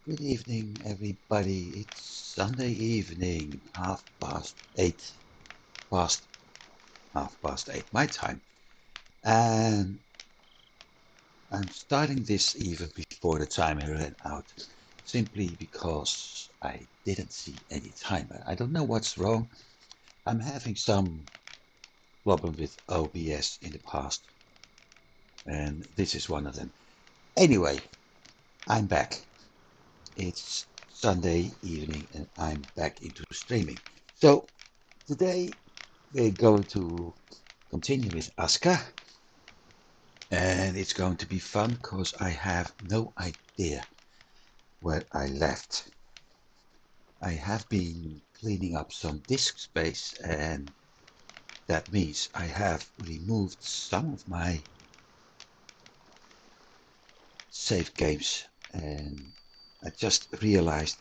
Good evening, everybody. It's Sunday evening, past half past eight, my time. And I'm starting this even before the timer ran out, simply because I didn't see any timer. I don't know what's wrong. I'm having some problem with OBS in the past, and this is one of them. Anyway, I'm back. It's Sunday evening, and I'm back into streaming. So today we're going to continue with Aska, and it's going to be fun because I have no idea where I left. I have been cleaning up some disk space, and that means I have removed some of my save games, and I just realized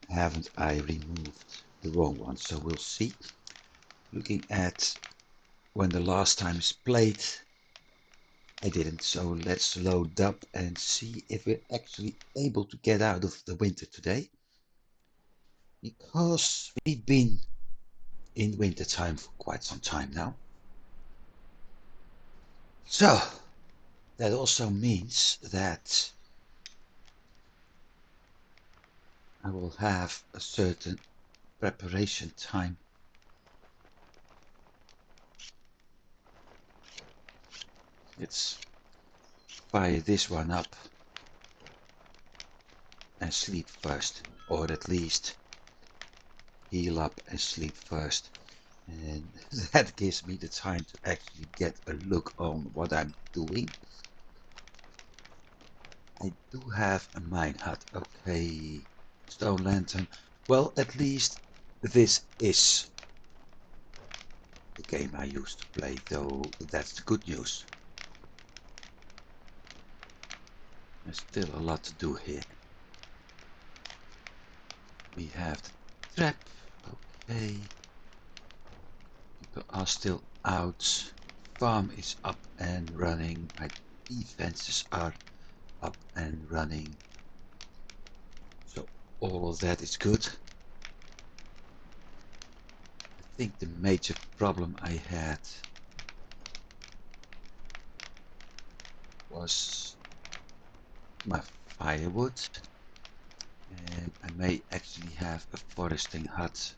haven't I removed the wrong one, so we'll see. Looking at when the last time is played, I didn't, so let's load up and see if we're actually able to get out of the winter today. Because we've been in winter time for quite some time now. So, that also means that I will have a certain preparation time. Let's fire this one up and sleep first, or at least heal up and sleep first. And that gives me the time to actually get a look on what I'm doing. I do have a mine hut. Okay, stone lantern. Well, at least this is the game I used to play, though that's the good news. There's still a lot to do here. We have the trap. Okay. People are still out. Farm is up and running. My defenses are up and running. So all of that is good. I think the major problem I had was my firewood, and I may actually have a foresting hut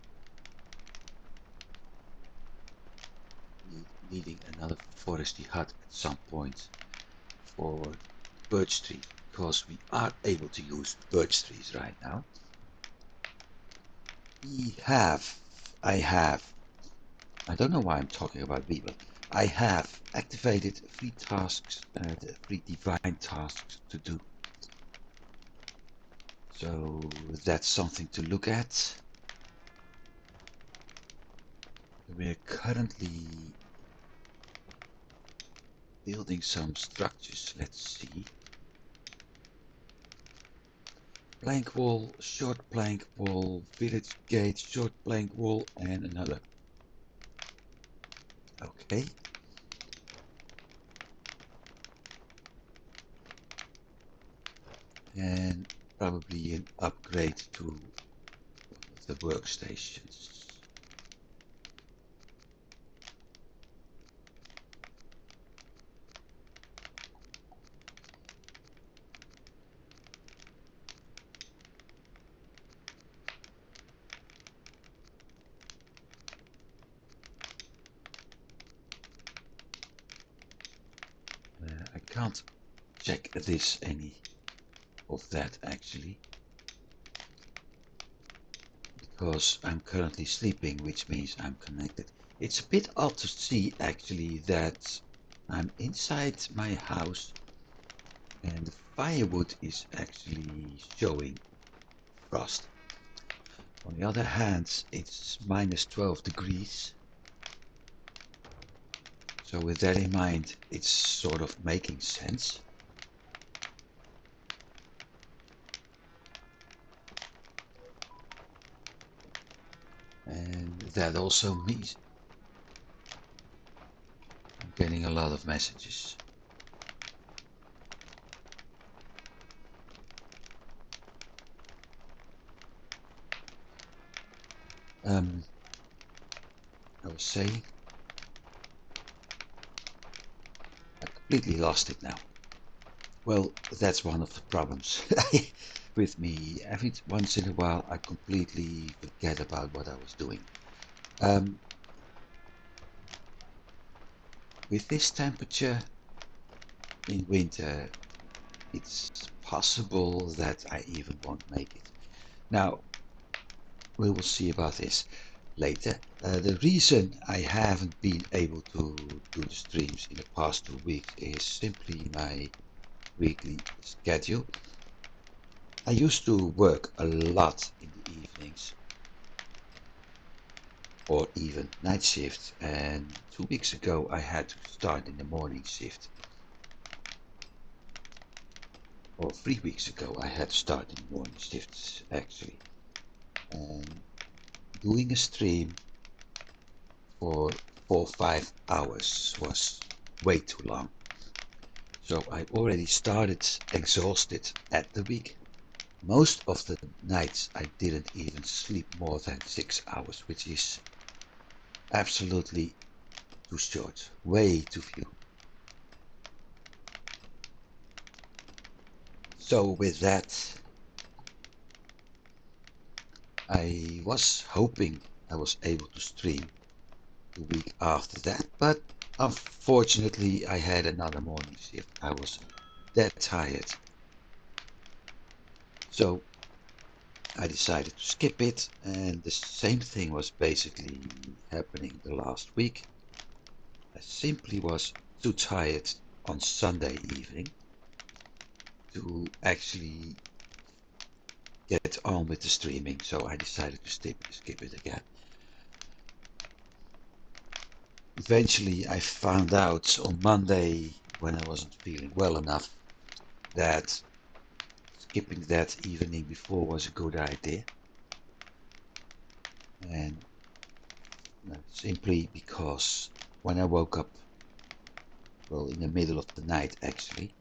needing another foresty hut at some point for birch tree, because we are able to use birch trees right now. I don't know why I'm talking about we, but I have activated 3 tasks, 3 divine tasks to do. So that's something to look at. We're currently building some structures. Let's see. Plank wall, short plank wall, village gate, short plank wall, and another. Okay. And probably an upgrade to the workstations. I can't check this any of that actually, because I'm currently sleeping, which means I'm connected. It's a bit odd to see actually that I'm inside my house and the firewood is actually showing frost. On the other hand, it's minus 12 degrees. So with that in mind, it's sort of making sense. And that also means I'm getting a lot of messages. I was saying, I completely lost it now. Well, that's one of the problems with me. Every once in a while, I completely forget about what I was doing. Um, with this temperature in winter, it's possible that I even won't make it. Now, we will see about this later. The reason I haven't been able to do the streams in the past 2 weeks is simply my weekly schedule. I used to work a lot in the evenings or even night shifts, and 2 weeks ago I had to start in the morning shift. Or 3 weeks ago I had to start in the morning shifts actually. And doing a stream for 4 or 5 hours was way too long. So I already started exhausted at the week. Most of the nights I didn't even sleep more than 6 hours, which is absolutely too short, way too few. So with that, I was hoping I was able to stream the week after that, but unfortunately I had another morning shift. I was that tired. So I decided to skip it, and the same thing was basically happening the last week. I simply was too tired on Sunday evening to actually get on with the streaming, so I decided to skip it again. Eventually I found out on Monday, when I wasn't feeling well enough, that skipping that evening before was a good idea. And simply because when I woke up, well, in the middle of the night actually,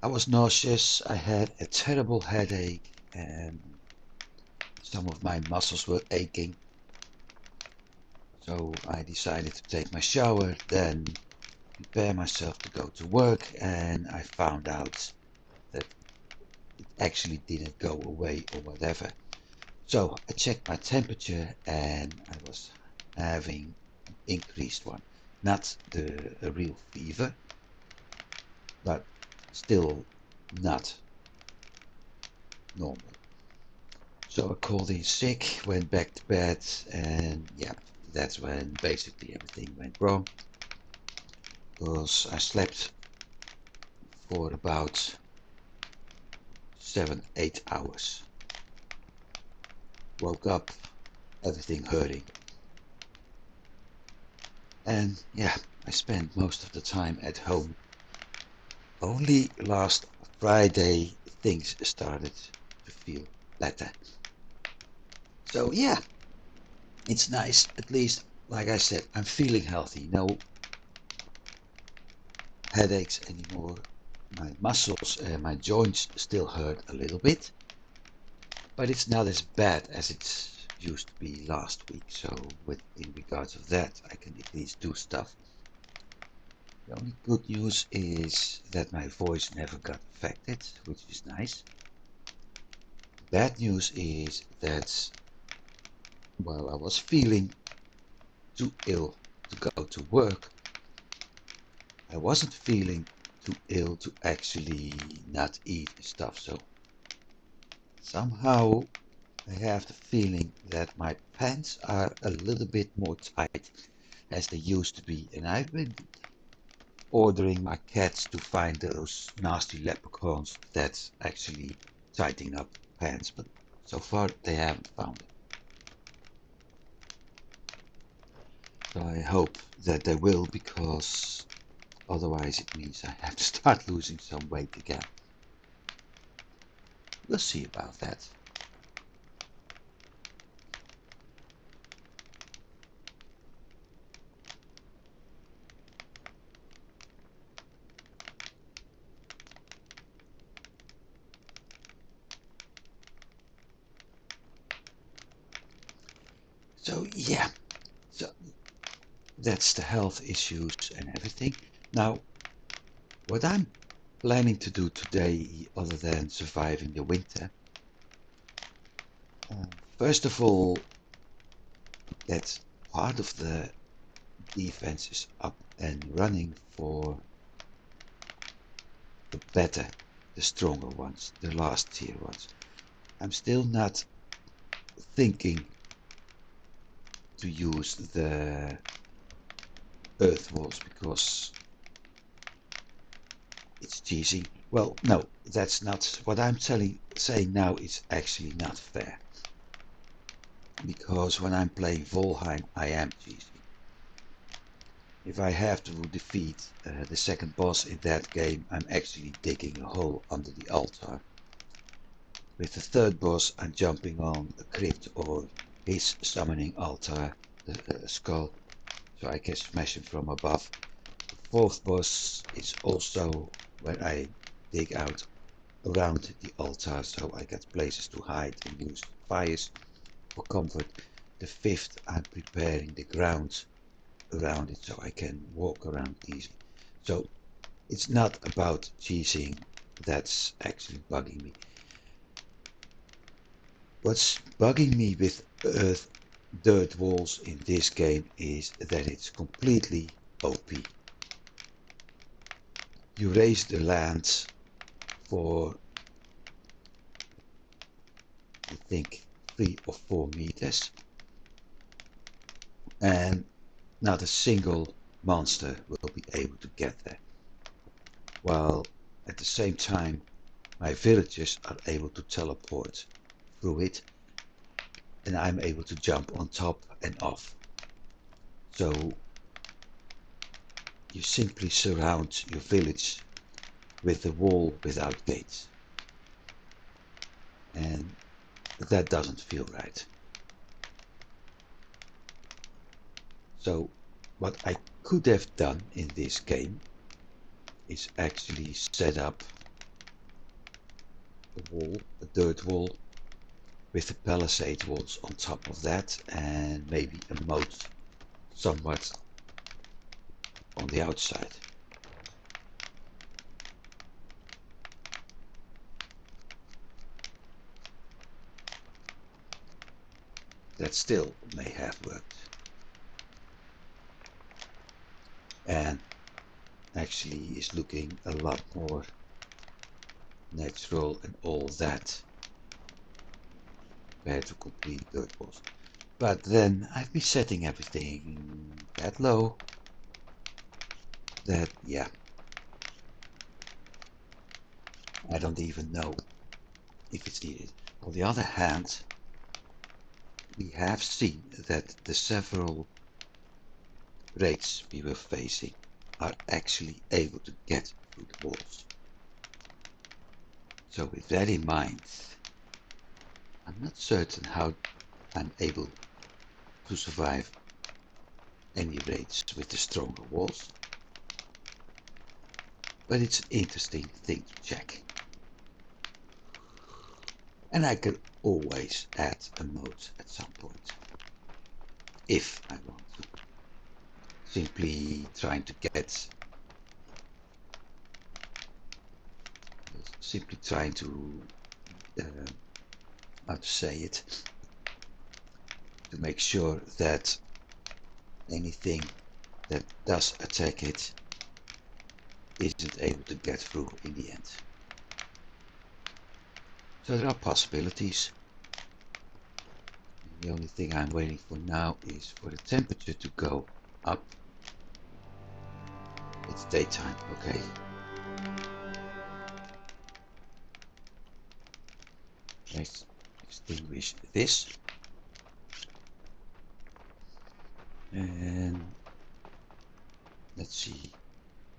I was nauseous, I had a terrible headache, and some of my muscles were aching. So I decided to take my shower, then prepare myself to go to work, and I found out that it actually didn't go away or whatever. So I checked my temperature and I was having an increased one. Not a real fever, but still not normal. So I called in sick, went back to bed, and yeah, that's when basically everything went wrong. Because I slept for about 7, 8 hours. Woke up, everything hurting. And yeah, I spent most of the time at home. Only last Friday things started to feel better. So yeah, it's nice. At least, like I said, I'm feeling healthy. No headaches anymore. My muscles and my joints still hurt a little bit, but it's not as bad as it used to be last week. So in regards of that, I can at least do stuff. The only good news is that my voice never got affected, which is nice. Bad news is that while I was feeling too ill to go to work, I wasn't feeling too ill to actually not eat and stuff. So somehow I have the feeling that my pants are a little bit more tight as they used to be, and I've been ordering my cats to find those nasty leprechauns that actually tighten up pants, but so far they haven't found it. So I hope that they will, because otherwise it means I have to start losing some weight again. We'll see about that. So yeah, so that's the health issues and everything. Now, what I'm planning to do today, other than surviving the winter, uh, first of all, get part of the defenses up and running for the better, the stronger ones, the last tier ones. I'm still not thinking to use the earth walls because it's cheesy. Well, no, that's not what I'm saying now is actually not fair. Because when I'm playing Volheim, I am cheesy. If I have to defeat the second boss in that game, I'm actually digging a hole under the altar. With the third boss, I'm jumping on a crypt or his summoning altar, the skull, so I can smash him from above. The fourth boss is also where I dig out around the altar, so I get places to hide and use fires for comfort. The fifth, I'm preparing the ground around it so I can walk around easy. So it's not about cheesing that's actually bugging me. What's bugging me with earth dirt walls in this game is that it's completely OP. You raise the land for I think 3 or 4 meters and not a single monster will be able to get there. While at the same time my villagers are able to teleport through it and I'm able to jump on top and off. So you simply surround your village with a wall without gates. And that doesn't feel right. So what I could have done in this game is actually set up a wall, a dirt wall, with the palisade walls on top of that and maybe a moat somewhat on the outside. That still may have worked. And actually is looking a lot more natural and all that compared to complete dirt walls. But then I've been setting everything that low that, yeah, I don't even know if it's needed. On the other hand, we have seen that the several raids we were facing are actually able to get through the walls. So with that in mind, I'm not certain how I'm able to survive any raids with the stronger walls, but it's an interesting thing to check. And I can always add a moat at some point, if I want to. Simply trying to get, simply trying to, how to say it, to make sure that anything that does attack it isn't able to get through in the end. So there are possibilities. The only thing I'm waiting for now is for the temperature to go up. It's daytime, okay. Let's extinguish this. And let's see,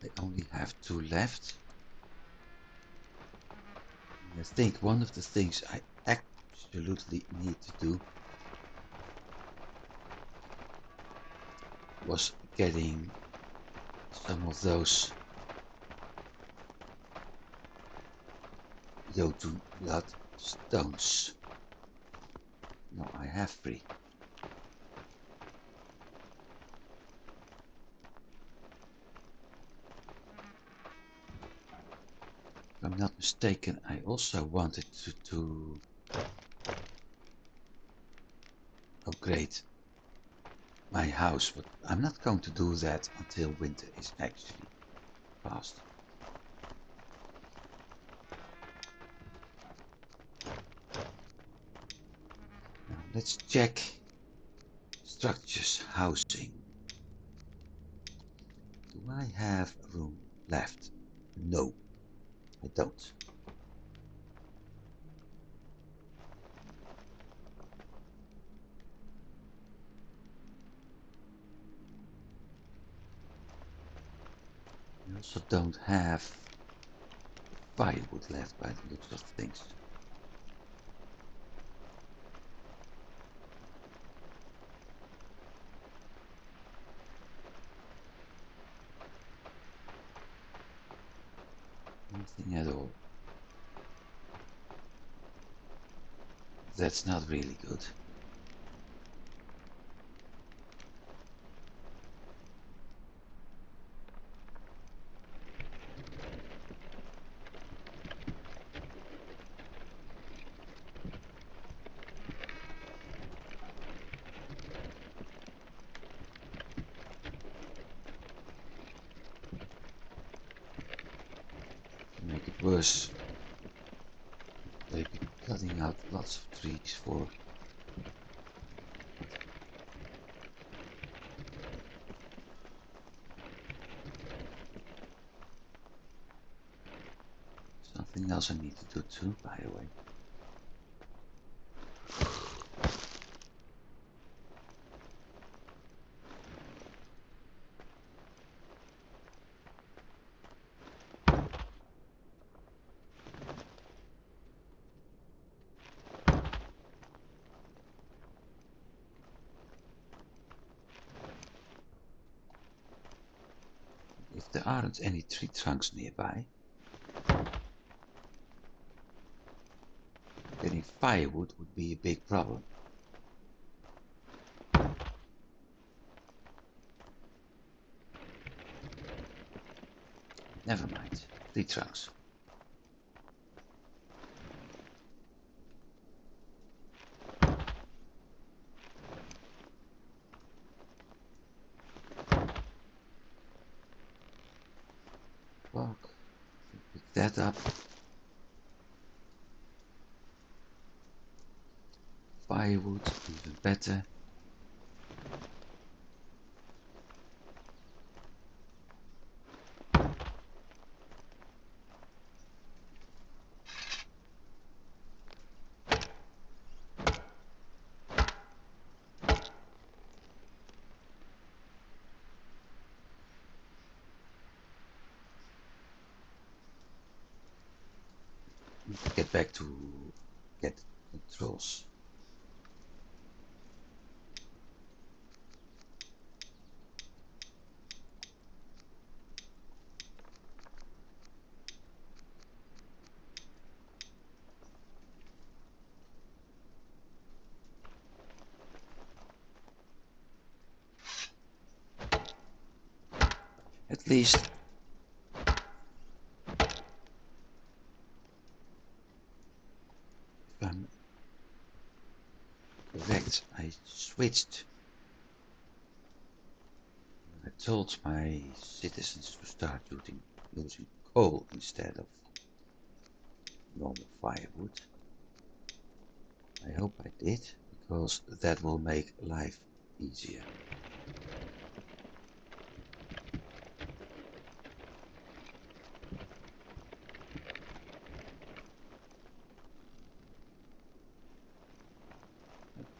I only have 2 left. I think one of the things I absolutely need to do was getting some of those Jotunblood stones. No, I have 3. If I'm not mistaken, I also wanted to upgrade my house, but I'm not going to do that until winter is actually past. Now let's check structures, housing. Do I have room left? No, I don't. I also don't have firewood left by the looks of things. Nothing at all. That's not really good. To make it worse, they've been cutting out lots of trees for something else I need to do too, by the way. If there aren't any tree trunks nearby, getting firewood would be a big problem. Never mind, tree trunks. Fuck. Pick that up. Firewood, even better. Get back to get controls. At least if I'm correct, I switched. I told my citizens to start using coal instead of normal firewood. I hope I did, because that will make life easier.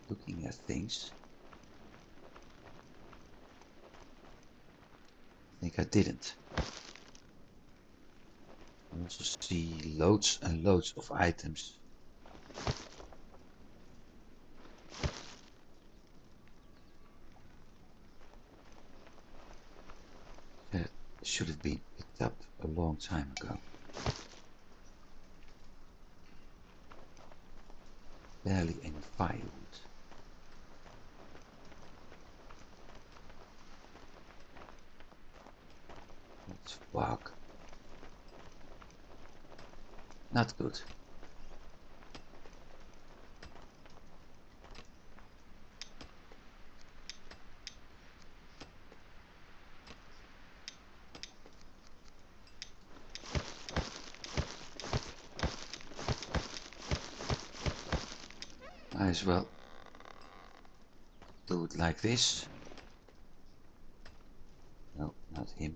Looking at things, I think I didn't. I also see loads and loads of items that should have been picked up a long time ago. Barely any firewood. Let's walk. Not good. Might as well do it like this. No, not him.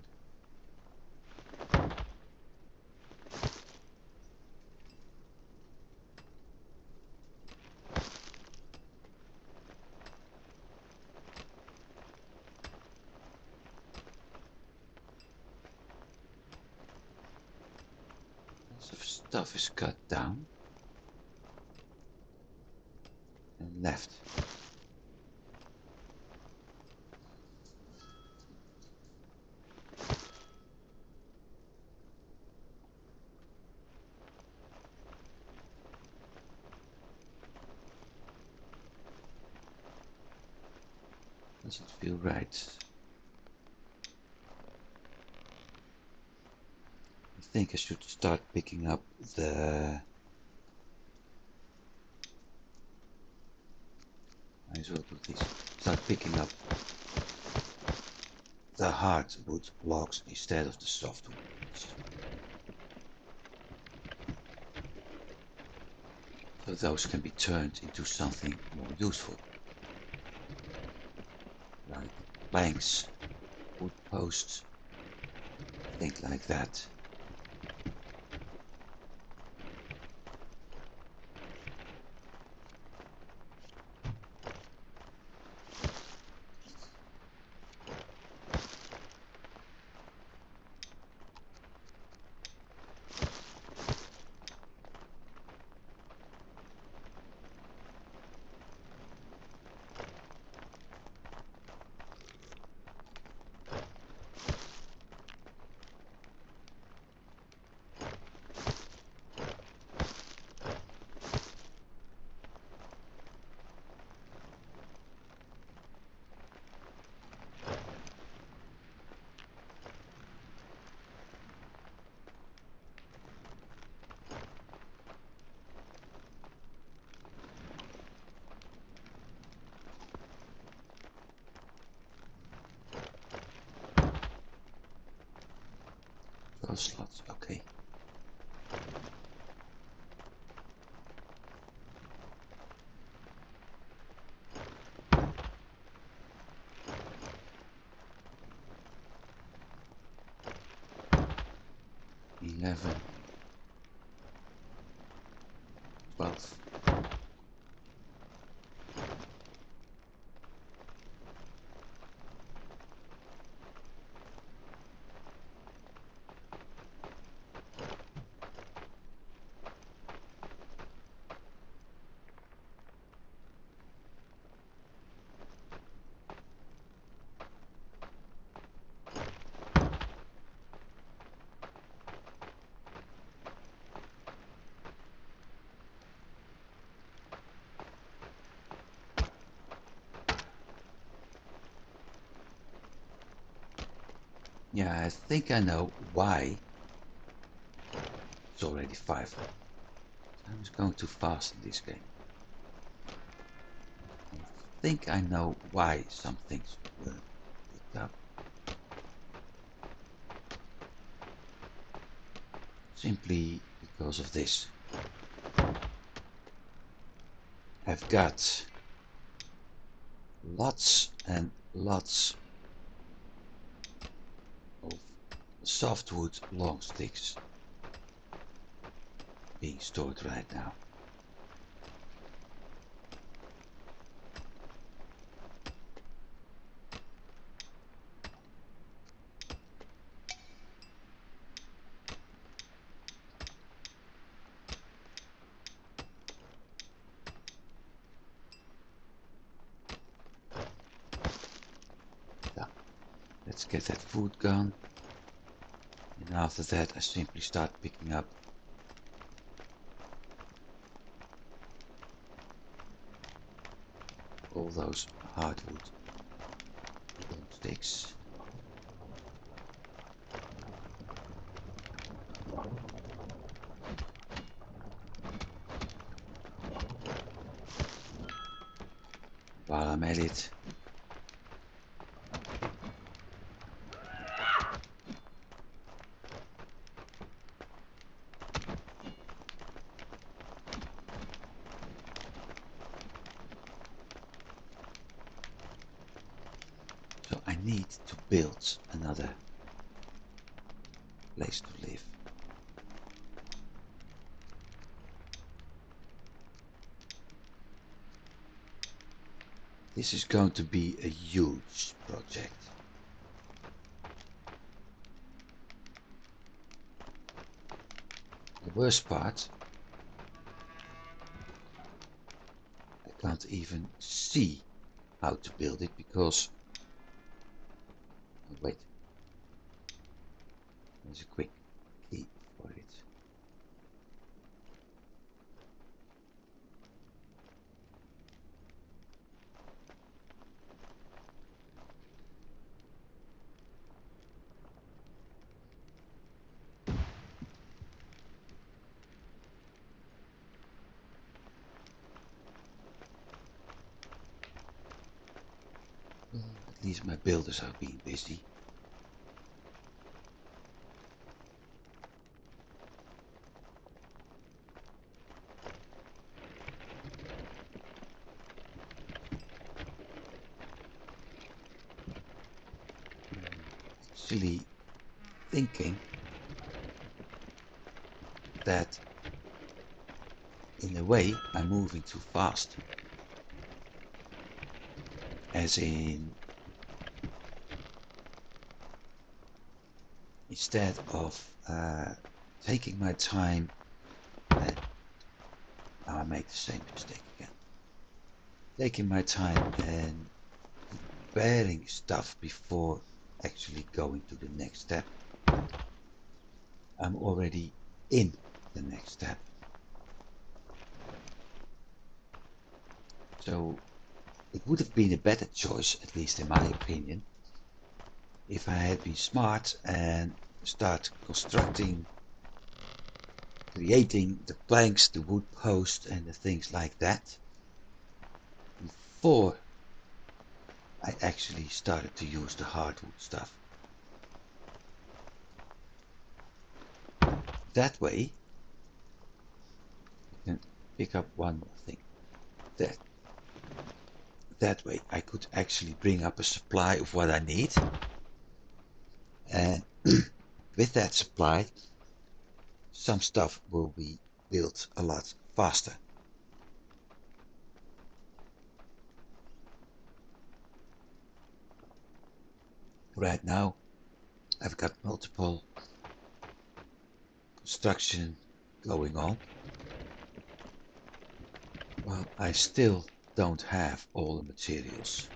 Lots of stuff is cut down and left. Doesn't feel right. I think I should start picking up the... Might as well do this. Start picking up the hardwood logs instead of the softwood ones. So those can be turned into something more useful. Like planks, wood posts, things like that. Slots, okay. $11, $12. Yeah, I think I know why. It's already 5. Time is going too fast in this game. I think I know why some things were picked up. Simply because of this. I've got lots and lots of softwood long sticks being stored right now. Let's get that food gone, and after that I simply start picking up all those hardwood sticks. while I'm at it. So I need to build another place to live. This is going to be a huge project. The worst part, I can't even see how to build it because, oh wait, there's a quick key for it. Well, at least my builders are being busy. Actually thinking that in a way I'm moving too fast. As in, instead of taking my time, now I make the same mistake again. Taking my time and preparing stuff before actually going to the next step. I'm already in the next step. So it would have been a better choice, at least in my opinion, if I had been smart and start constructing, creating the planks, the wood posts and the things like that before I actually started to use the hardwood stuff. That way I can pick up one more thing. That way I could actually bring up a supply of what I need, and with that supply some stuff will be built a lot faster. Right now I've got multiple construction going on. Well, I still don't have all the materials.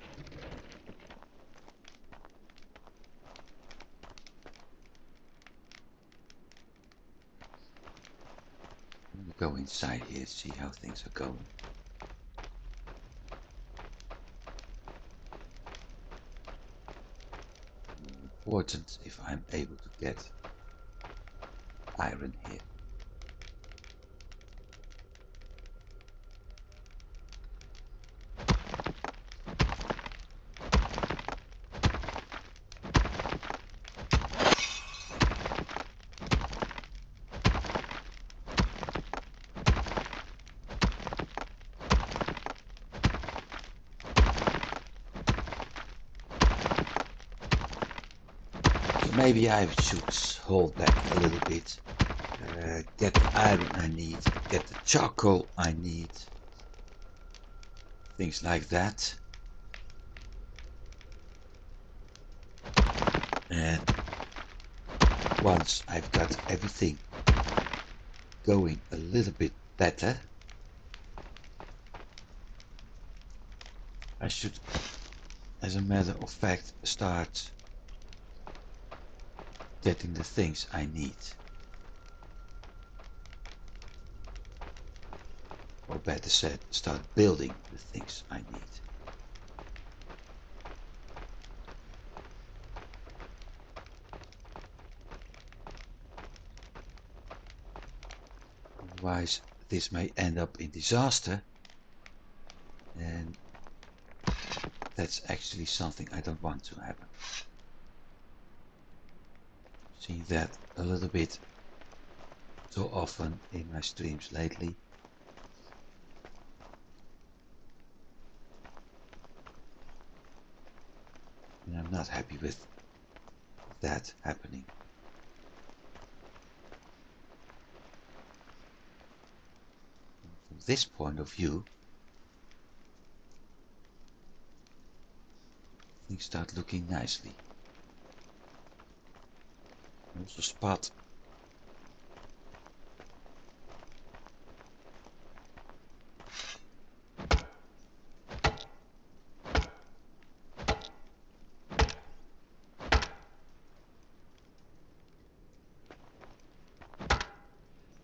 Let me go inside here, see how things are going. Important if I'm able to get iron here. So maybe I should hold back a little bit, get the iron I need, get the charcoal I need, things like that. And once I've got everything going a little bit better, I should, as a matter of fact, start getting the things I need. Or better said, start building the things I need. Otherwise this may end up in disaster, and that's actually something I don't want to happen. See that a little bit too often in my streams lately. And I'm not happy with that happening. From this point of view, things start looking nicely. Also spot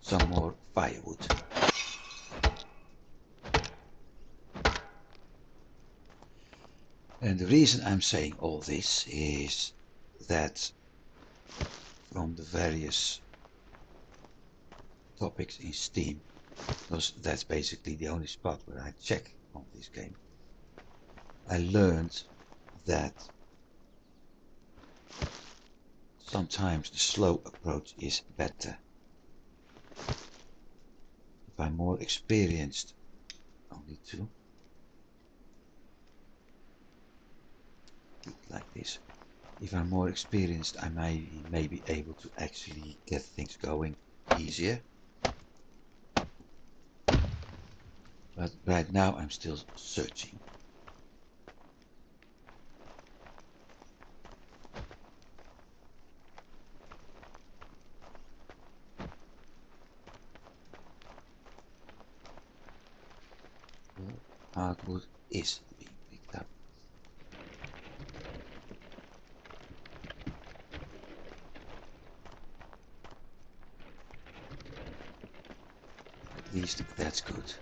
some more firewood. And the reason I'm saying all this is that from the various topics in Steam, because that's basically the only spot where I check on this game, I learned that sometimes the slow approach is better. If I'm more experienced, only two, like this. If I'm more experienced, I may be able to actually get things going easier. But right now I'm still searching. Well, hardwood is being picked up. At least that's good.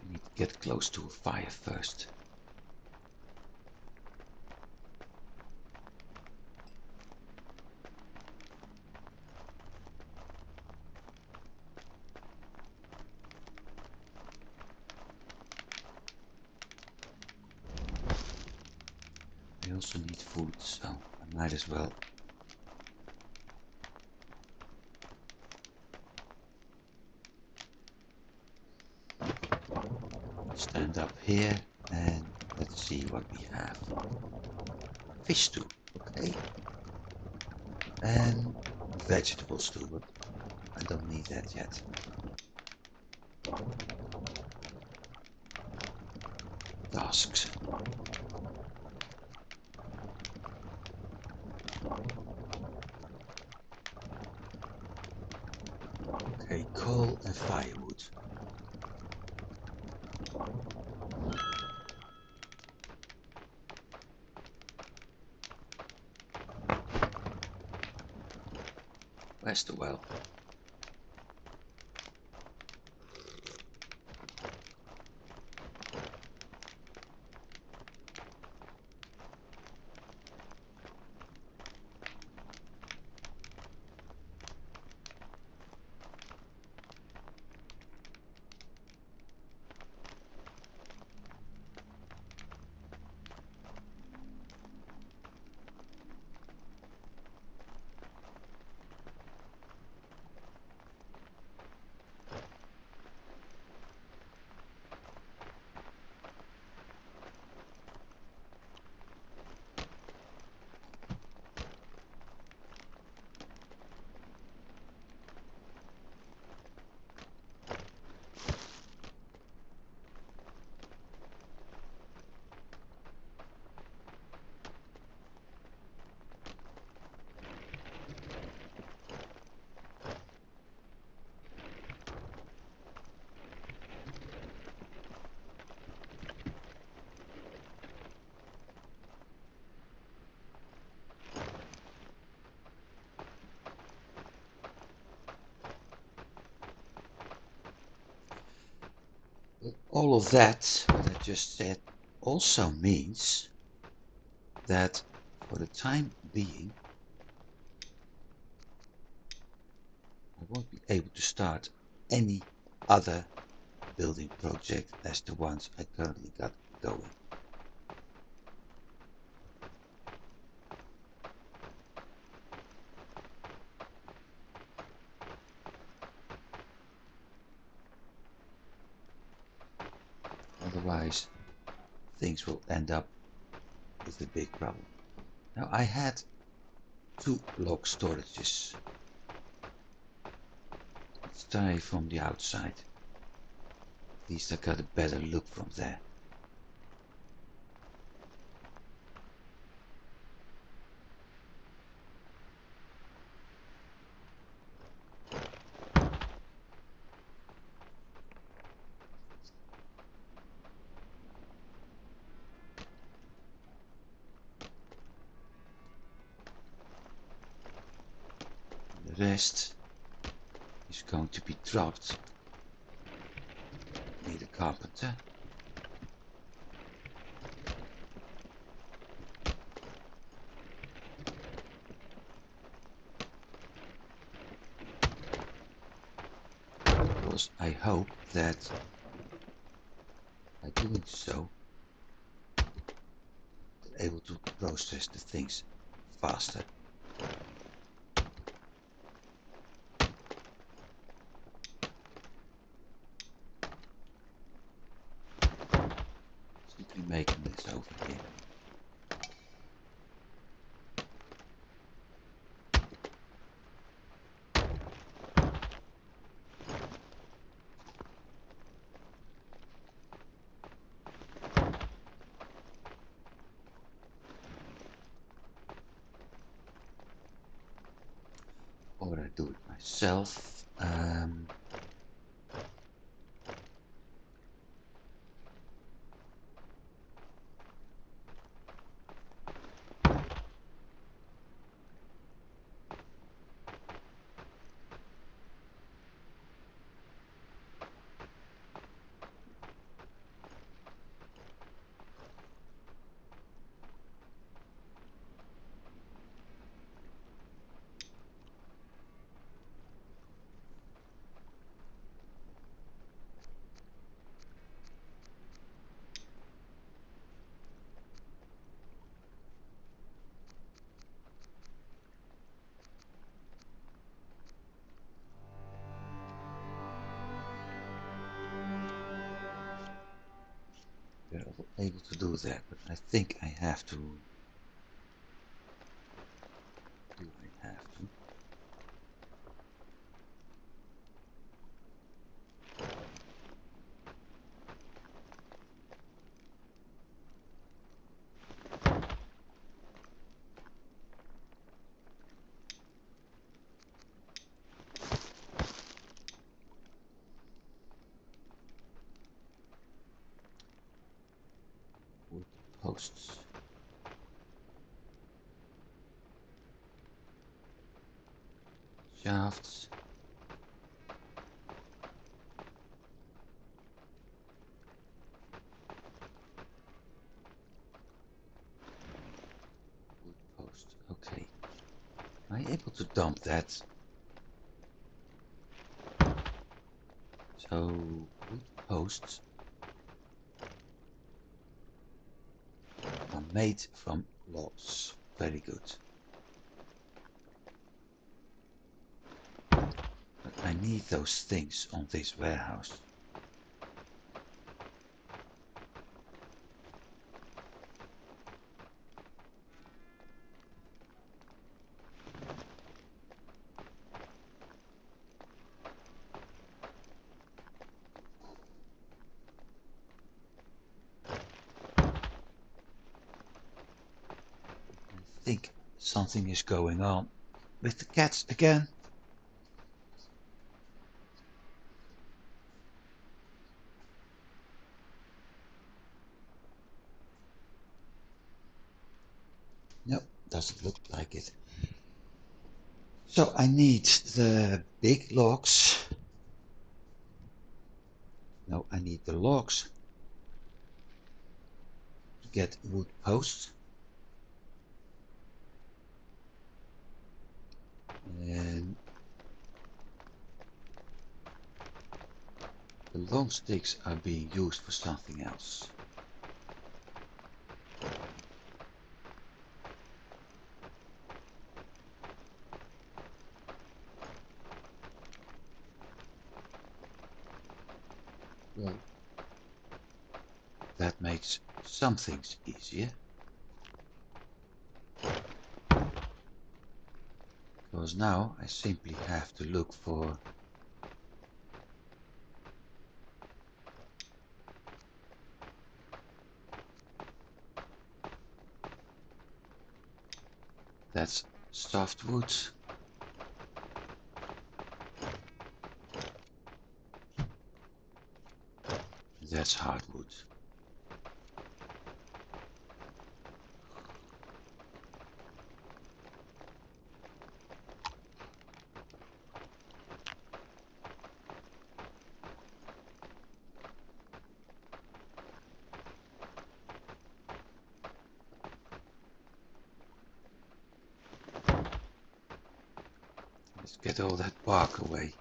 I need to get close to a fire first. I also need food, so I might as well stand up here and let's see what we have. Fish stew, okay. And vegetable stew, but I don't need that yet. Tasks. Okay, coal and firewood. Where's the well? all of that, what I just said, also means that for the time being, I won't be able to start any other building project as the ones I currently got going. Otherwise, things will end up with a big problem. Now, I had 2 log storages. Let's try from the outside. At least I got a better look from there. The rest is going to be dropped near the carpenter. Because I hope that by doing so, they're able to process the things faster. Simply making this over here. Or I do it myself. We're able to do that, but I think I have to. Do I have to? Wood posts. Shafts. Wood post. Okay. Am I able to dump that? So, wood posts are made from logs. Very good. But I need those things on this warehouse. I think something is going on with the cats again. No, doesn't look like it. So I need the big logs Now I need the logs to get wood posts. And the long sticks are being used for something else. Well, that makes some things easier. Because now I simply have to look for that's softwood. That's hardwood. Let's get all that bark away.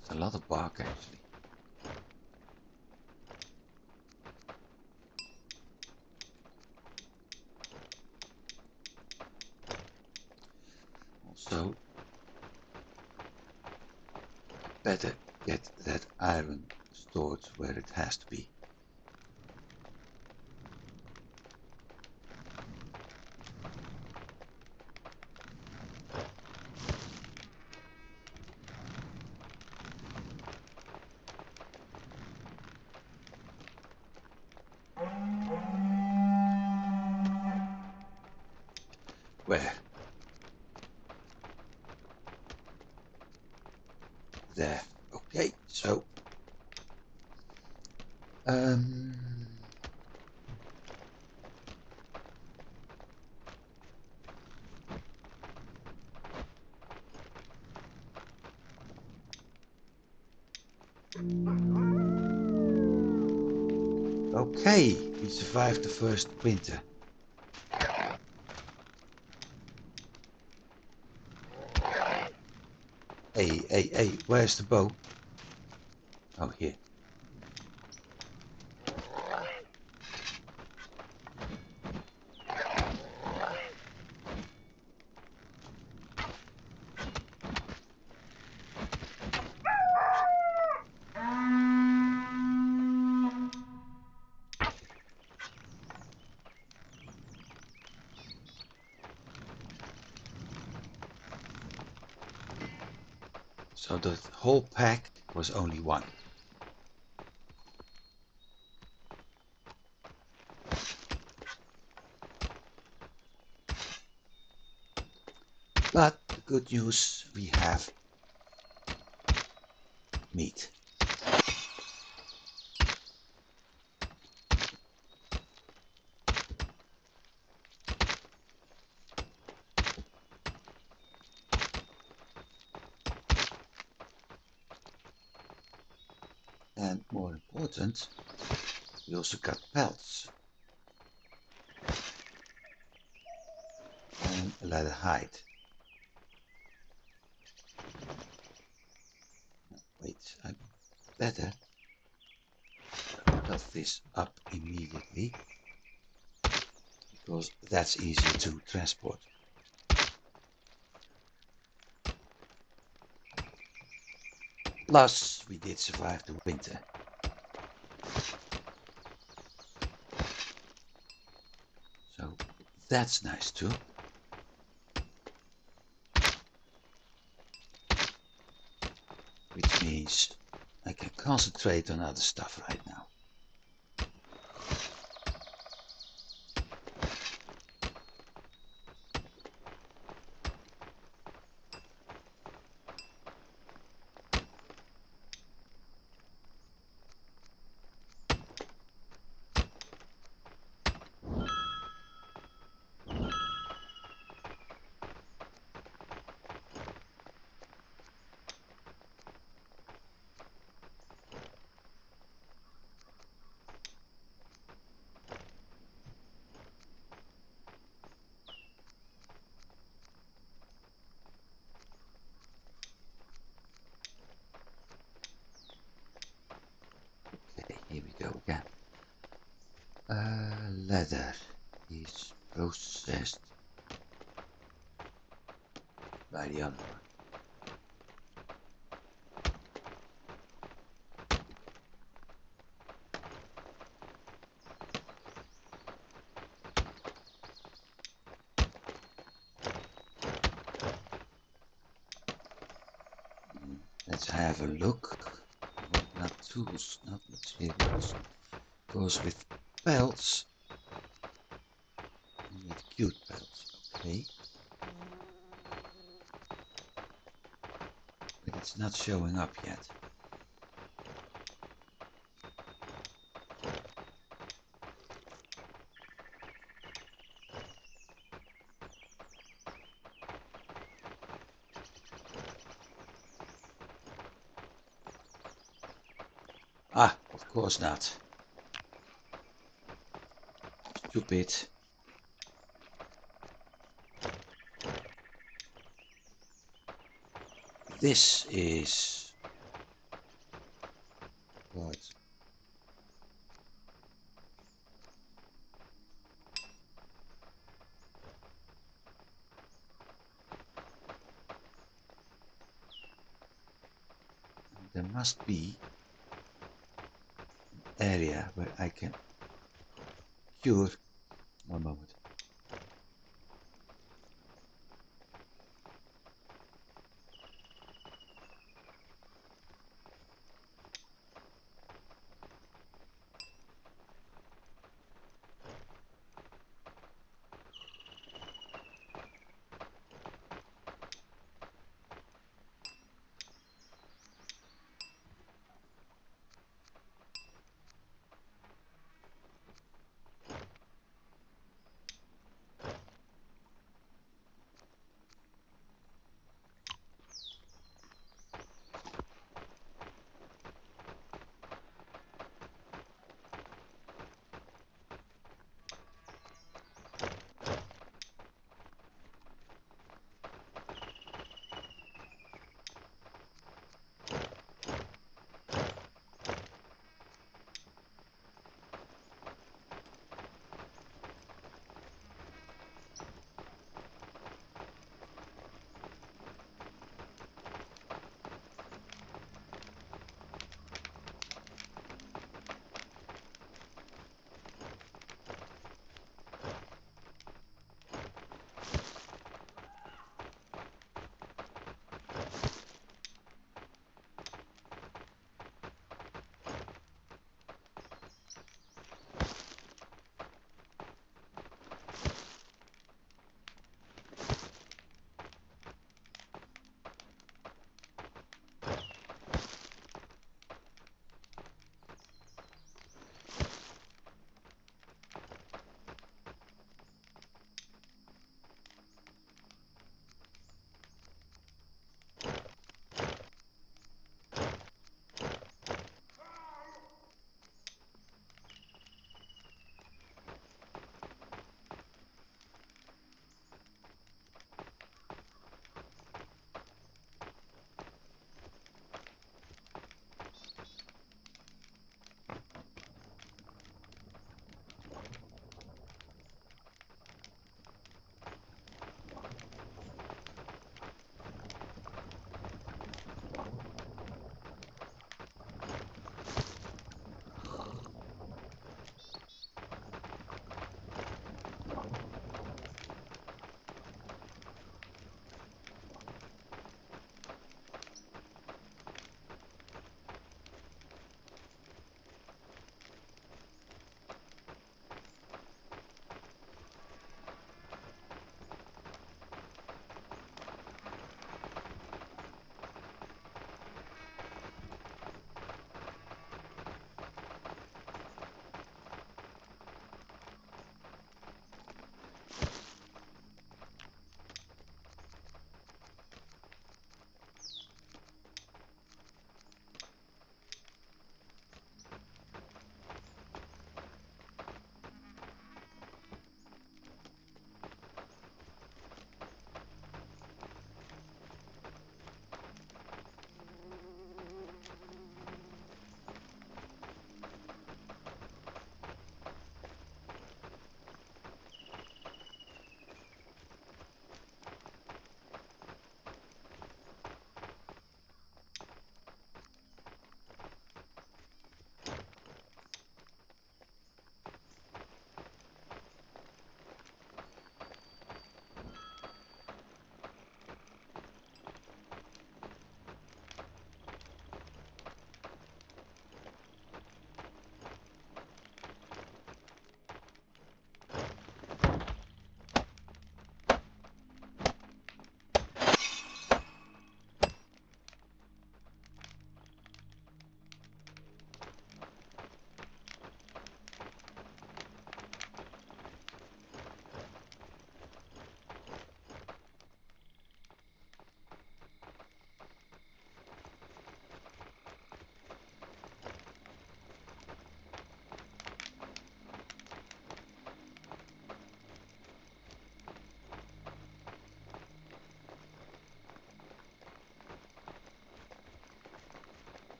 It's a lot of bark actually. Also, better get that iron stored where it has to be. Where? There. Okay, so okay, we survived the first winter. Hey, where's the bow? Oh, here. So the whole pack was only one. But the good news, we have meat. And more important, we also got pelts. And a leather hide. Wait, I better cut this up immediately, because that's easier to transport. Plus, we did survive the winter. So that's nice too. Which means I can concentrate on other stuff right now. leather is processed by the other one. Let's have a look. Not tools, not materials. Goes with pelts. And with cute pelts, okay. But it's not showing up yet. Ah, of course not. Stupid. This is what there must be an area where I can cure. One moment.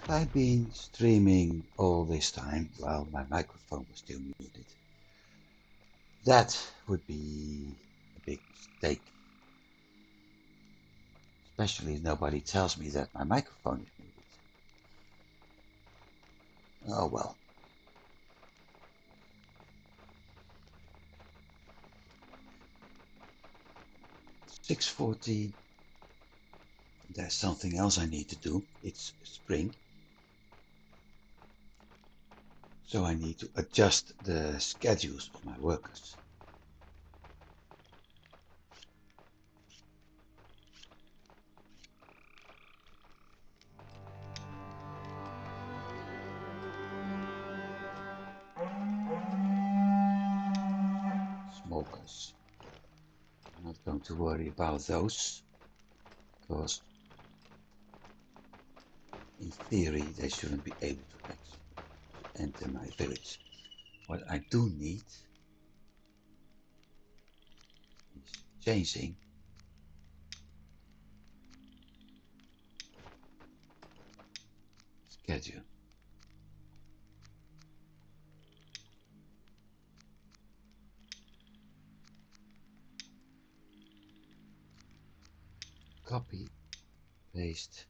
I've been streaming all this time while my microphone was still muted. That would be a big mistake. Especially if nobody tells me that my microphone is muted. Oh well. 6:14. There's something else I need to do. It's spring. So I need to adjust the schedules of my workers. Smokers. I'm not going to worry about those, because in theory they shouldn't be able to enter my village. What I do need is changing schedule. Copy, paste.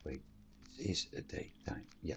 Wait, this is a daytime. Yeah.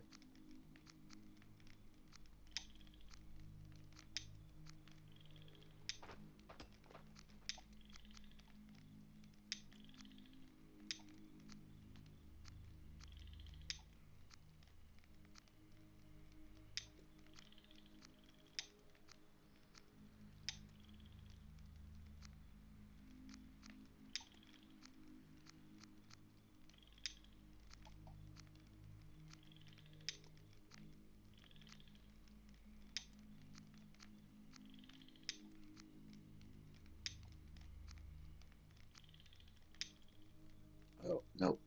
Oh, no.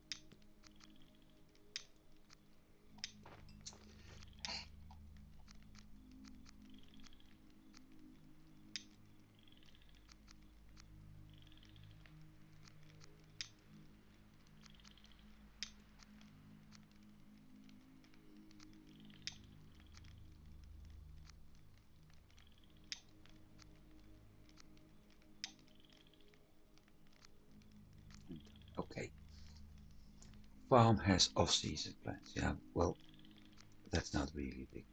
Okay. Farm has off-season plans. Yeah, well, that's not really a big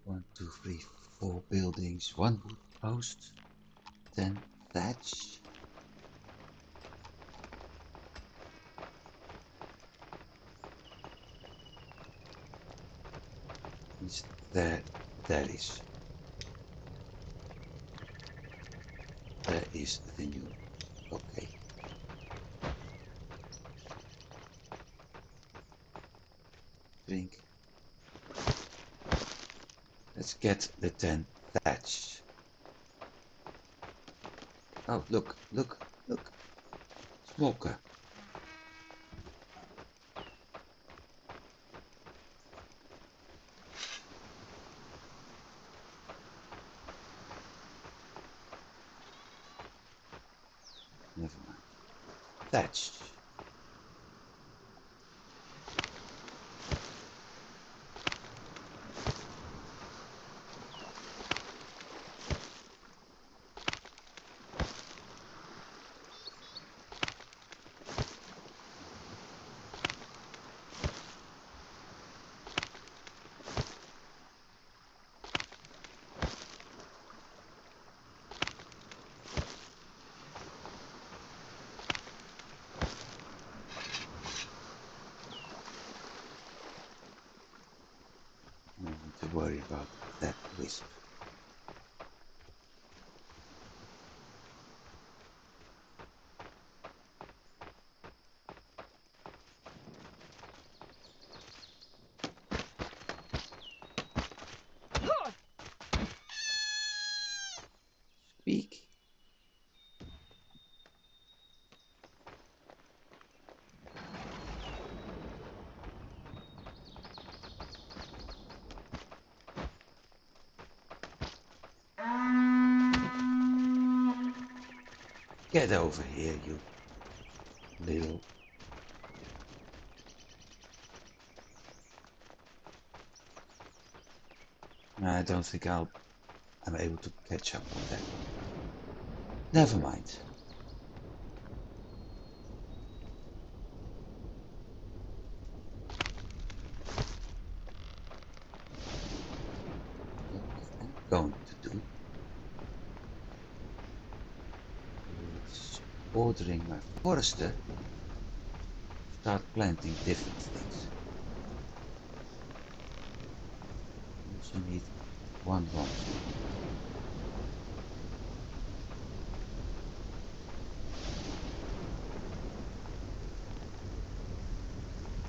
problem. 1, 2, 3, 4 buildings, 1 wood post, 10 thatch. Is there? There is. There is the new. Okay. Drink. Let's get the 10 thatch. Oh, look, look, look. Smoker. Never mind. Thatch. I don't need to worry about that wisp. Speak. Get over here, you little... I don't think I'm able to catch up on that one. Never mind. What I'm going to do is ordering my forester to start planting different things. I also need one long stick.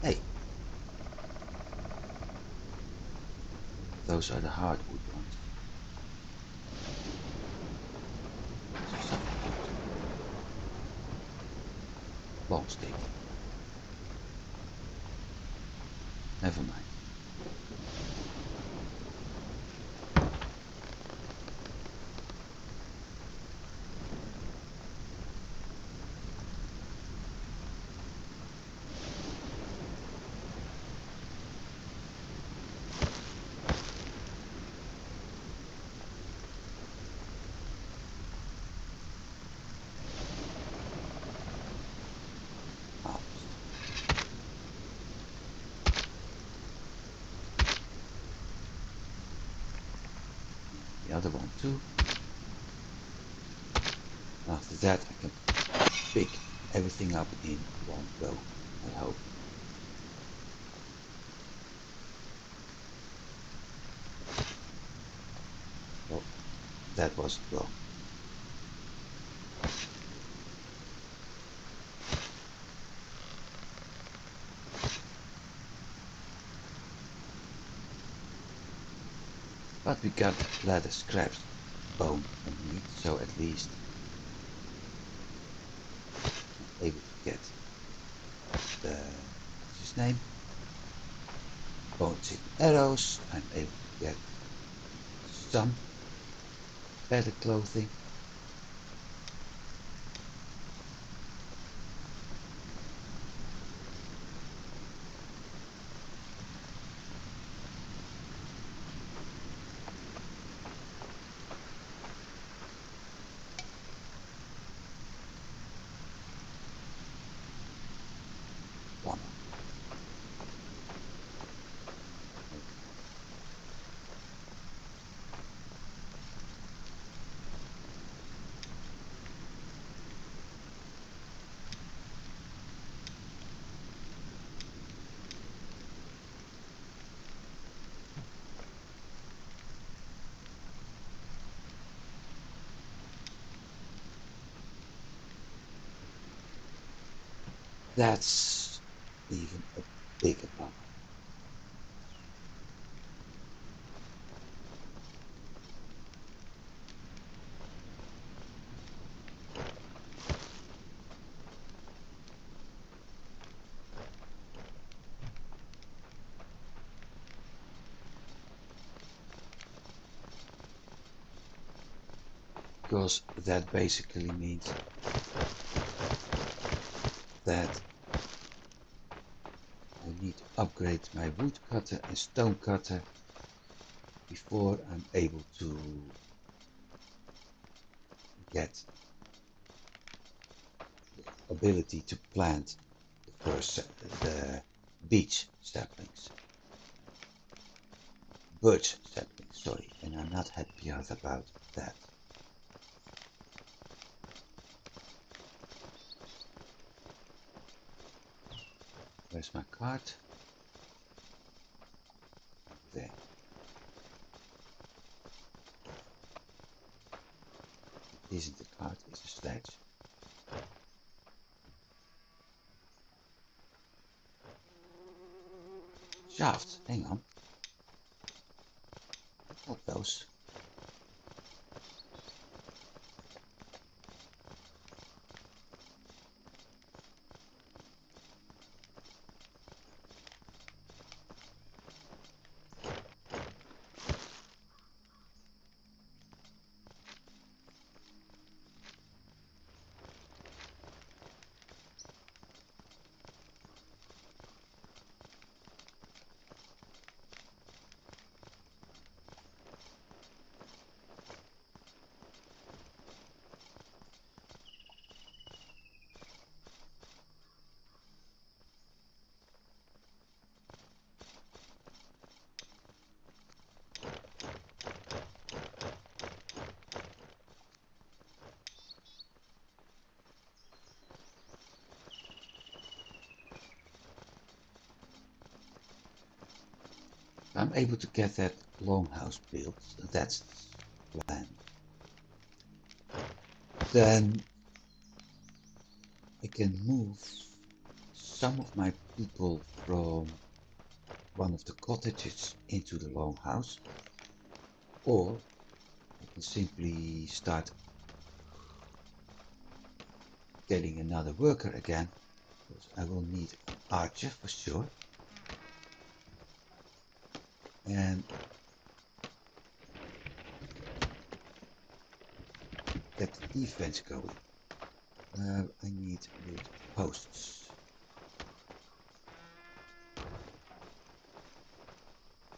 Hey, those are the hardwood ones. Something long stick. Never mind. The other one too. After that I can pick everything up in one go, I hope. Well, that wasn't wrong. But we got leather scraps, bone and meat, so at least I'm able to get the, what's his name? Bones and arrows. I'm able to get some better clothing. One. That's even a bigger problem. Because that basically means that I need to upgrade my wood cutter and stone cutter before I'm able to get the ability to plant the beech saplings. Birch saplings, sorry, and I'm not happy about that. Where's my cart? There. It isn't a cart, it's a sledge. Shafts, hang on. Not those. I'm able to get that longhouse built, that's the plan. Then I can move some of my people from one of the cottages into the longhouse, or I can simply start getting another worker again, because I will need an archer for sure, and get the defense going. I need wood posts.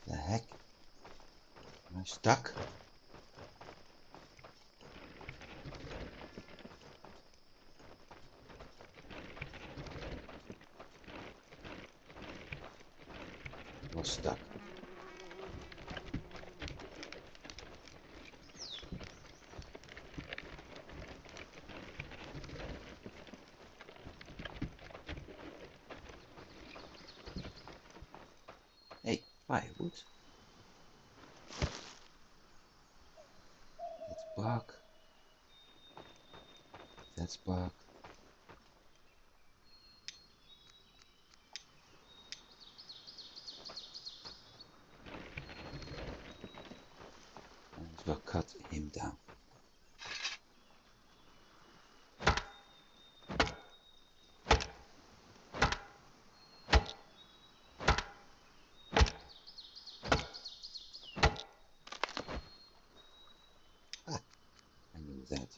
The heck? Am I stuck? I was stuck. Hey, firewood. That's bark. That's bark. I as well cut him down. Ah, I knew that.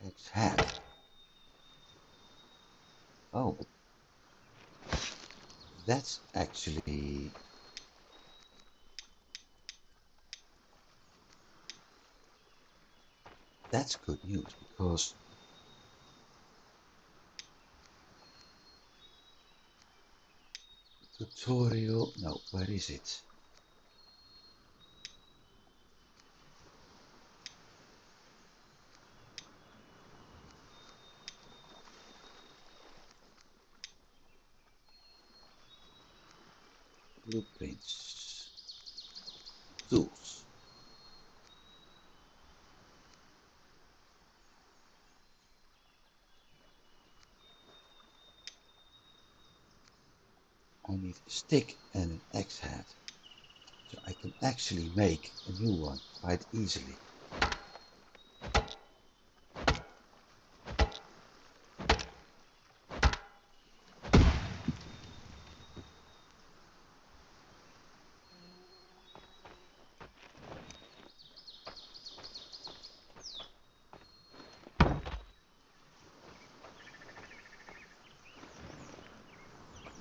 Axe head. Oh, but that's actually that's good news, because tutorial, no, where is it? Blueprints, tools. I need a stick and an axe head, so I can actually make a new one quite easily.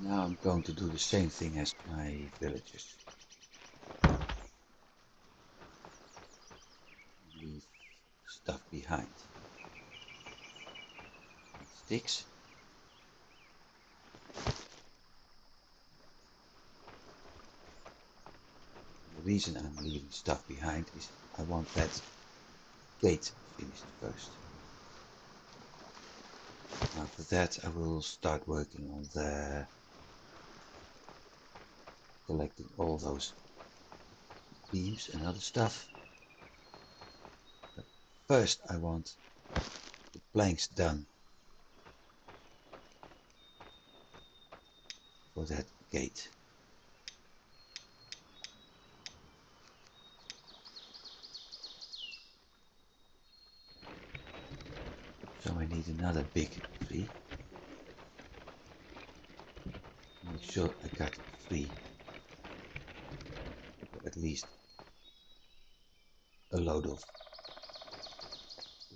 Now I'm going to do the same thing as my villagers. Leave stuff behind. Sticks. The reason I'm leaving stuff behind is I want that gate finished first. After that I will start working on the collecting all those beams and other stuff. But first I want the planks done for that gate. So I need another big tree. Make sure I got 3, or at least a load of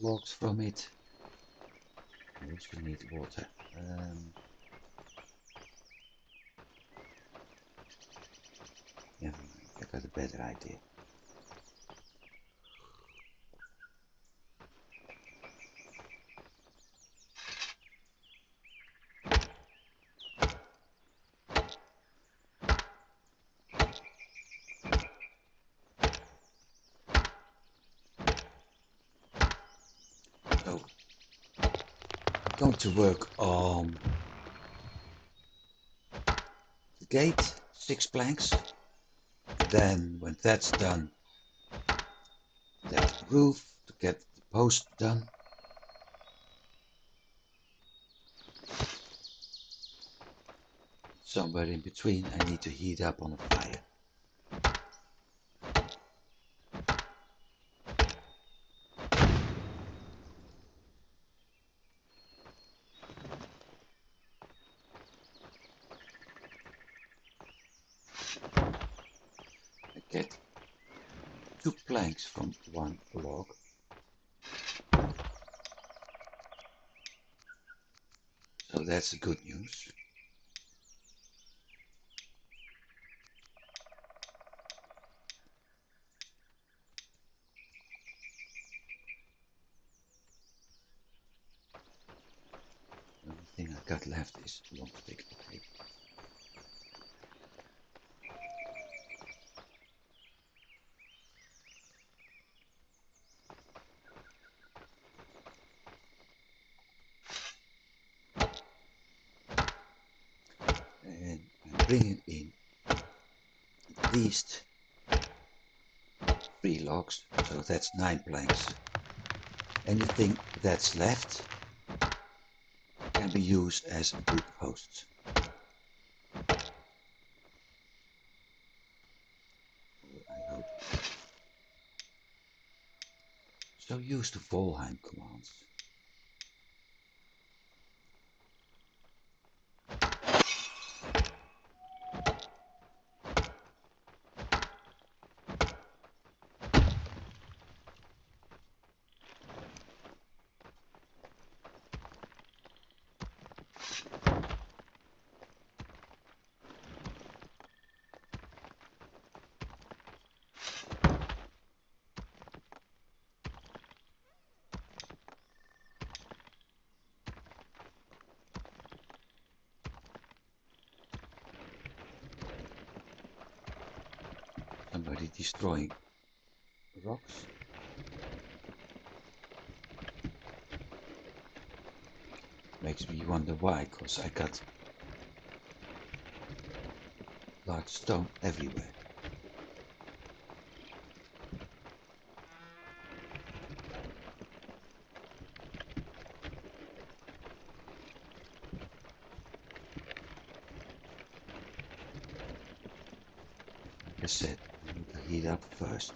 logs from it. I also need water. Never mind, I got a better idea. going to work on the gate, 6 planks. Then when that's done, there's the roof to get the post done. Somewhere in between I need to heat up on a fire. I get 2 planks from 1 log. So that's the good news. The only thing I got left is a long stick. Okay. And I'm bringing in at least 3 logs, so that's 9 planks. Anything that's left can be used as wood posts. I hope. So use the Volheim commands. Somebody destroying rocks. Makes me wonder why, because I got large stone everywhere. Like I said, I need to heat up first.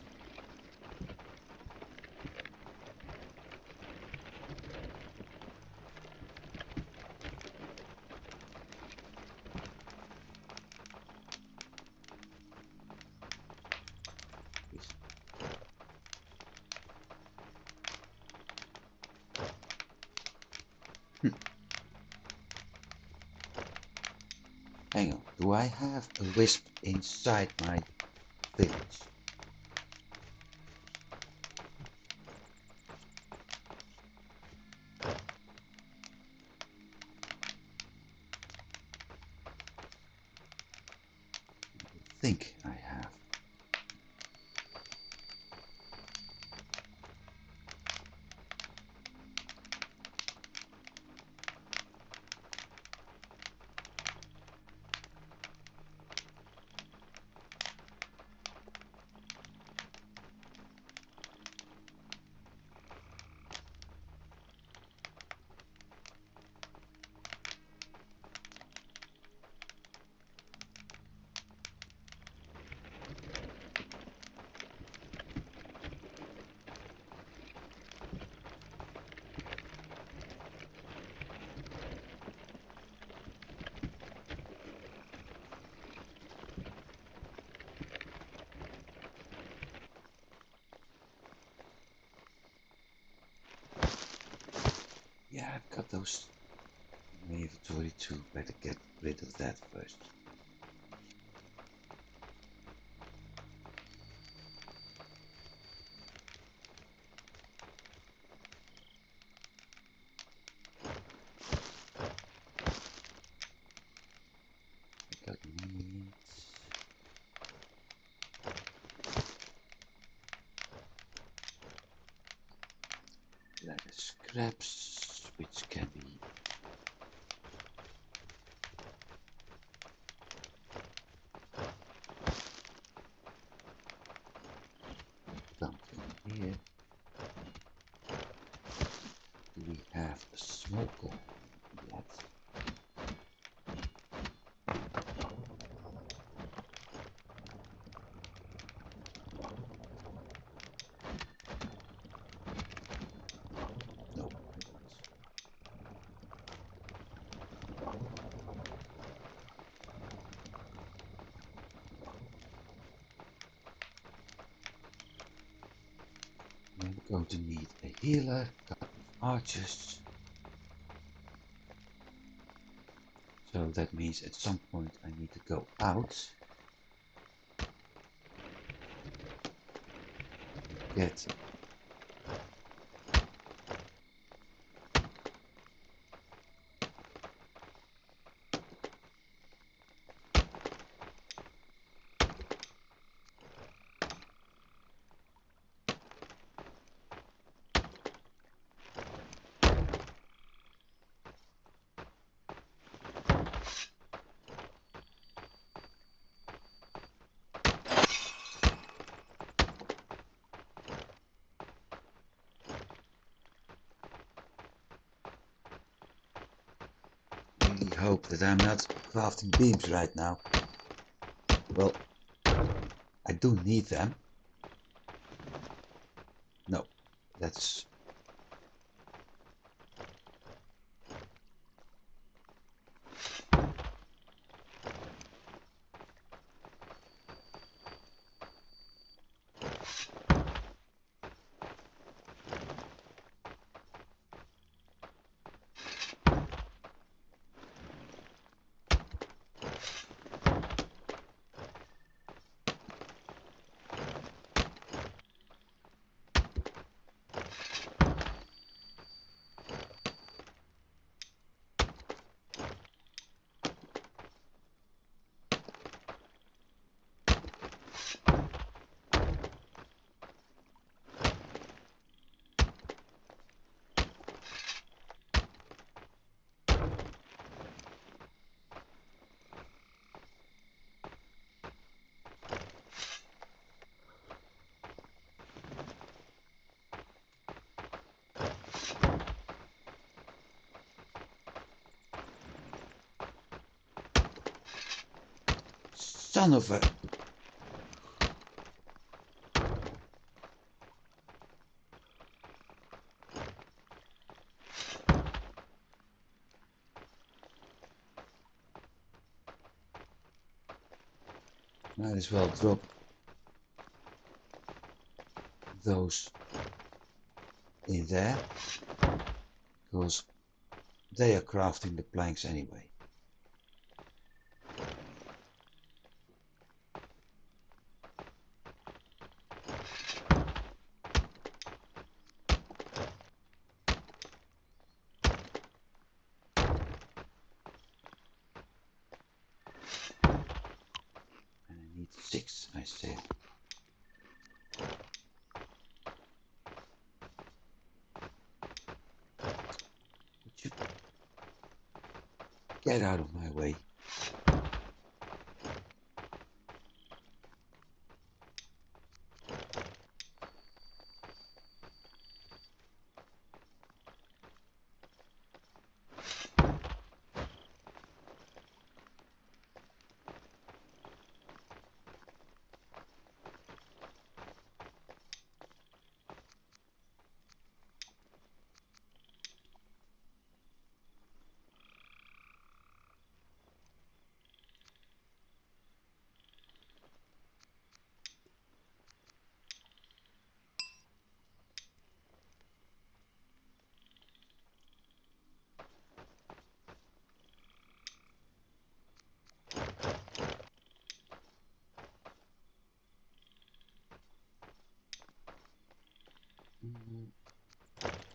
Hang on, do I have a wisp inside my village? I think I have. Yeah, I've got those in my inventory too. Better get rid of that first. I got meat. Leather scraps, which can be small goal yet. No, I don't. I'm going to need a healer, a couple of archers. So that means at some point I need to go out. Get really hope that I'm not crafting beams right now. Well, I do need them. No, that's... Son of a... Might as well drop those in there, because they are crafting the planks anyway. And I need 6, I said. Would you get out of my way?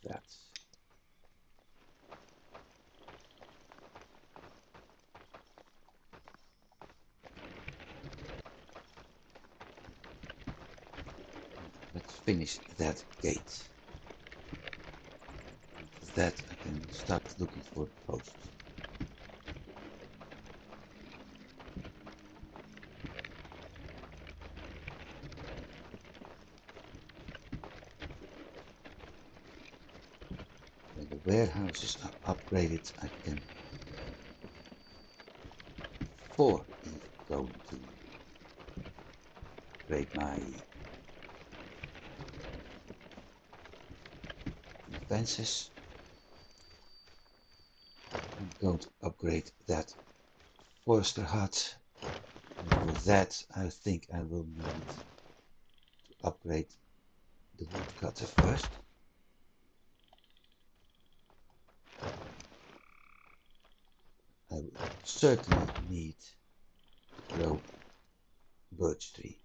That's... Let's finish that gate. With that I can start looking for posts. warehouses are upgraded, I can afford even going to upgrade my defenses. I'm going to upgrade that forester hut. And for that, I think I will need to upgrade the woodcutter first. I will certainly need to grow birch tree.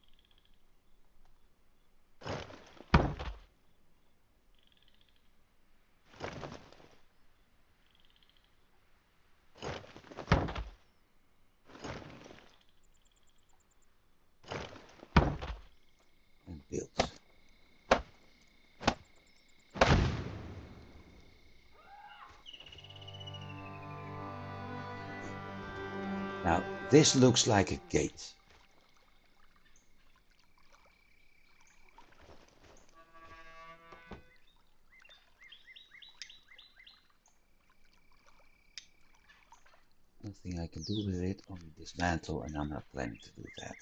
And build. Now this looks like a gate. Nothing I can do with it, only dismantle, and I'm not planning to do that.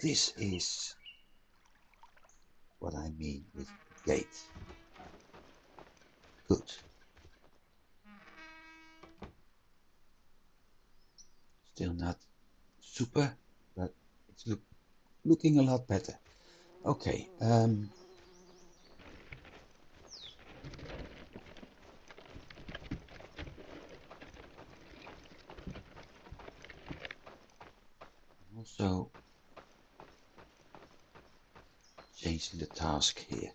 This is what I mean with gate. Good. Still not super, but it's looking a lot better. Okay. Also changing the task here.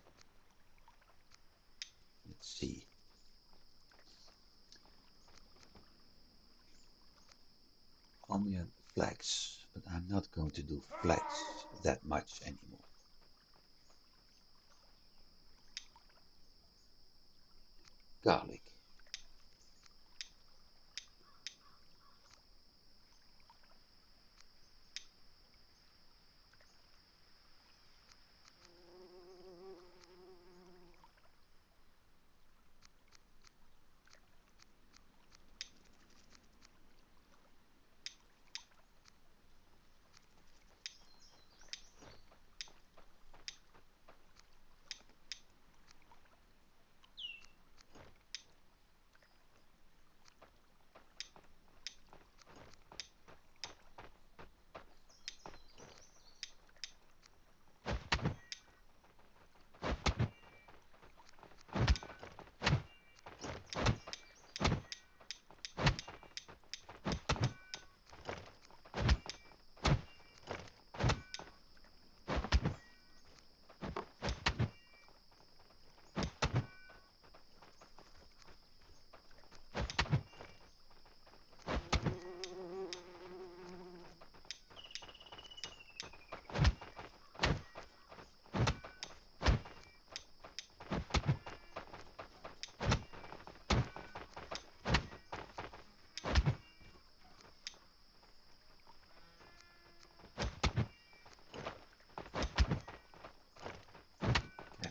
Let's see. Onion flax, but I'm not going to do flax that much anymore. Garlic.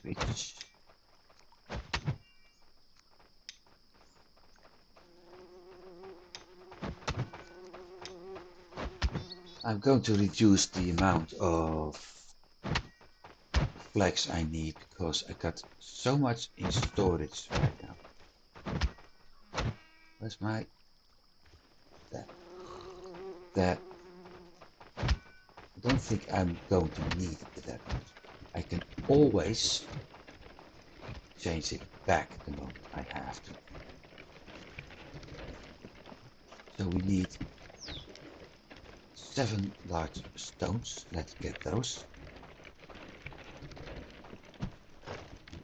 Cabbage. I'm going to reduce the amount of flax I need because I got so much in storage right now. Where's my... That. I don't think I'm going to need it that much. I can always change it back the moment I have to. So we need 7 large stones. Let's get those.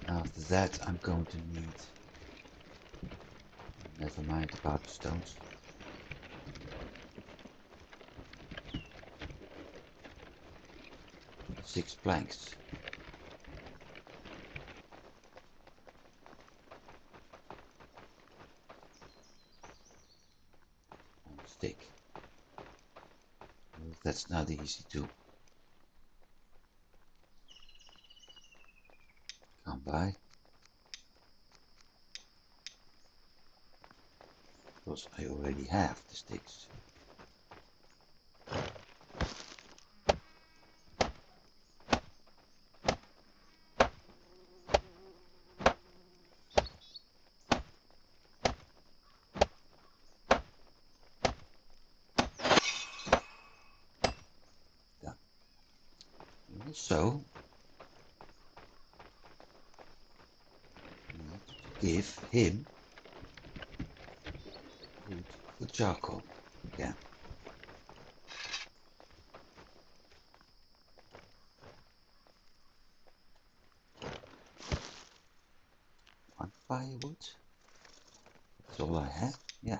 After that I'm going to need... Never mind about the stones. 6 planks. And a stick. Well, that's not easy to come by. because I already have the sticks. Done. Also, need to give him wood for charcoal again. One firewood. That's all I have. Yeah.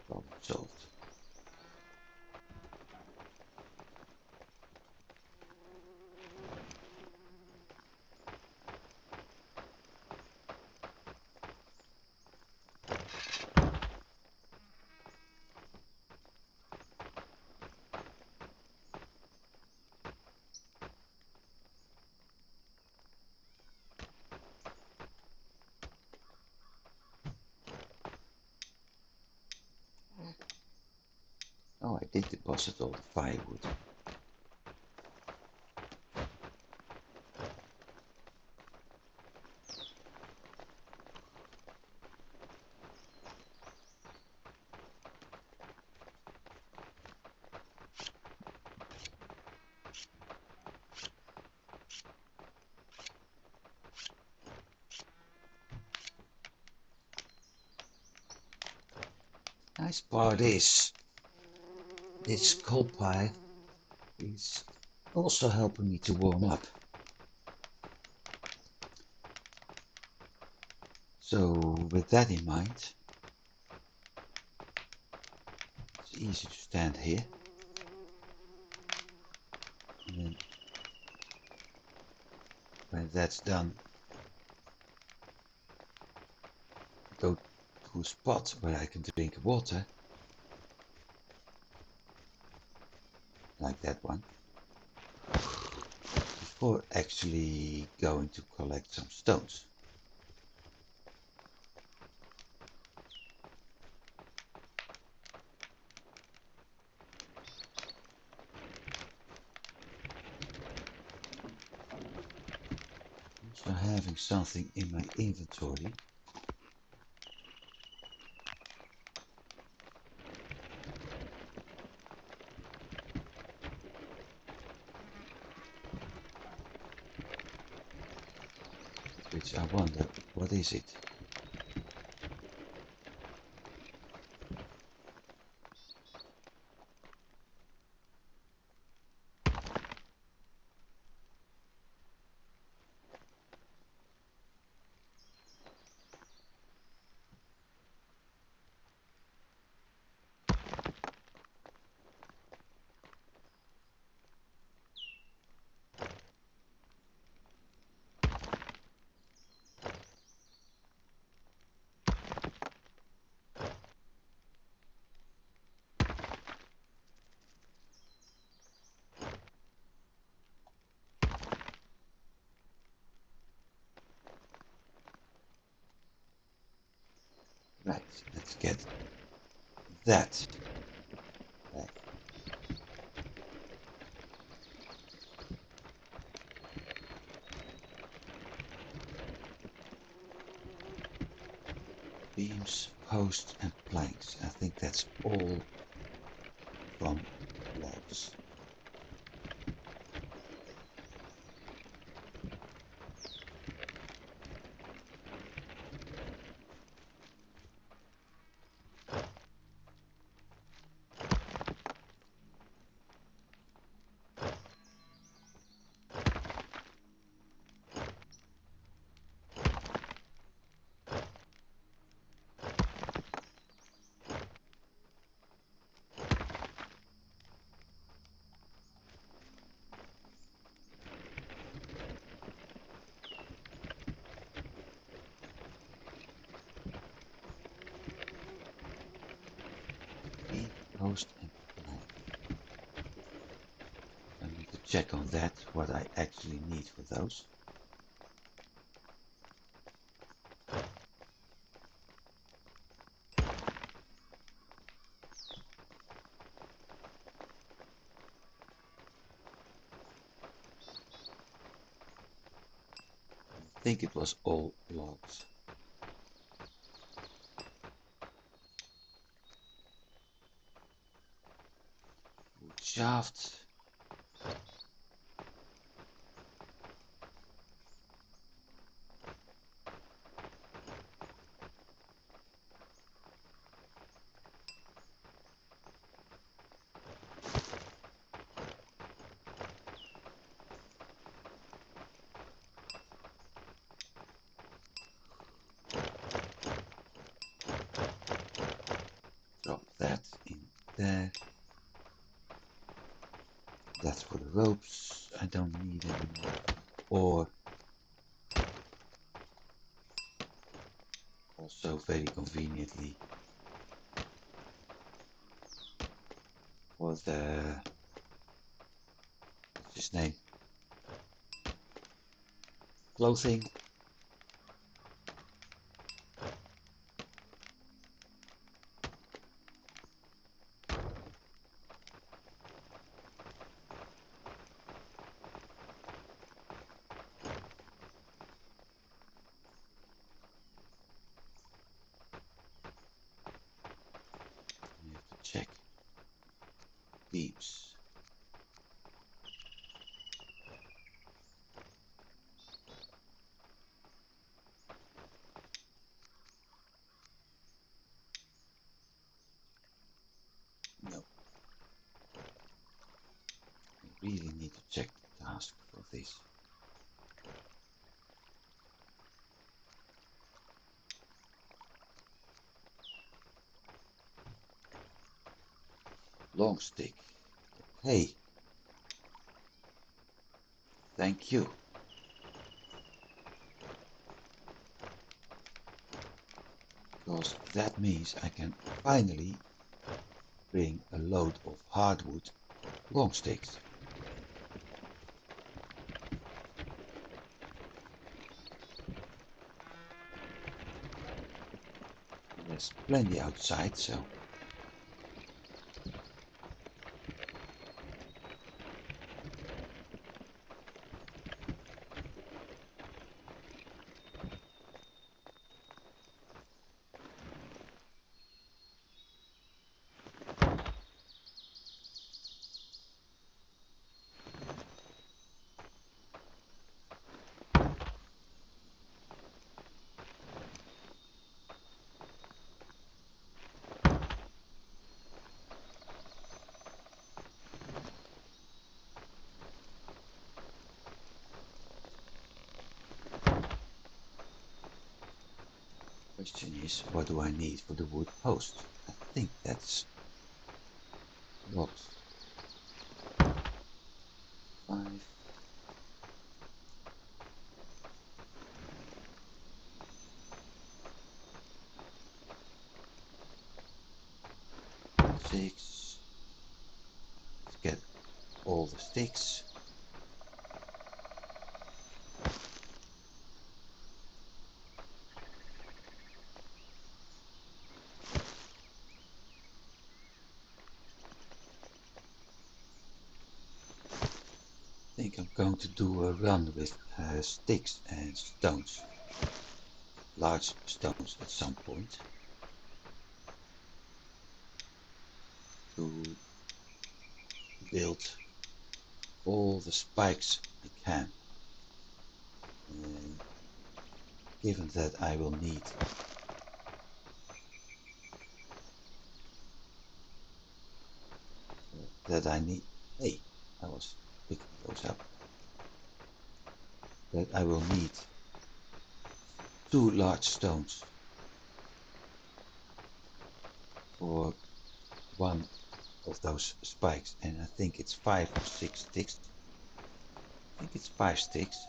Problem solved. Oh, I did deposit all the firewood. Nice part is this coal pile is also helping me to warm up. So with that in mind, it's easy to stand here and then when that's done, go to a spot where I can drink water, like that one, before actually going to collect some stones. Also having something in my inventory. Which I wonder, what is it? Right, let's get that back. Beams, posts and planks. I think that's all from logs. post and plank. I need to check on that, what I actually need for those. I think it was all logs. Wood shaft. Drop that in there. That's for the ropes. I don't need anymore. Or also very conveniently for the, what's his name? Clothing. You have to check beams. No. I really need to check the task for this. Long stick. Okay. Thank you. Because that means I can finally bring a load of hardwood long sticks. There's plenty outside, so question is, what do I need for the wood post? I think that's logs. 5. 6. Let's get all the sticks. I think I'm going to do a run with sticks and stones. Large stones at some point. To build all the spikes I can. And given that I will need hey, I was picking those up, that I will need 2 large stones for one of those spikes, and I think it's 5 or 6 sticks. I think it's 5 sticks.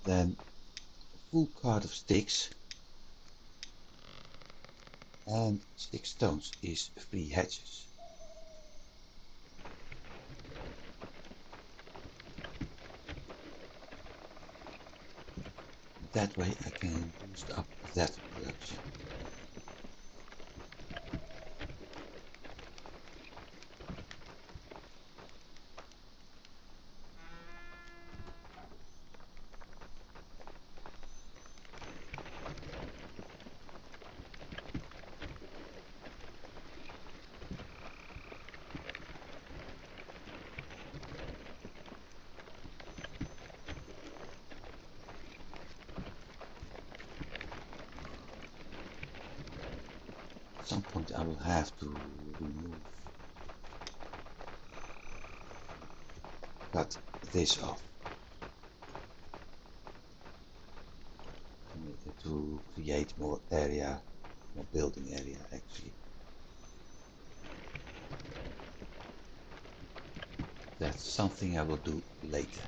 Then a full cart of sticks and 6 stones is 3 hatches. That way I can boost up that production. At some point I will have to cut this off to create more area, more building area actually. That's something I will do later.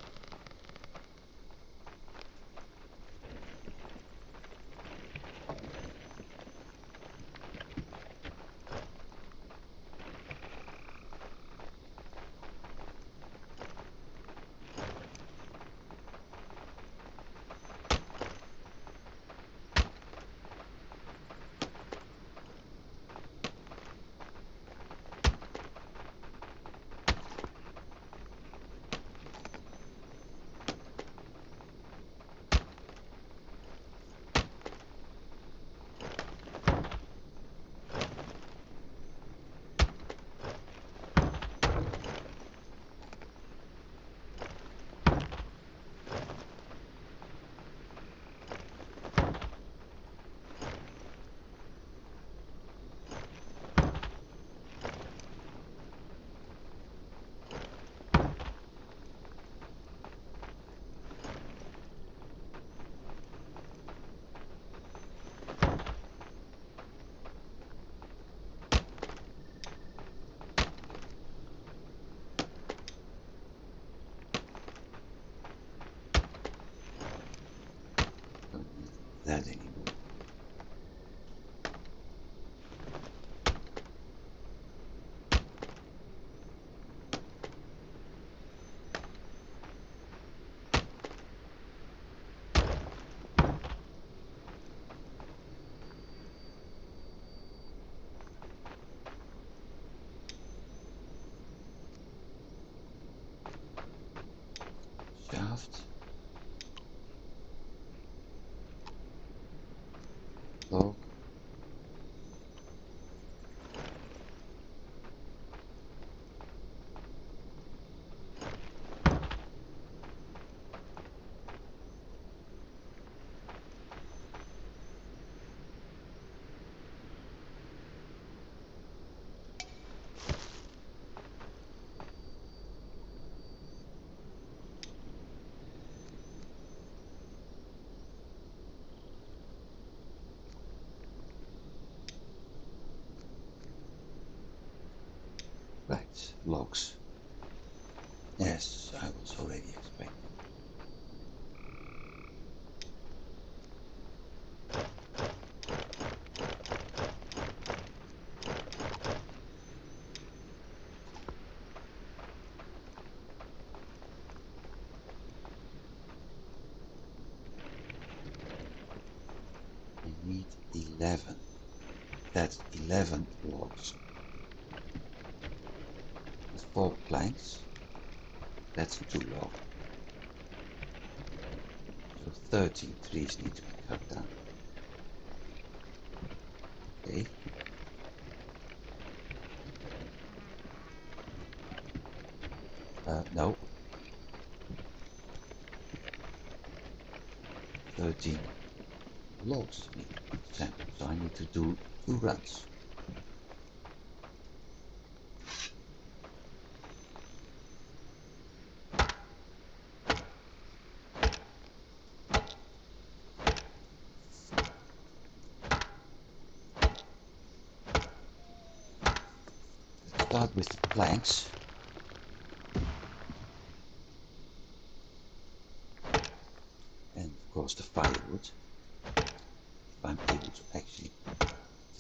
That anymore. Shaft. Log. Right, logs. Yes, I was already expecting. I need 11. That's 11 logs. With 4 planks. That's 2 logs. So 13 trees need to be cut down. Okay. No. 13 logs need to be sampled, so I need to do 2 runs. Start with the planks. And of course the firewood. If I'm able to actually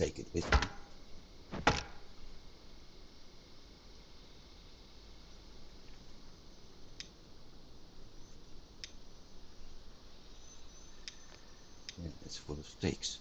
take it with me. Yeah, it's full of sticks.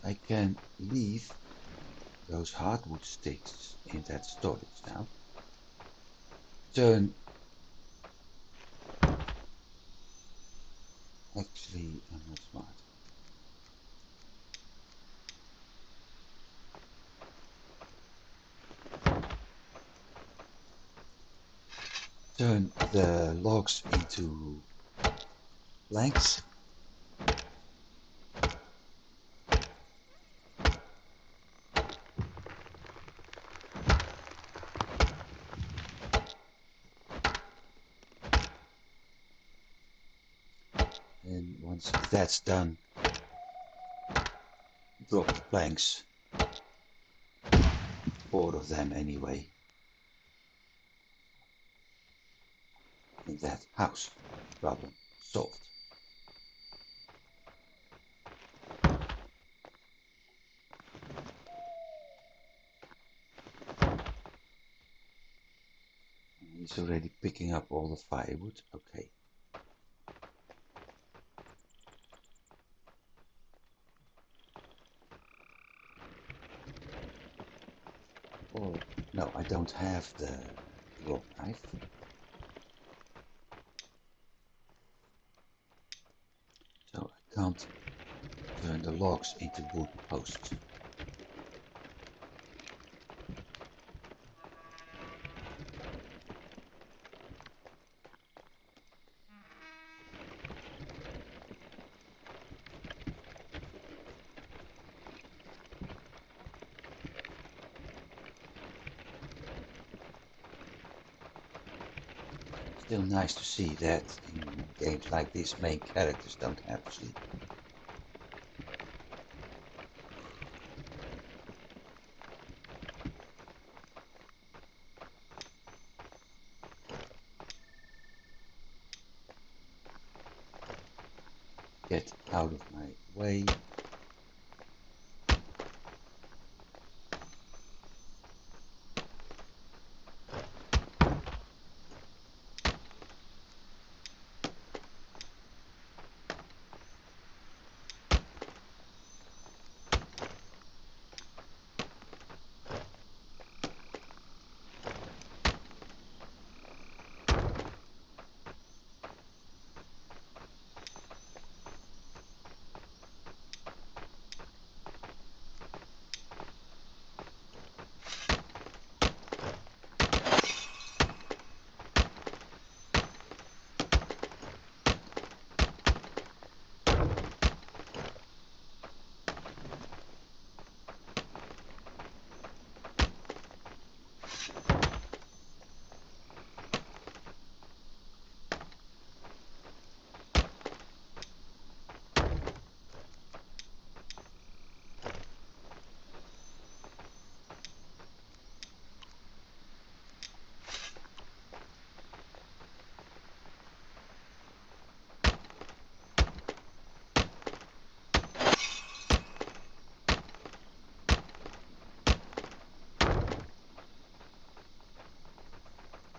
I can leave those hardwood sticks in that storage now. Actually, I'm not smart. Turn the logs into planks. And once that's done, drop the planks, 4 of them anyway, in that house. Problem solved. He's already picking up all the firewood. Okay. Oh, no, I don't have the long knife. So I can't turn the logs into wood posts. Still nice to see that in games like this main characters don't have to sleep. Get out of my way.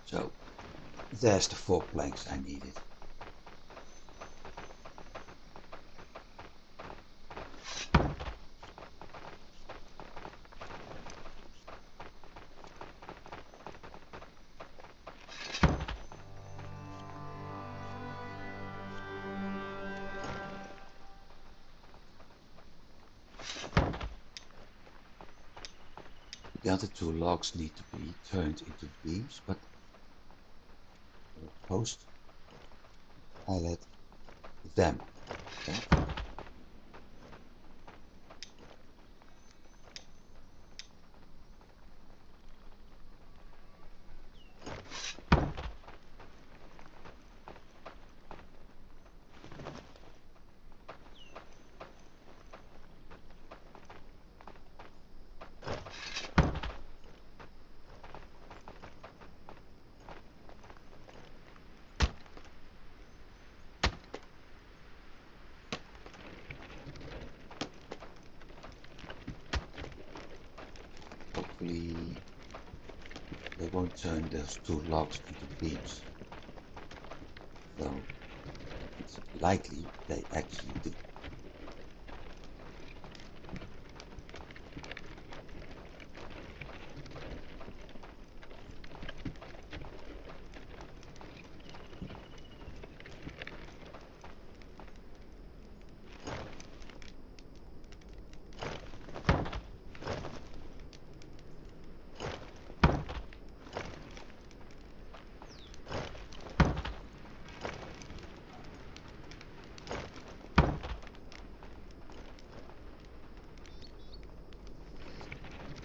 So there's the 4 planks I needed. the other two logs need to be turned into beams, but for a post, I let them. Okay? Hopefully they won't turn those two logs into beams, though it's likely they actually do.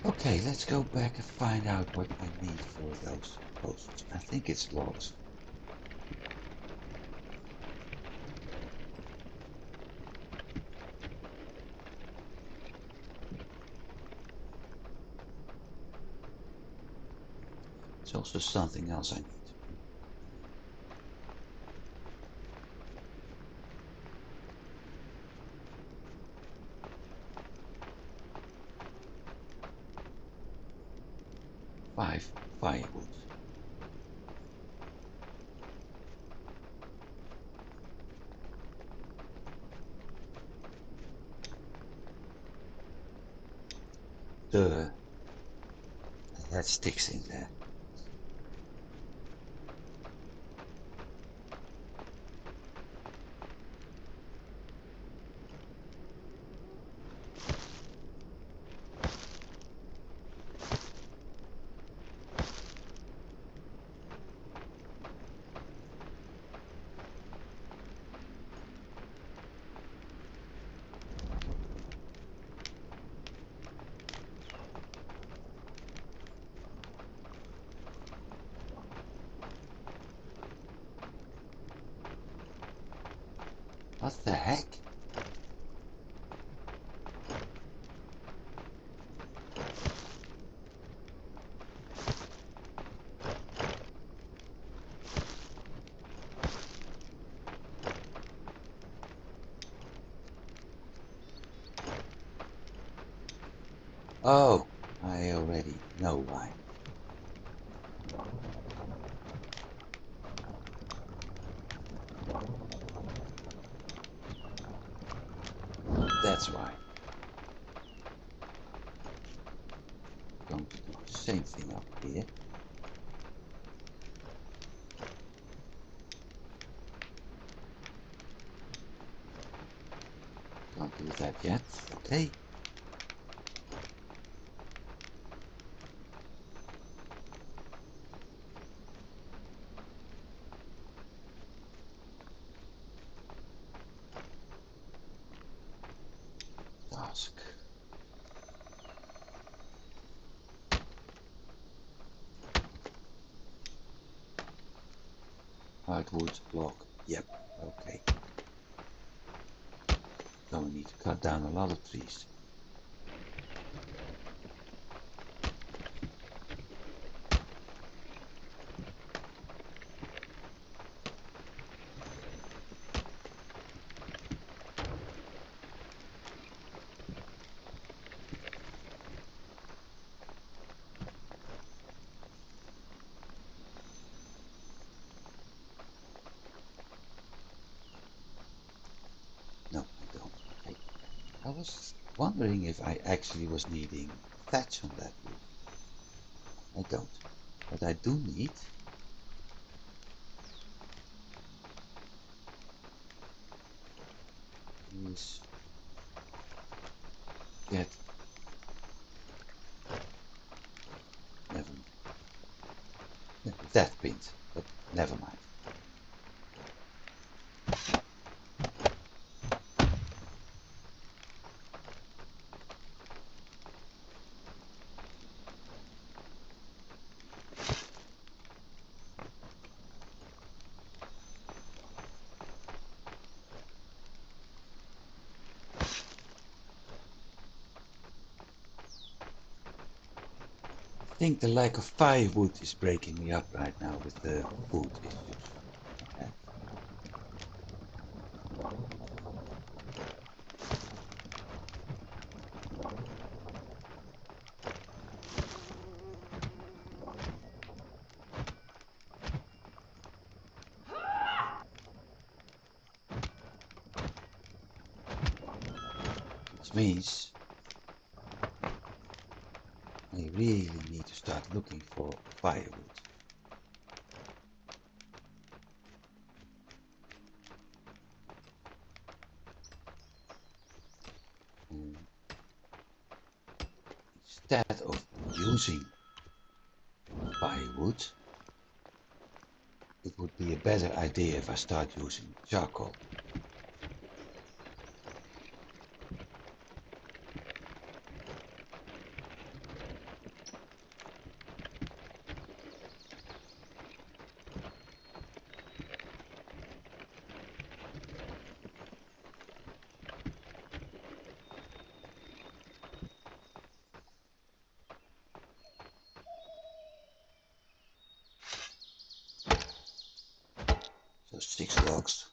Okay, let's go back and find out what I need for those posts. I think it's logs. It's also something else I need. Five firewood. Duh. I had sticks in there. What the heck? Oh, I already know why. That's why. I'm going to do the same thing up here. Can't do that yet. Okay. Task. Hardwood block. Yep. Okay. So we need to cut down a lot of trees. No, I don't. Okay. I was wondering if I actually was needing thatch on that roof. I don't. What I do need is get that pinned, but never mind. I think the lack of firewood is breaking me up right now with the food issues. Yeah. Which means I really need to start looking for firewood. Instead of using firewood, it would be a better idea if I start using charcoal. So 6 logs.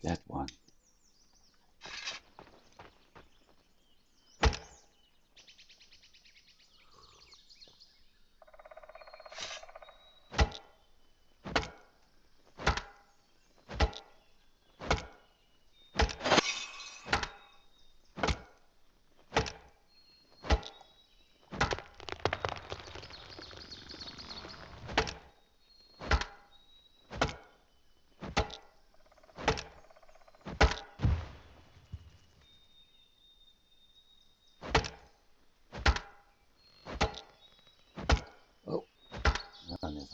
That one. Oh, no, never mind.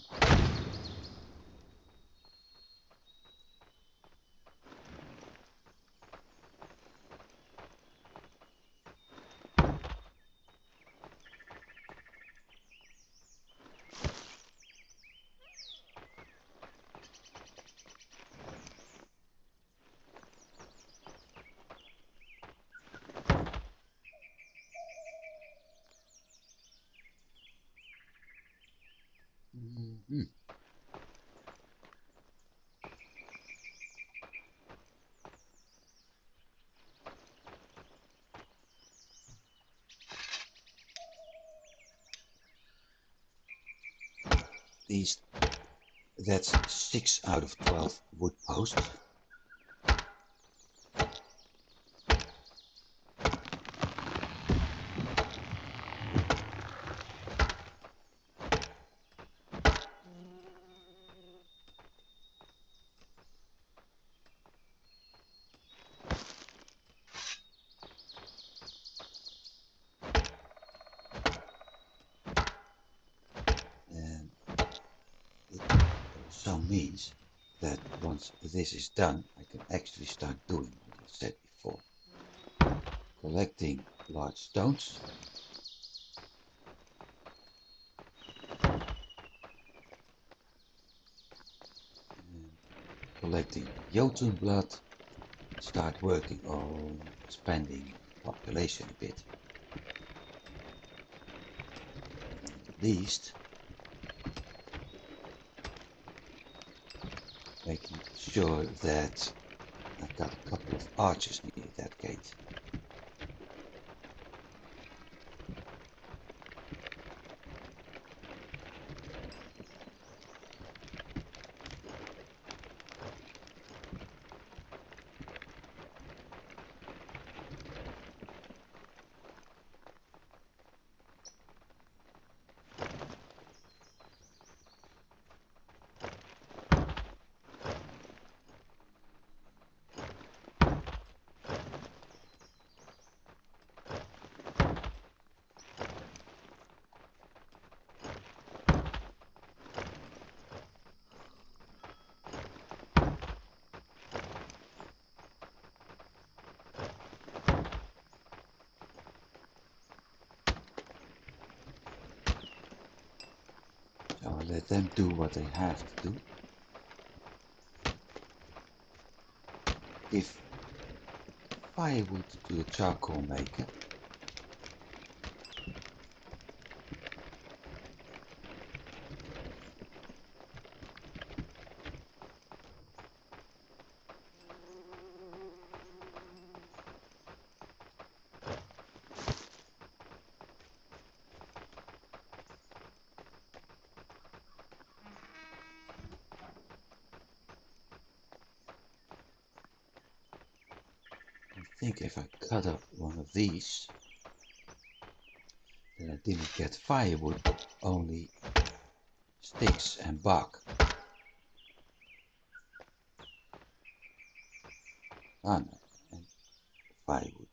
Mm-hmm. That's 6 out of 12 wood posts. And it also means that once this is done, I can actually start doing what I said before. Collecting large stones. And collecting Jotunblood. Start working on expanding population a bit. At least making sure that I've got a couple of archers near that gate. So I'll let them do what they have to do. Give firewood to the charcoal maker. I think if I cut up one of these, then I didn't get firewood, but only sticks and bark. Ah no, and firewood.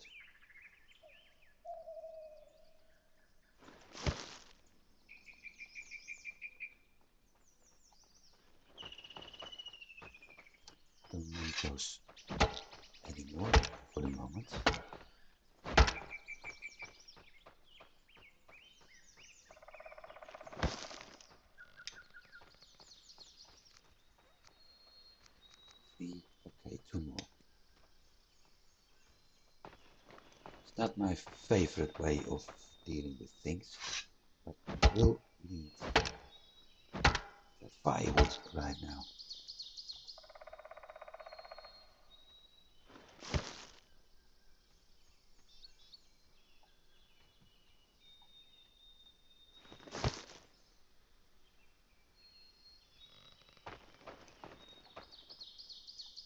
Don't need those anymore for the moment. Okay, two more. It's not my favorite way of dealing with things, but I will need that firewood right now.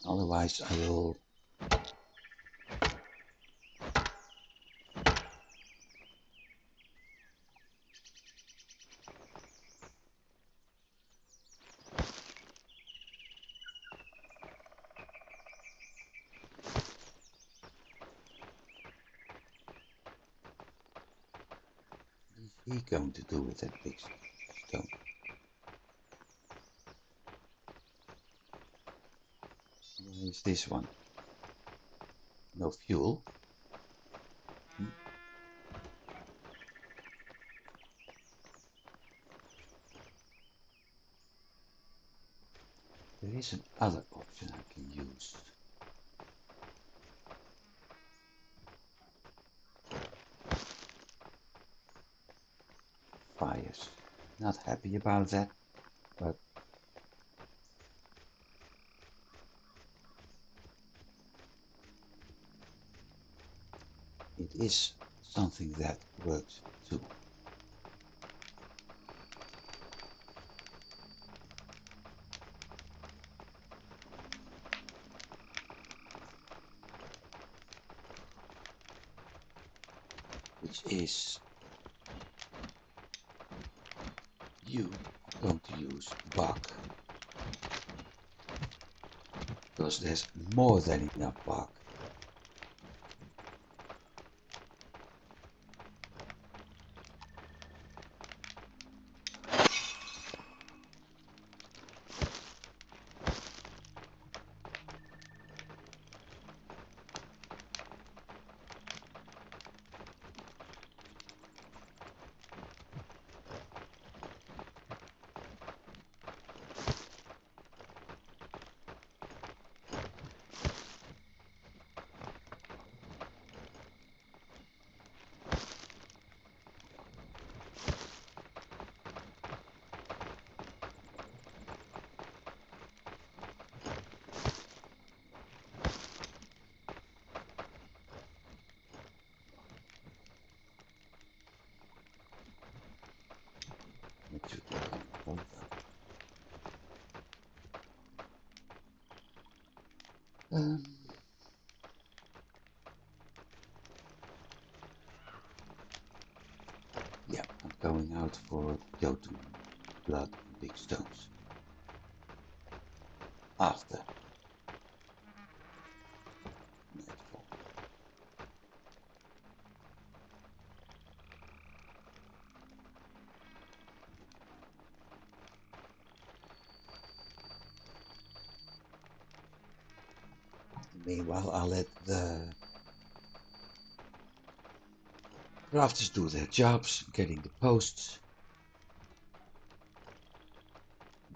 Otherwise I will What's he going to do with that big stone? Where is this one? No fuel. There is another option I can use. Fires. Not happy about that, but it is something that works too. Which is you are going to use bark, because there's more than enough bark. Um, yeah, I'm going out for Jotunblood and big stones. After nightfall. Meanwhile, I'll let the crafters do their jobs, getting the posts,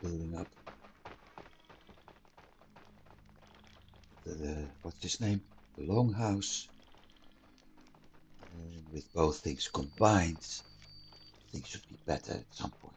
building up the what's his name? The longhouse. And with both things combined, things should be better at some point.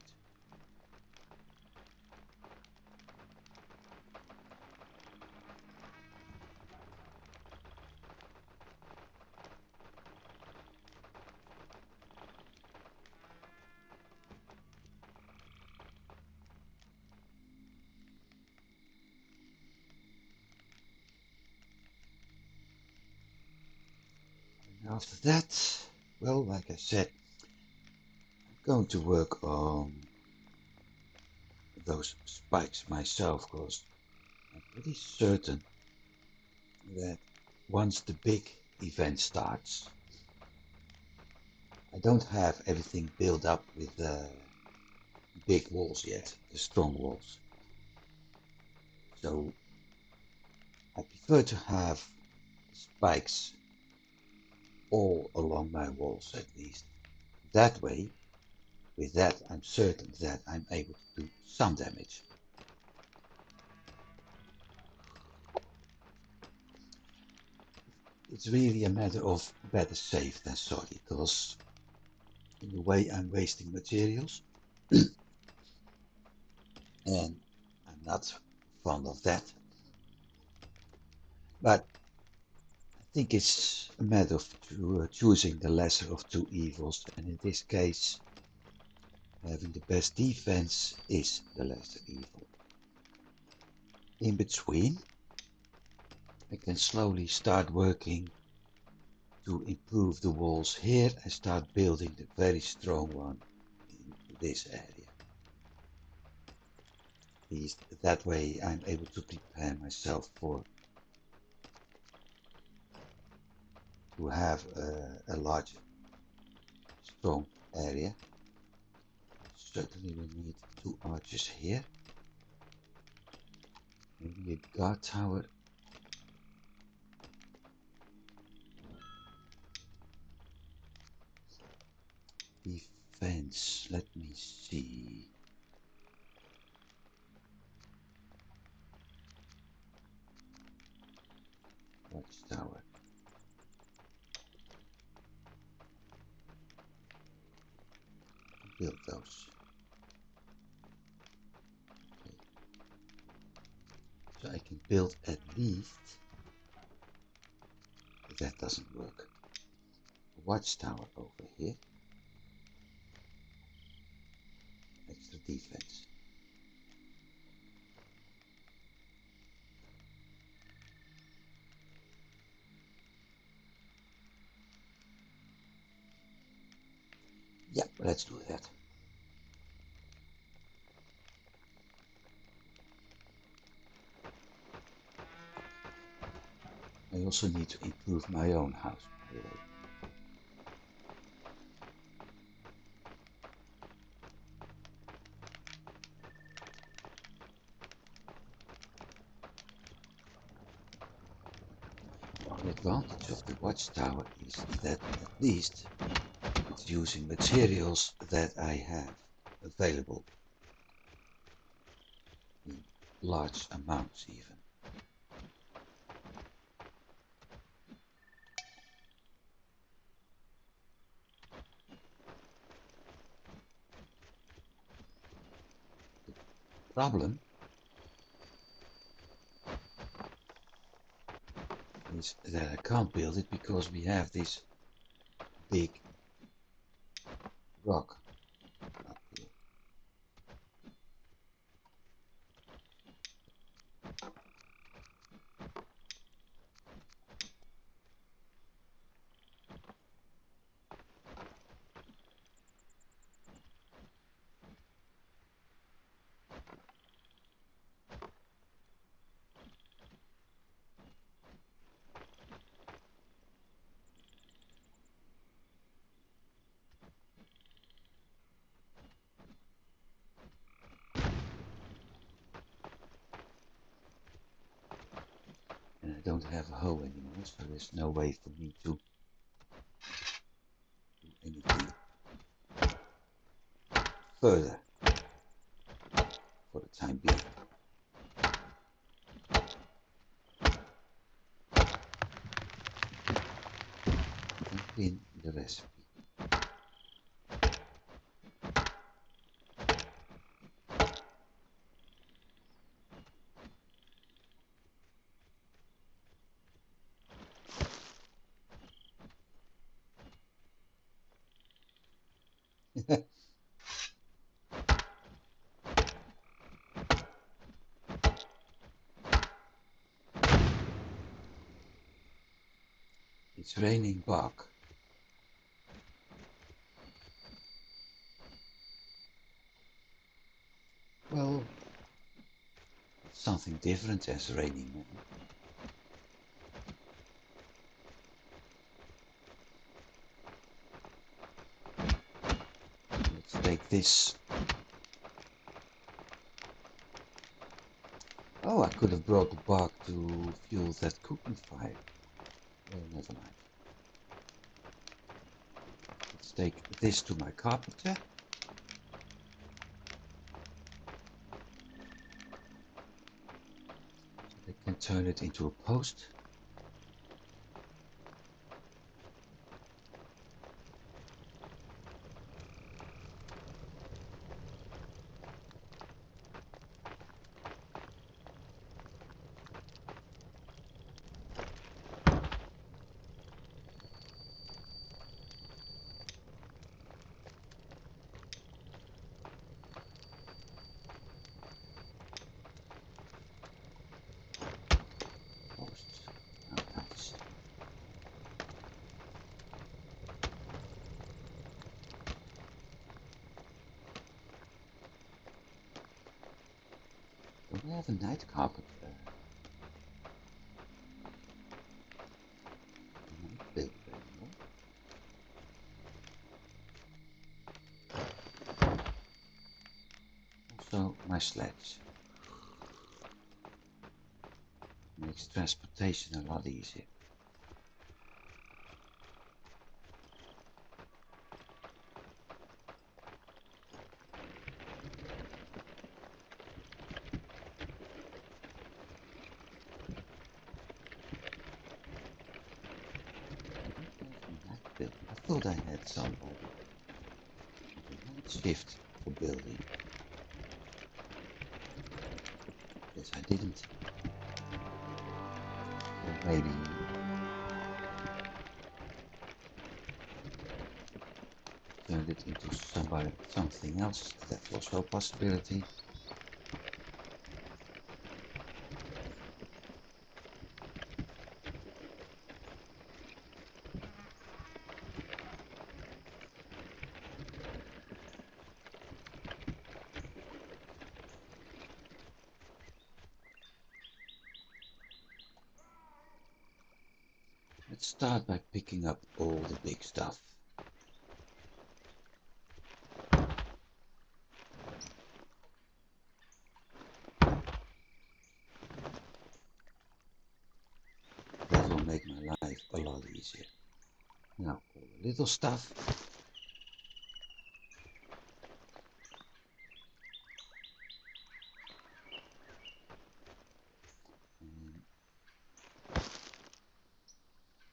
And after that, well, like I said, I'm going to work on those spikes myself, because I'm pretty certain that once the big event starts, I don't have everything built up with the big walls yet, the strong walls. So I prefer to have spikes all along my walls at least. That way, with that, I'm certain that I'm able to do some damage. It's really a matter of better safe than sorry, because in a way I'm wasting materials and I'm not fond of that. But I think it's a matter of choosing the lesser of two evils, and in this case, having the best defense is the lesser evil. In between, I can slowly start working to improve the walls here and start building the very strong one in this area. At least that way I'm able to prepare myself for to have a large strong area. Certainly we need 2 archers here, maybe a guard tower. Defense, let me see. Watchtower. Build those. Okay. So I can build at least, but that doesn't work. A watchtower over here. Extra defense. Yeah, let's do that. I also need to improve my own house, by the way. The advantage of the watchtower is that at least it's using materials that I have available in large amounts even. The problem is that I can't build it because we have this big rock up here. don't have a hoe anymore, so there's no way for me to do anything further for the time being. And in the recipe. It's raining bark. Well, it's something different as raining man. Let's take this. Oh, I could have brought the bark to fuel that cooking fire. Well, never mind. Let's take this to my carpenter. So they can turn it into a post. Don't I have a night carpet? Night build anymore. Also, my sledge makes transportation a lot easier. I thought I had some shift for building. Yes, I didn't. Or maybe turned it into something else. That's also a possibility. Let's start by picking up all the big stuff. That will make my life a lot easier. Now, all the little stuff. And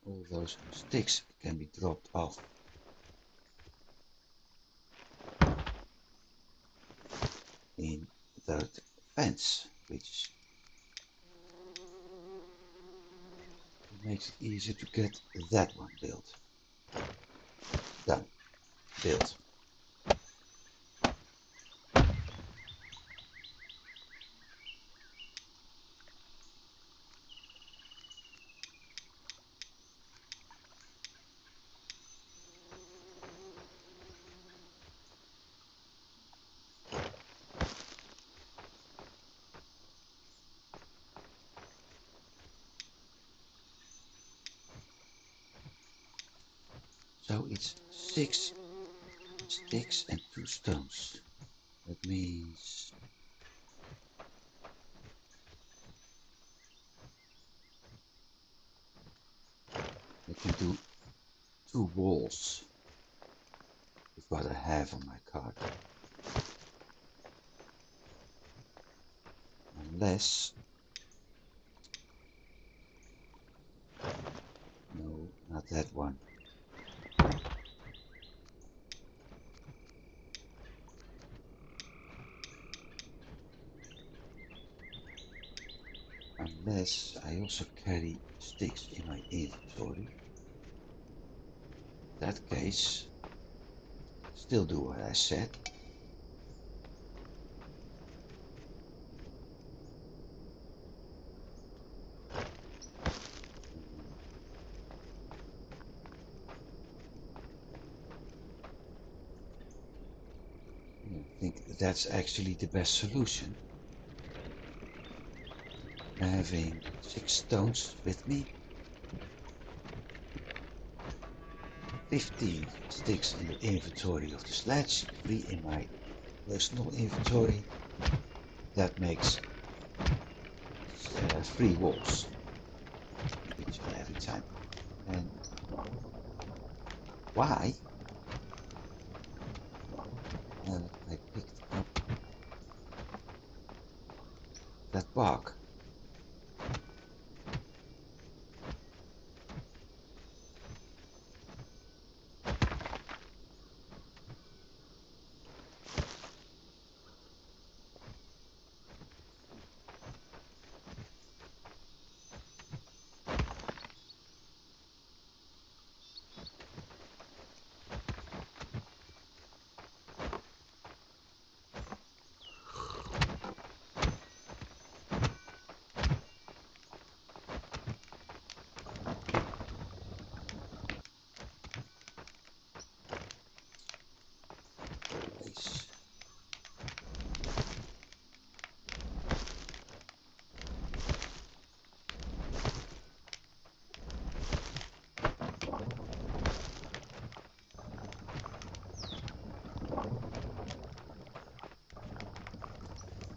all those sticks can be dropped off. In that fence, which makes it easier to get that one built. Done. Built. So it's 6 sticks and 2 stones. That means can do 2 walls with what I have on my card. Unless... No, not that one. Unless I also carry sticks in my inventory. In that case, still do what I said. I think that's actually the best solution. Having 6 stones with me, 15 sticks in the inventory of the sledge, 3 in my personal inventory. That makes 3 walls each and every time. And why? Well, I picked up that bark.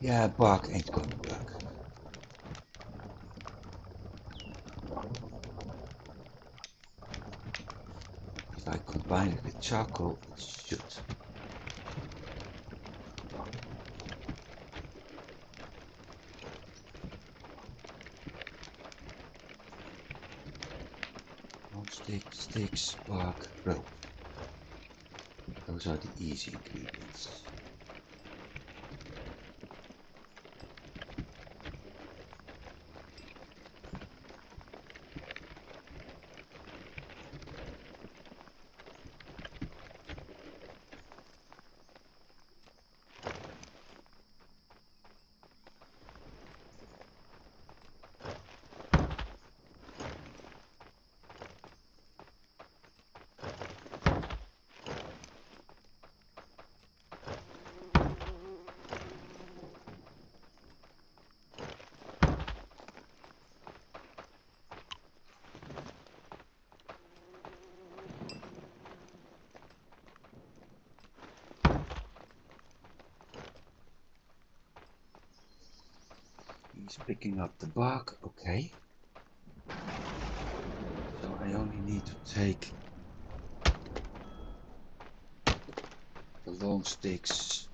Yeah, bark ain't gonna work. If I combine it with charcoal, it should. Long sticks, bark, rope. Those are the easy ingredients. He's picking up the bark, okay. So I only need to take the long sticks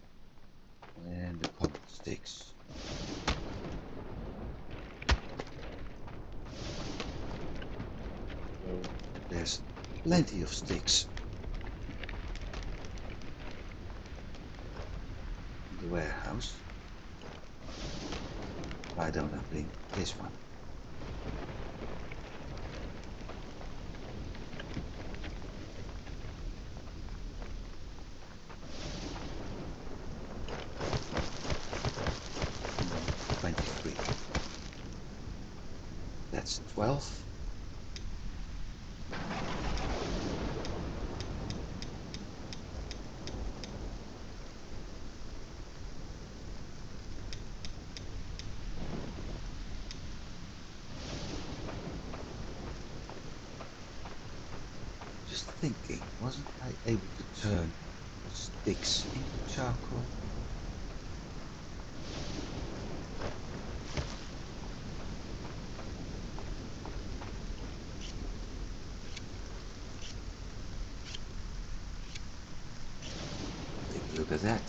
and the common sticks. So there's plenty of sticks in the warehouse. Why don't I bring this one? Hmm, 23. That's 12. Just thinking, wasn't I able to turn sticks into charcoal? that.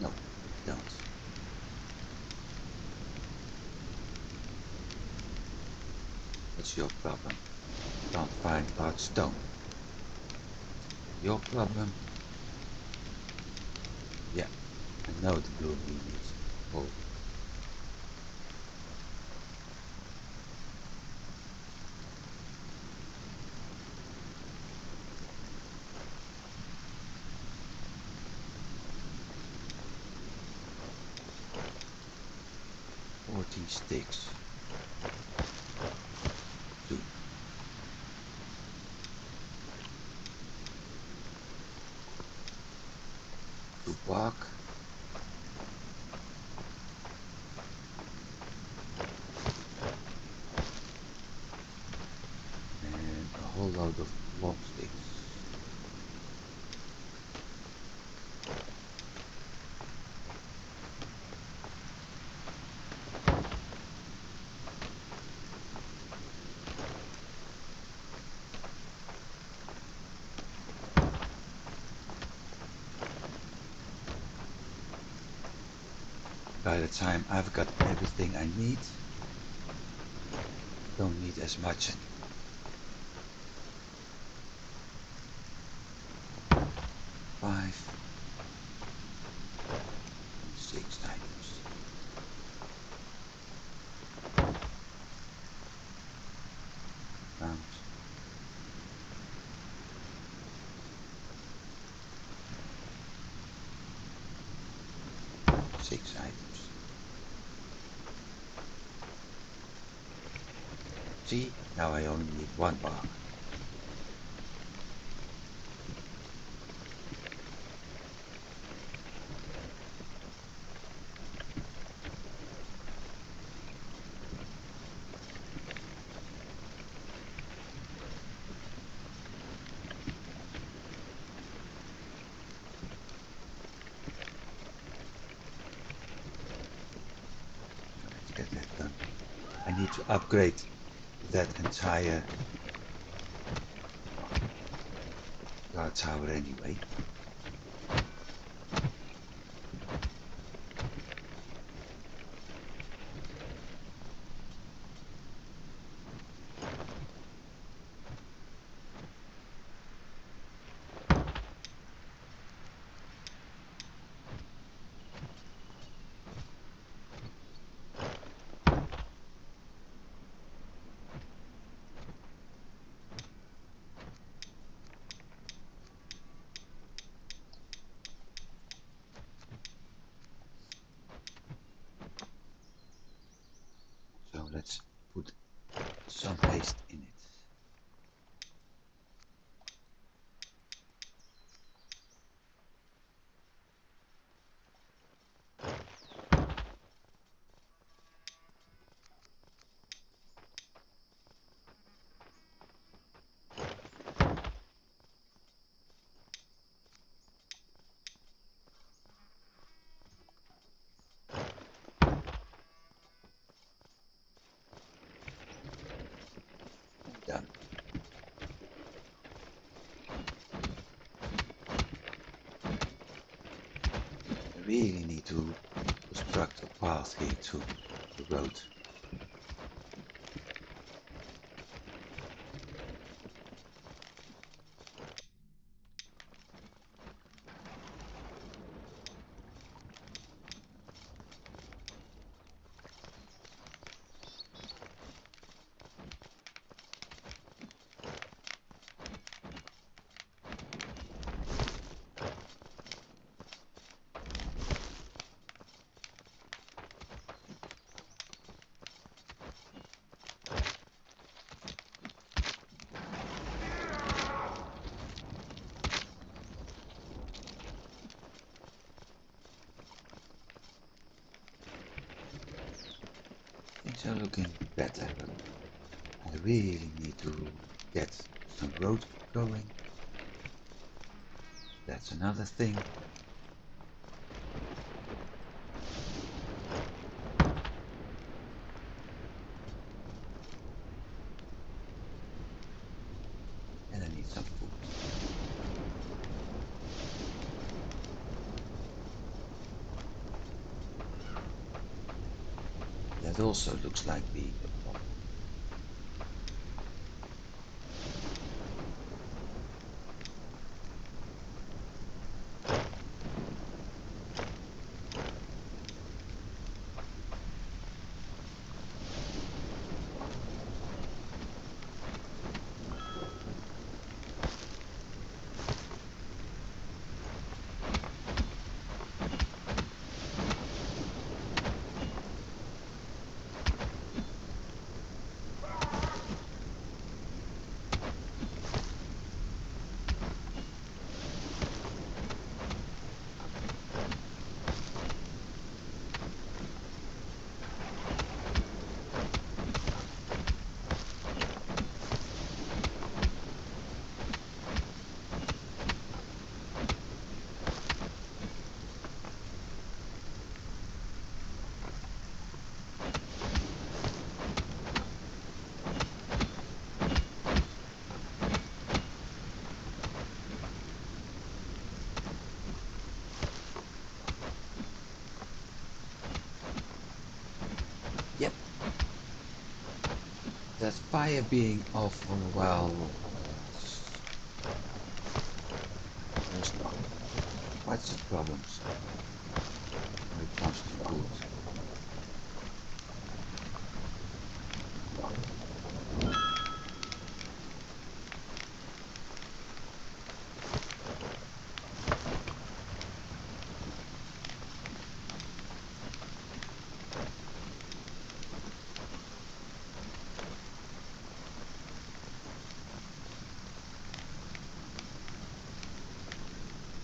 No, don't. What's your problem? Can't find hard stone. Your problem? Yeah, I know the blue needs coal. Sticks. Two. Two bark. And a whole load of long sticks. By the time I've got everything I need, don't need as much anymore. 5 and 6 items. Found 6 items. See, now I only need 1 bar. Let's get that done. I need to upgrade that entire guard tower anyway. So let's put some paste in it. Done. I really need to construct a path here to the road. Things are looking better, but I really need to get some road going. That's another thing. That also looks like being a problem. Yep, that fire being off for a while, there's not quite some problems when it comes to wood.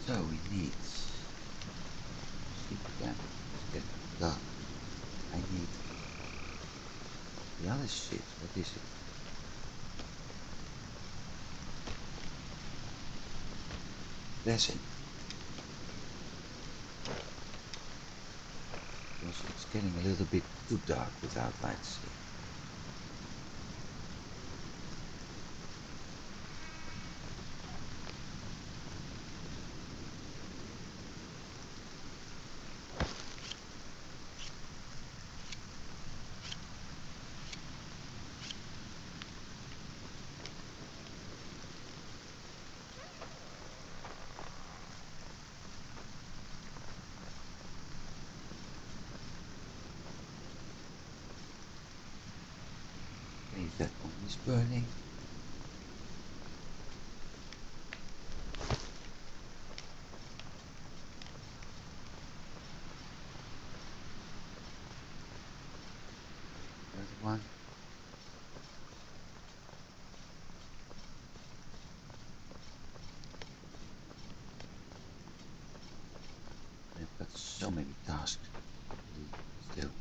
So we need sleep again. It's getting dark. I need the other shit. What is it? Resin. Because it's getting a little bit too dark without lights here. Okay, that one is burning. The other one. I've got so many tasks to do still.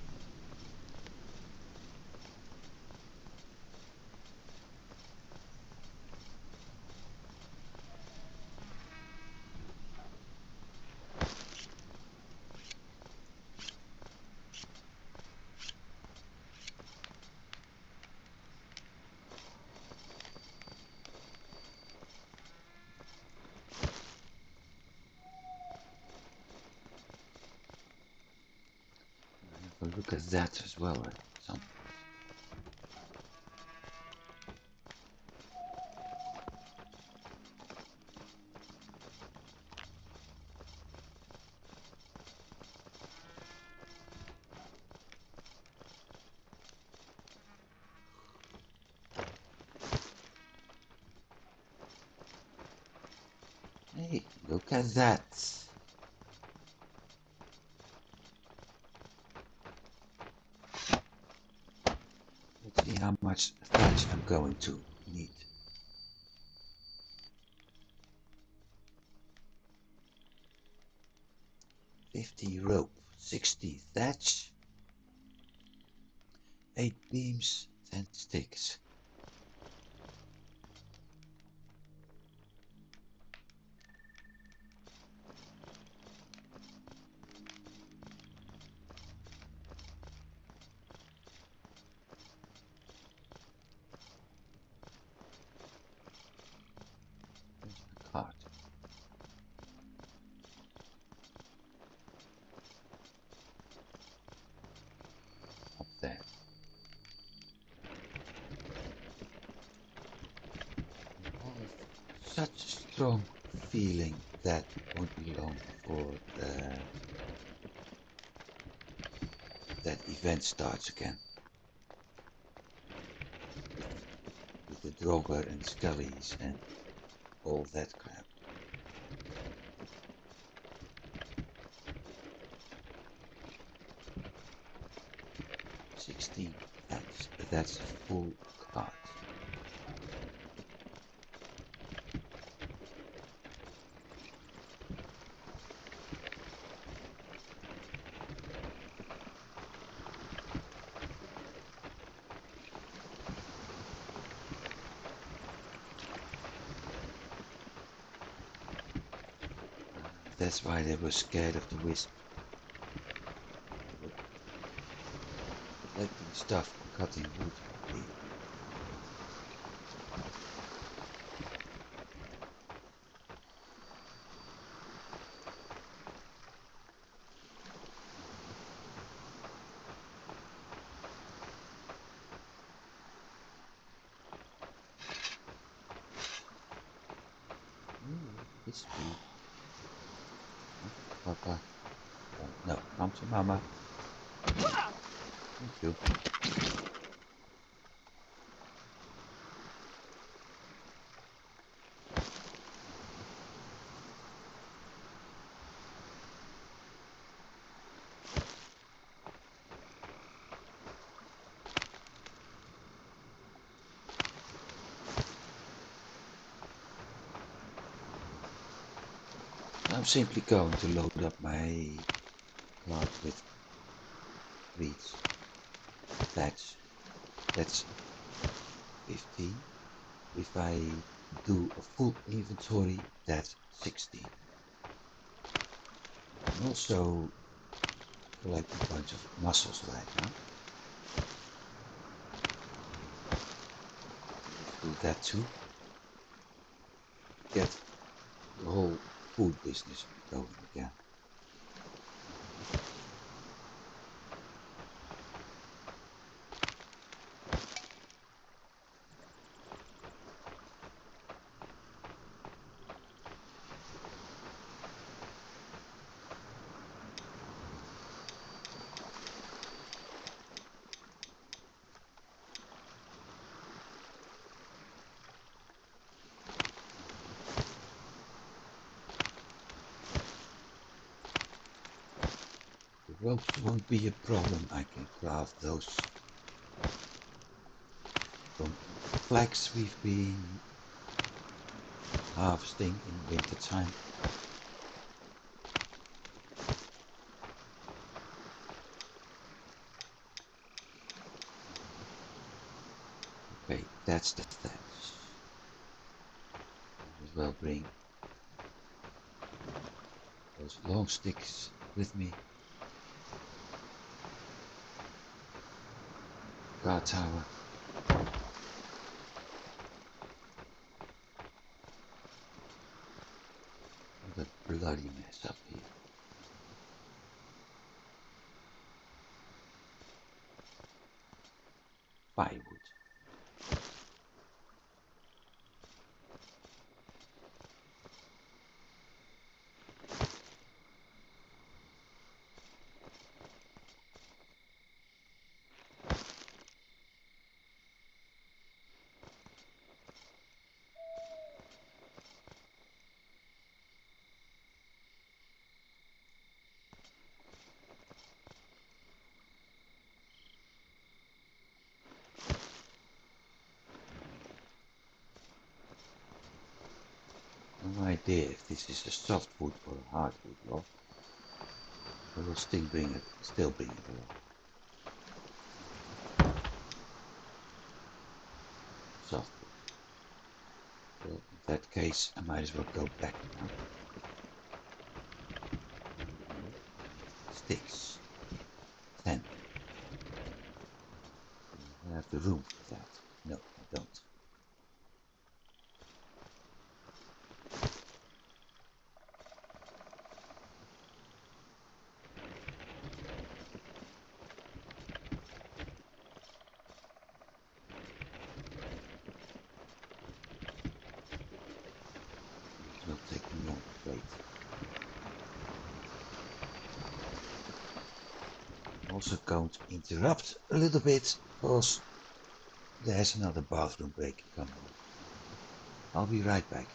Have a look at that as well at some. Hey, look at that. Let's see how much thatch I'm going to need. 50 rope, 60 thatch, 8 beams, 10 sticks. Where's my card? Up there. such a strong feeling that it won't be long before that event starts again. With the Droger and Scullies and all that crap. 16, that's a full card. That's why they were scared of the wisp. They were collecting stuff and cutting wood. Wispy. Papa. No, come to Mama. Thank you. I'm simply going to load up my cart with reeds. That's 15. If I do a full inventory, that's 16. I'm also collecting a bunch of mussels right now. Let's do that too. Get the whole food business going again. Ropes won't be a problem. I can craft those from flax we've been harvesting in winter time. Okay, that's the thatch. Might as well bring those long sticks with me. Guard tower. What a bloody mess up here. Firewood. No idea if this is a softwood or a hardwood log. I will still bring it along. Softwood. Well, in that case, I might as well go back now. Sticks. 10. I have the room for that. No, I don't. also going to interrupt a little bit because there's another bathroom break coming up. I'll be right back.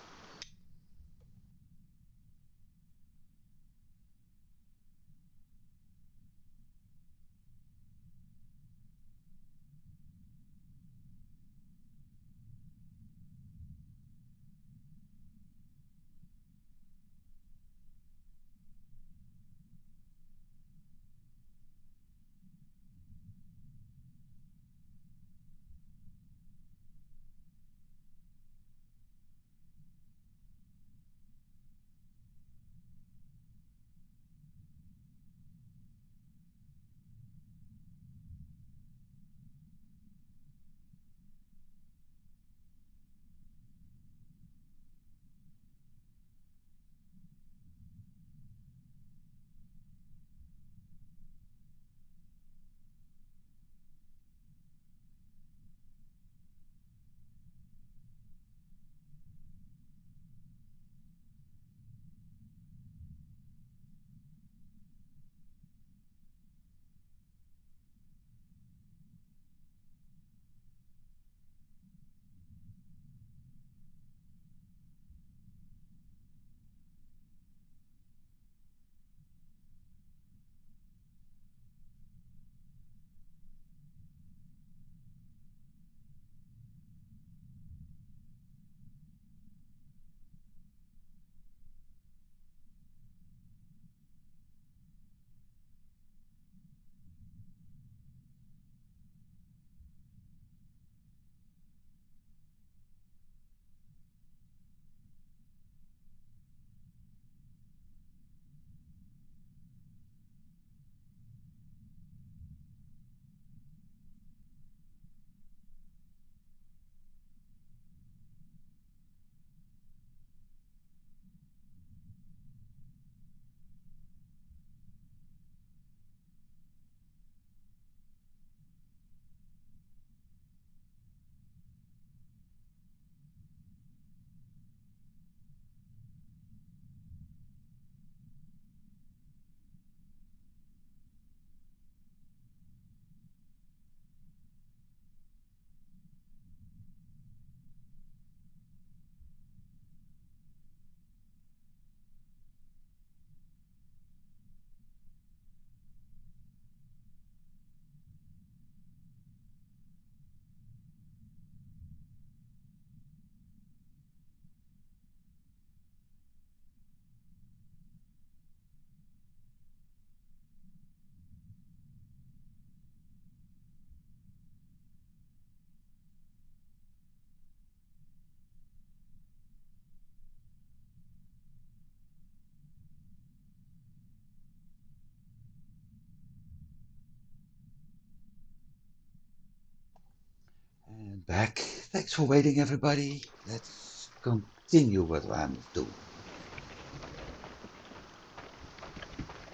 And back. Thanks for waiting, everybody. Let's continue what I'm doing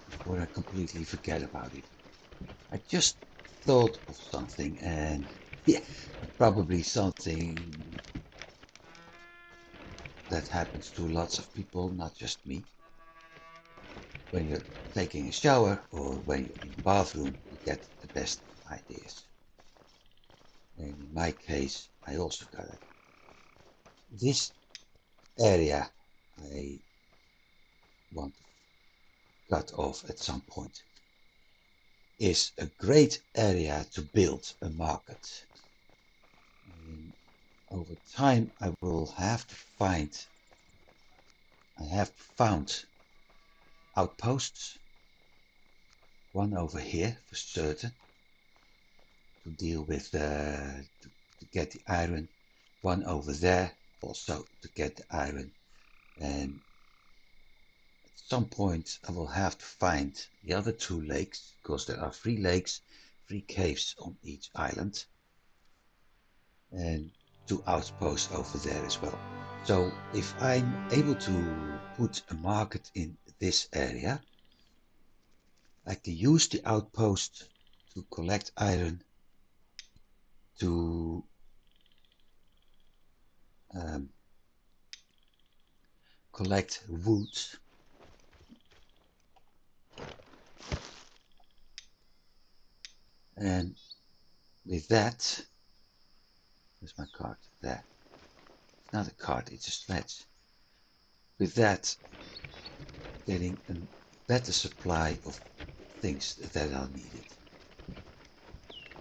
before I completely forget about it. I just thought of something, and yeah, probably something that happens to lots of people, not just me. When you're taking a shower or when you're in the bathroom, you get the best ideas. And in my case, I also got it. This area I want to cut off at some point is a great area to build a market. And over time, I have found outposts, one over here for certain, to deal with to get the iron, one over there also to get the iron, and at some point I will have to find the other two lakes, because there are 3 lakes, 3 caves on each island, and 2 outposts over there as well. So if I'm able to put a market in this area, I can use the outpost to collect iron, to um, collect wood, And with that, where's my cart? There. It's not a cart, it's a sledge. With that, getting a better supply of things that are needed.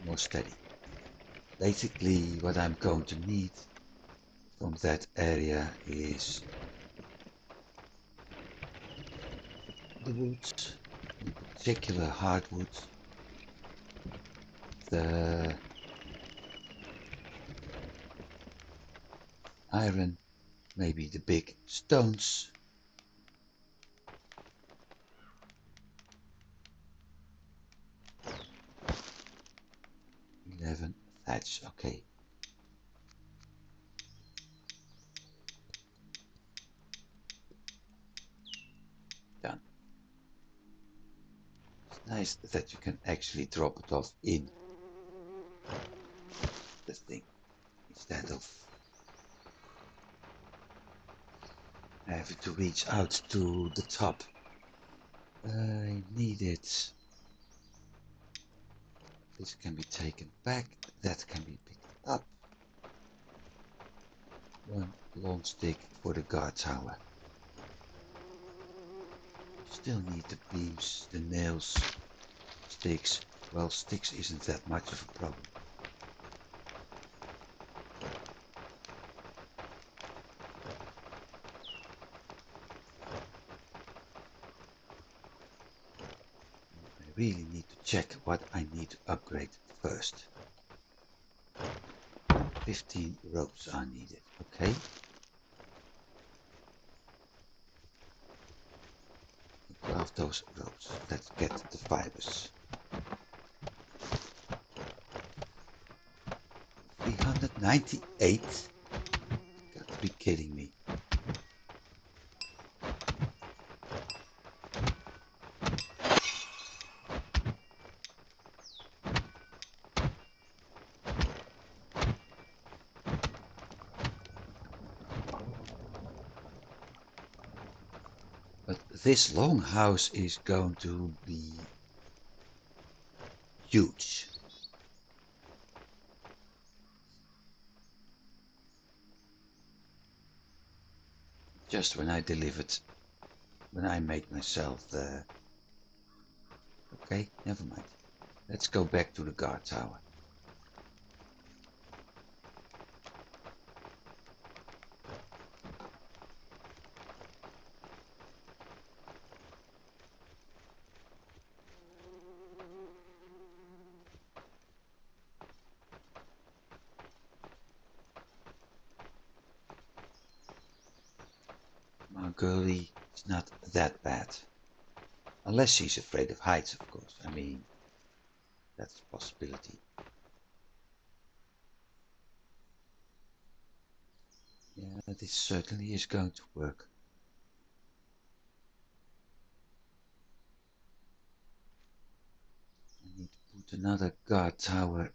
More steady. Basically, what I'm going to need from that area is the woods, in particular hardwoods, the iron, maybe the big stones, 11 thatch, okay. Done. It's nice that you can actually drop it off in the thing instead of having to reach out to the top. I need it. This can be taken back, that can be picked up. One long stick for the guard tower. Still need the beams, the nails, sticks. Well, sticks isn't that much of a problem. I really need to check what I need to upgrade first. 15 ropes are needed, okay? Craft those ropes. Let's get the fibers. 398? Got to be kidding me. But this longhouse is going to be huge. Just when I made myself the... Okay, never mind. Let's go back to the guard tower. My girlie is not that bad. Unless she's afraid of heights, of course. I mean, that's a possibility. Yeah, this certainly is going to work. I need to put another guard tower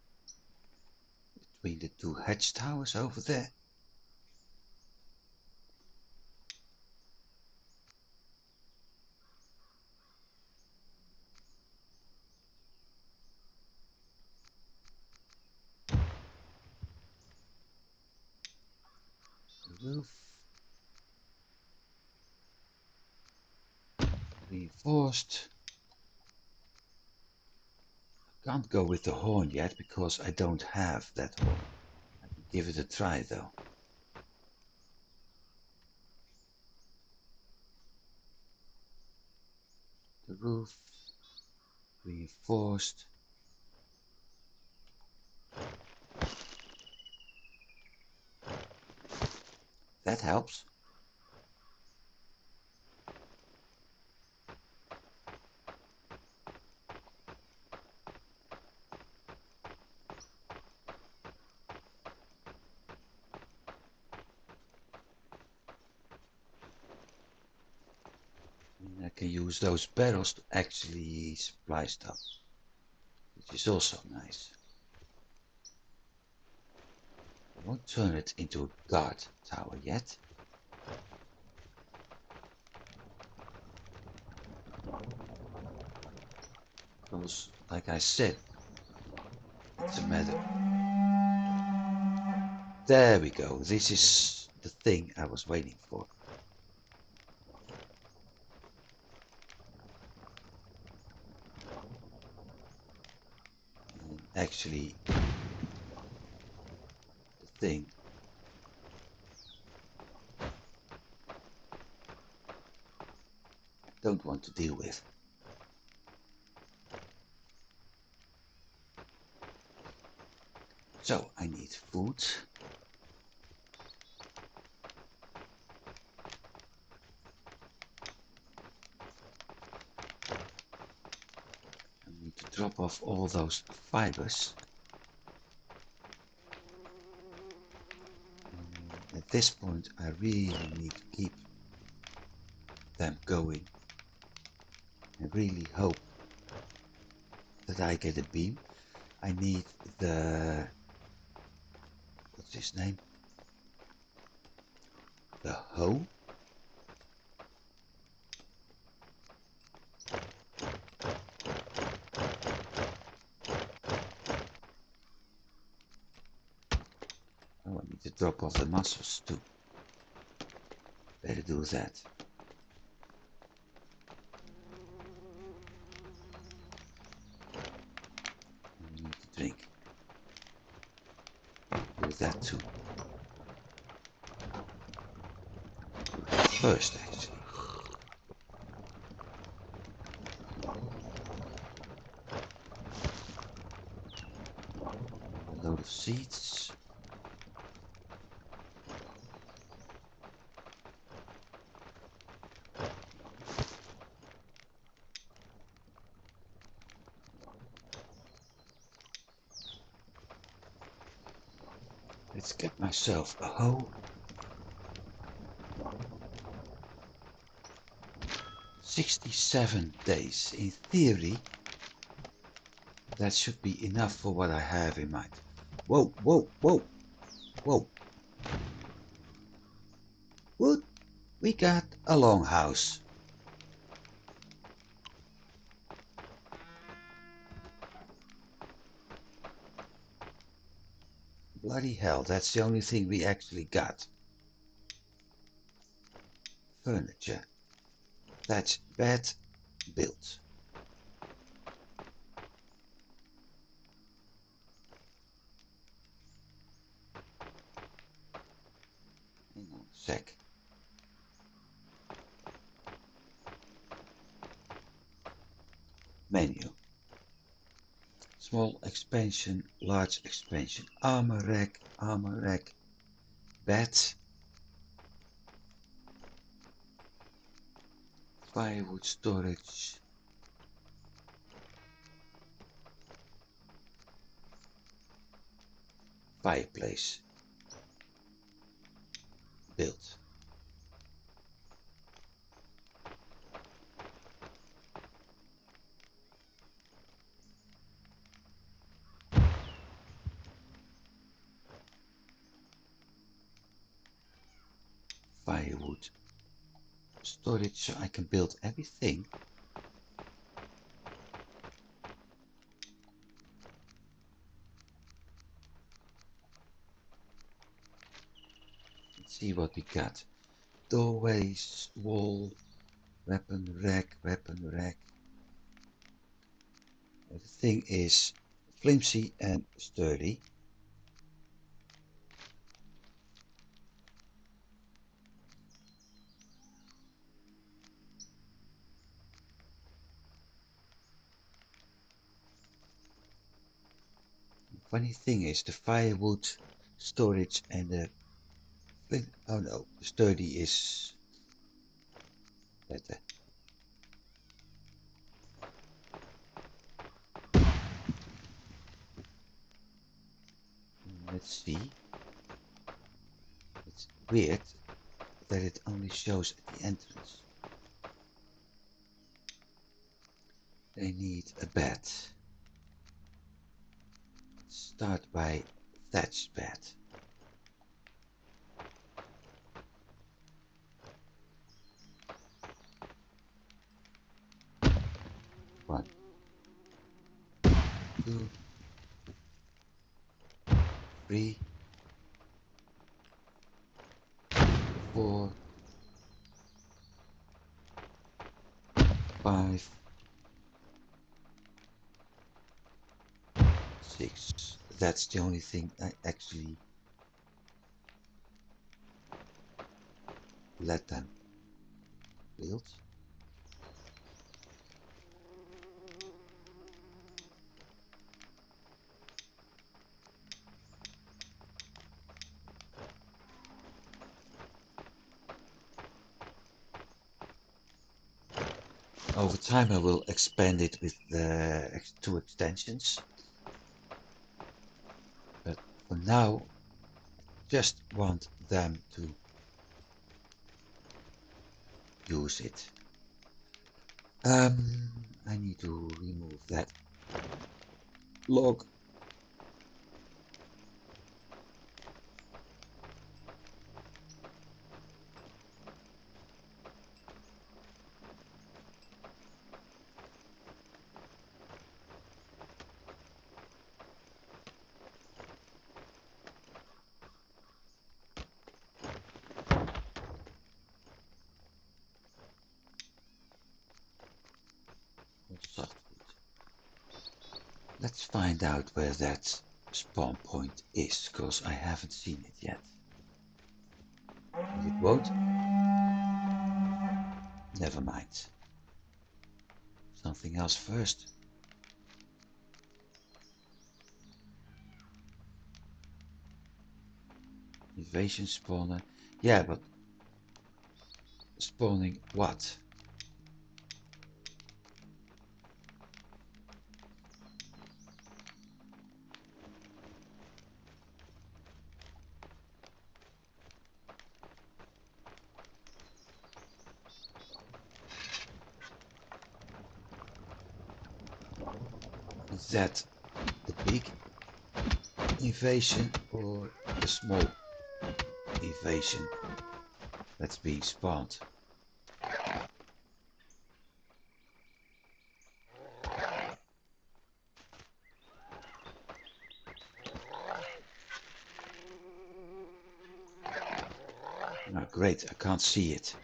between the two hatch towers over there. The roof. Reinforced. I can't go with the horn yet because I don't have that horn. I can give it a try though. The roof. Reinforced. That helps. And I can use those barrels to actually supply stuff, which is also nice. I won't turn it into a guard tower yet. Because, like I said, It's a matter. There we go. This is the thing I was waiting for. And actually, the thing I don't want to deal with. So I need food. I need to drop off all those fibers. And at this point I really need to keep them going. I really hope that I get a beam. I need the, what's his name? The hoe. Oh, I need to drop off the muscles too. Better do that. I need to drink. Do that too. Do that first, actually. A load of seeds. Let's get myself a hoe. 67 days. In theory, that should be enough for what I have in mind. Whoa, whoa, whoa, whoa. Wood, we got a longhouse. Bloody hell, that's the only thing we actually got. Furniture. That's bad built. Hang on a sec. Menu. Small expansion, large expansion. Armor rack, bed. Firewood storage. Fireplace. Built. Firewood storage so I can build everything. Let's see what we got. Doorways, wall, weapon rack. Everything is flimsy and sturdy. Funny thing is the firewood storage and the oh no, the sturdy is better. Let's see. It's weird that it only shows at the entrance. They need a bed. Start by thatched bed. One, two, 3, 4, 5, 6. That's the only thing I actually let them build. Over time I will expand it with the 2 extensions. But for now, just want them to use it. I need to remove that log. Softwood. Let's find out where that spawn point is, because I haven't seen it yet. It won't? Never mind. Something else first. Invasion spawner. Yeah, but spawning what? Is that the big invasion or the small invasion that's being spawned? Oh, great, I can't see it.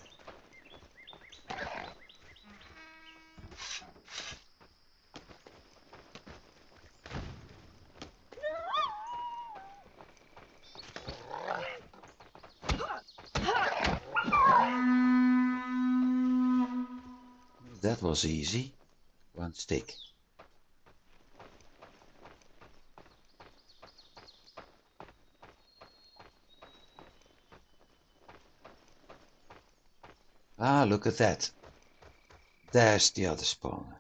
That was easy. 1 stick. Ah, look at that. There's the other spawner.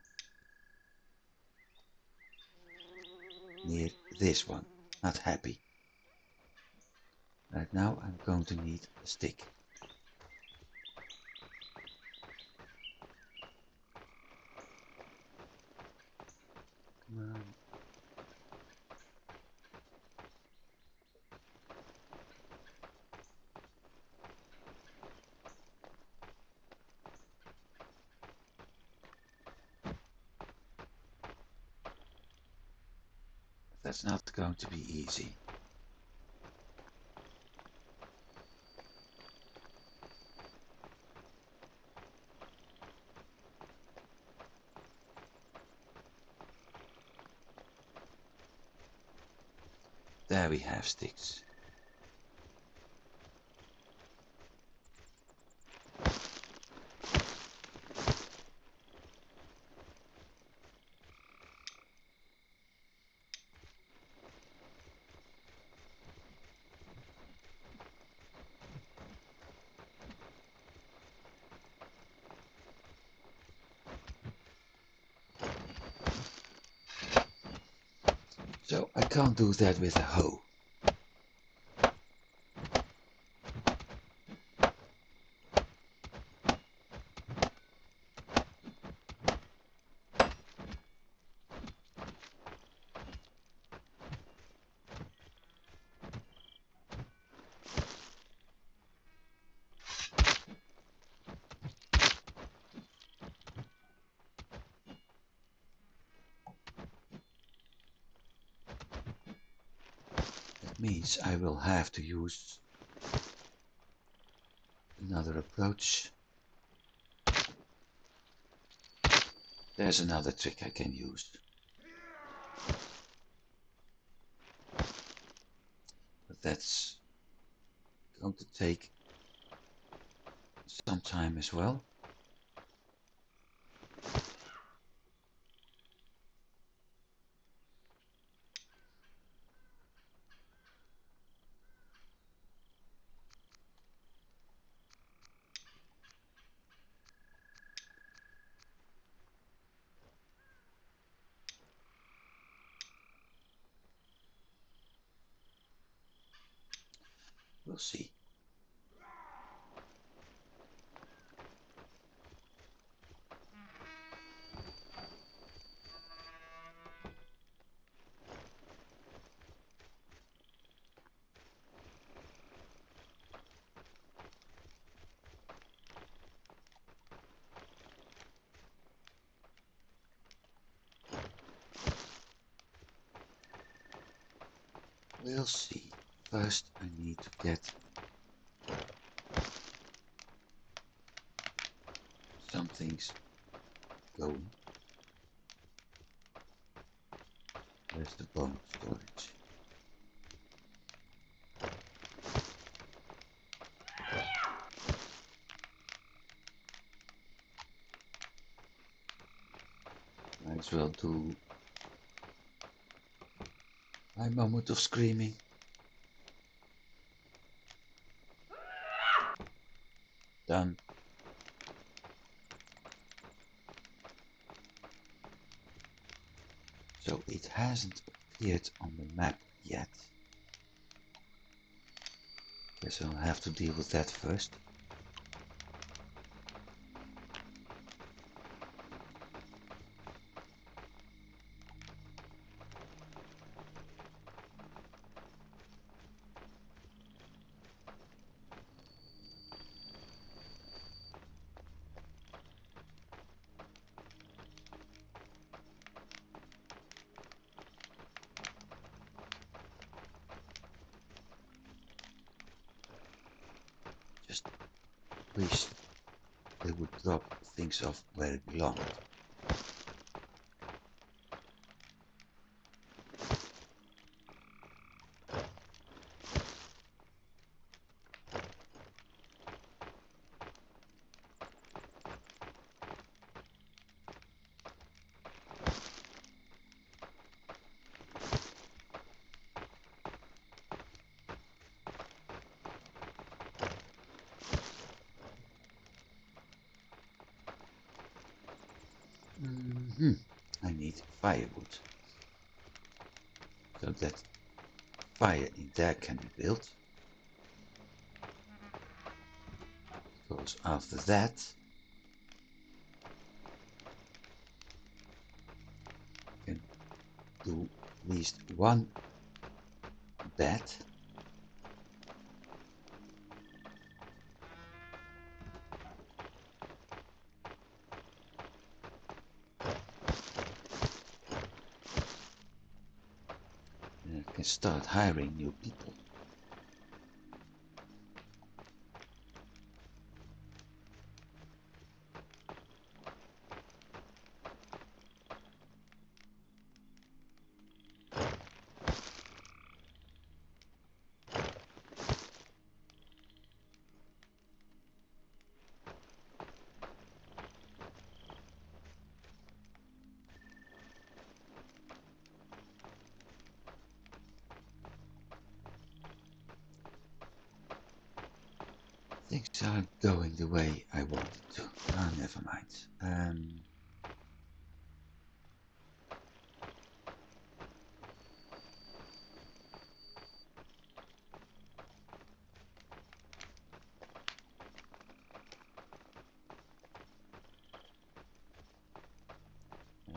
Near this one. Not happy. Right now I'm going to need a stick. Come on. That's not going to be easy. There we have sticks. So I can't do that with a hoe. Means I will have to use another approach. There's another trick I can use. But that's going to take some time as well. We'll see. We'll see. First I need to get some things going. Where's the bone storage? Might as well do my moment of screaming. Done. So it hasn't appeared on the map yet. Guess I'll have to deal with that first. Just wish they would drop things off where it belonged. I need firewood, so that fire in there can be built, because after that I can do at least one bed. And I can start hiring new people. Things aren't going the way I wanted to. Ah, never mind.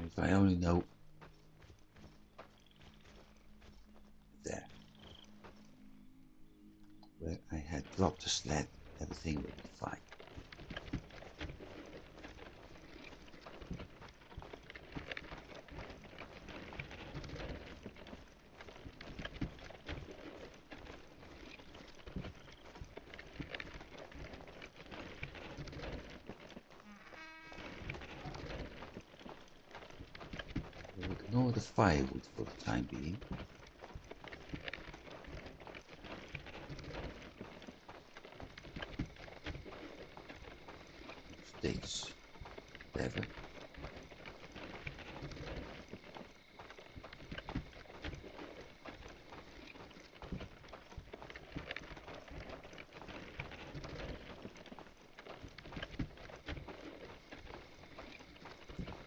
If I only know there where I had dropped the sled, everything would be fine. more the firewood for the time being. Sticks, whatever.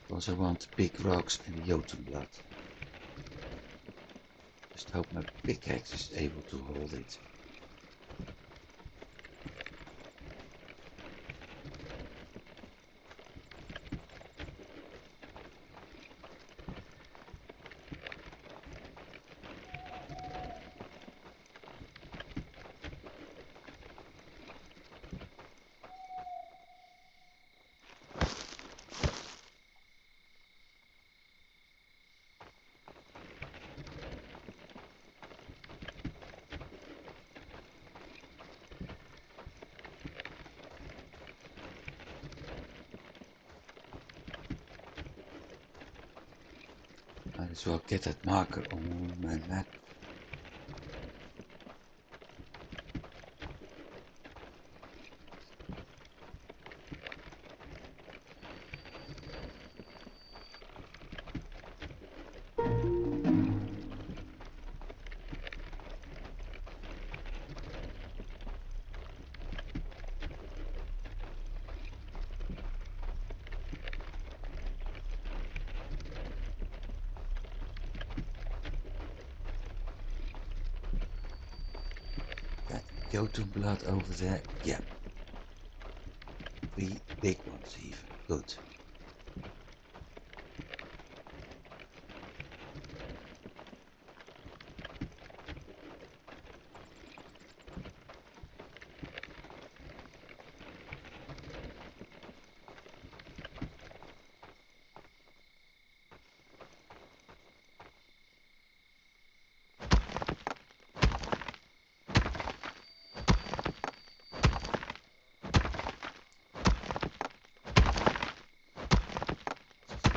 Because I want big rocks and the Jotunblood. Just hope my pickaxe is able to hold it. Might as well get that marker on my map. Jotunblood over there, yeah. 3 big ones even, good.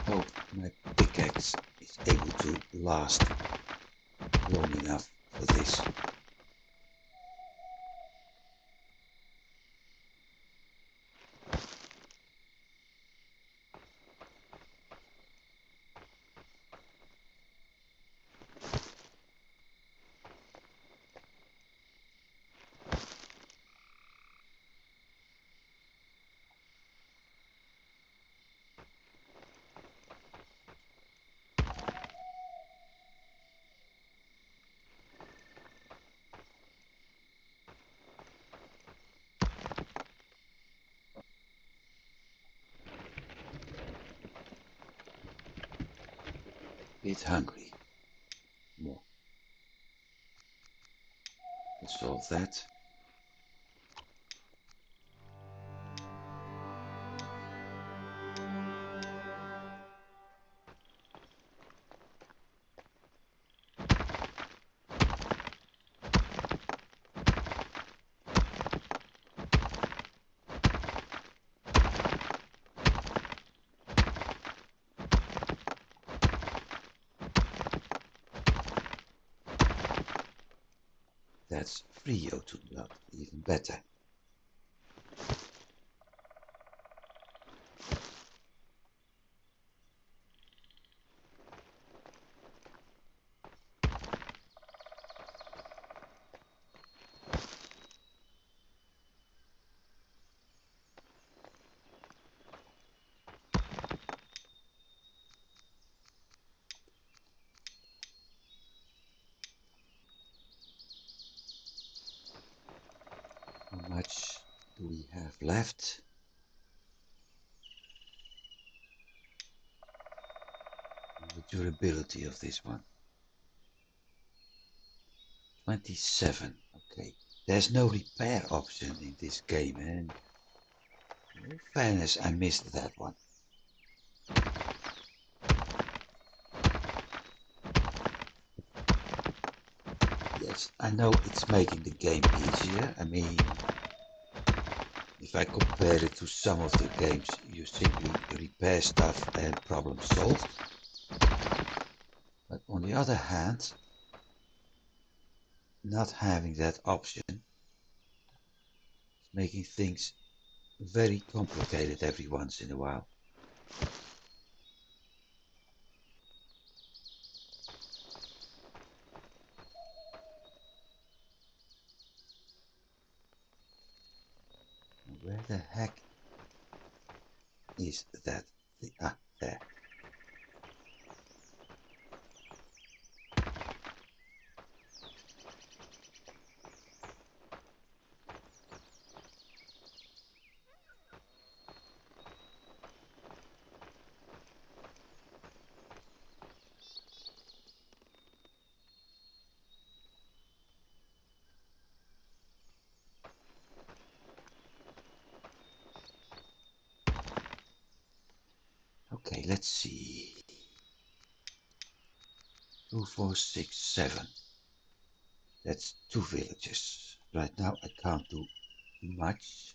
Hope my pickaxe is able to last long enough for this. Bit hungry. More. Let's solve that. That's 3 Jotunblood, even better. How much do we have left? The durability of this one. 27. Okay. There's no repair option in this game, and in all fairness, I missed that one. Yes, I know it's making the game easier. I mean, if I compare it to some of the games, you simply repair stuff and problem solved. the other hand, not having that option is making things very complicated every once in a while. Where the heck is that thing? Ah, there. Okay, let's see. 2, 4, 6, 7. That's 2 villages. Right now I can't do much.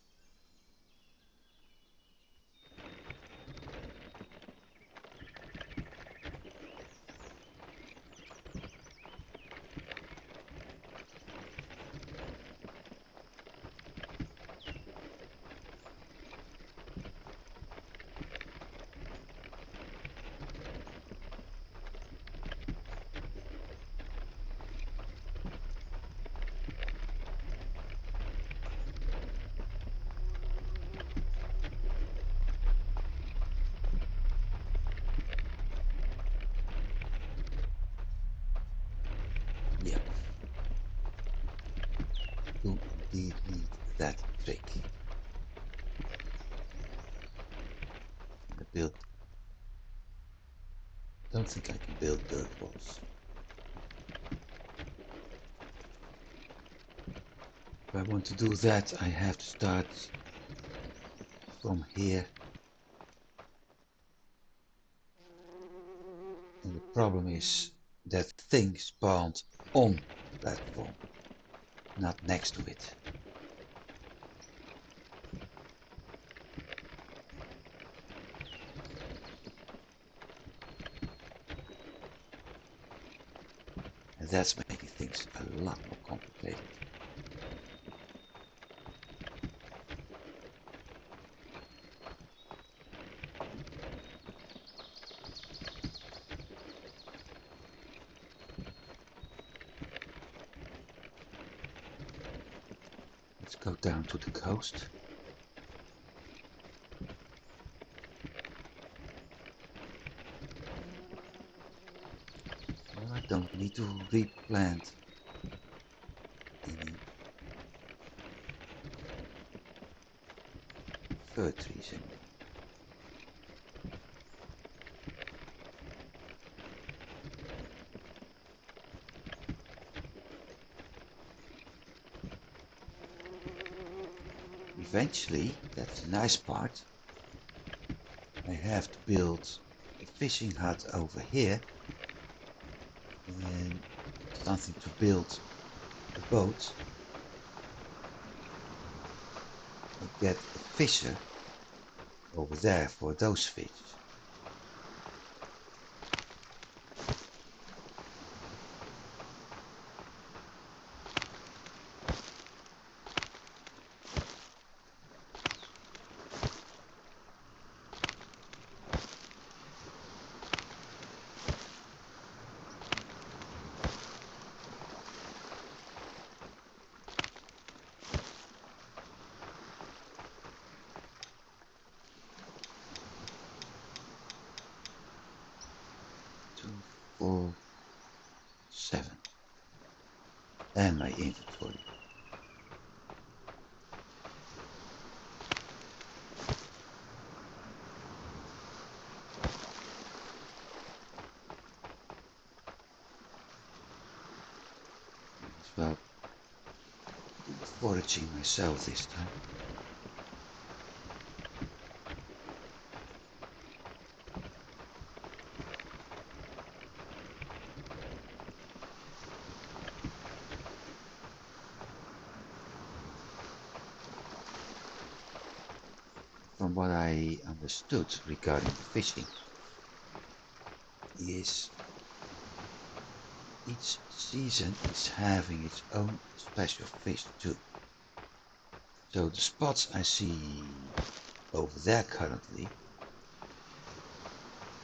Yep. Do indeed need that trick. I built. Don't think I can build dirt walls. If I want to do that, I have to start from here. And the problem is that thing spawned on the platform, not next to it. And that's making things a lot more complicated. Let's go down to the coast. Well, I don't need to replant any fir trees anymore. Eventually, that's the nice part, I have to build a fishing hut over here and something to build a boat and get a fisher over there for those fish. Four, 7. And my inventory. As well, do the foraging myself this time. From what I understood regarding the fishing is each season is having its own special fish too. So the spots I see over there currently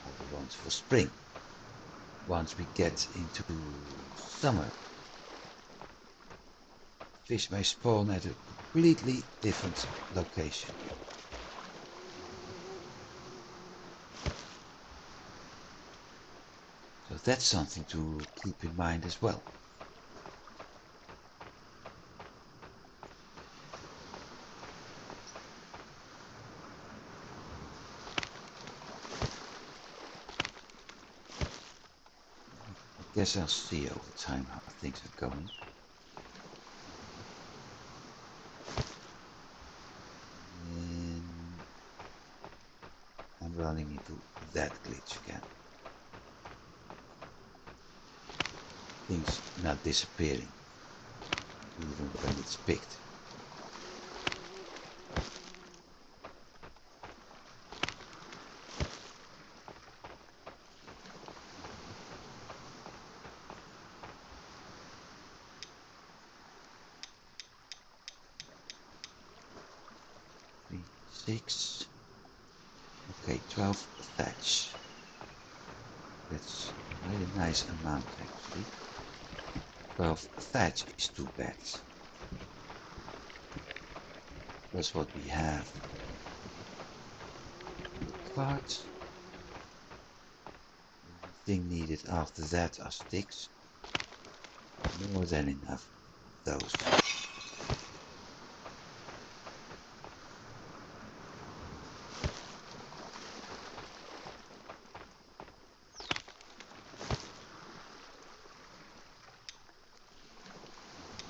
are the ones for spring. Once we get into summer, fish may spawn at a completely different location. So that's something to keep in mind as well. I guess I'll see over time how things are going. And I'm running into that glitch again. Things not disappearing, even when it's picked. Three, 6. Okay, 12 thatch. That's quite a nice amount actually. 12 thatch is 2 beds. That's what we have. The cart. The thing needed after that are sticks. More than enough of those.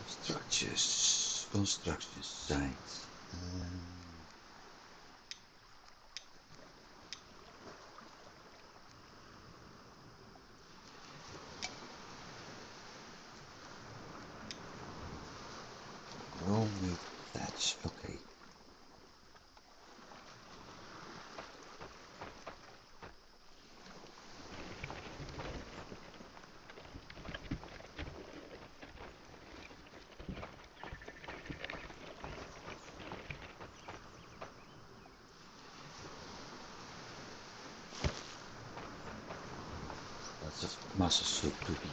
Structures, construction site. Raw meat thatch, okay. Lots of mussel soup to be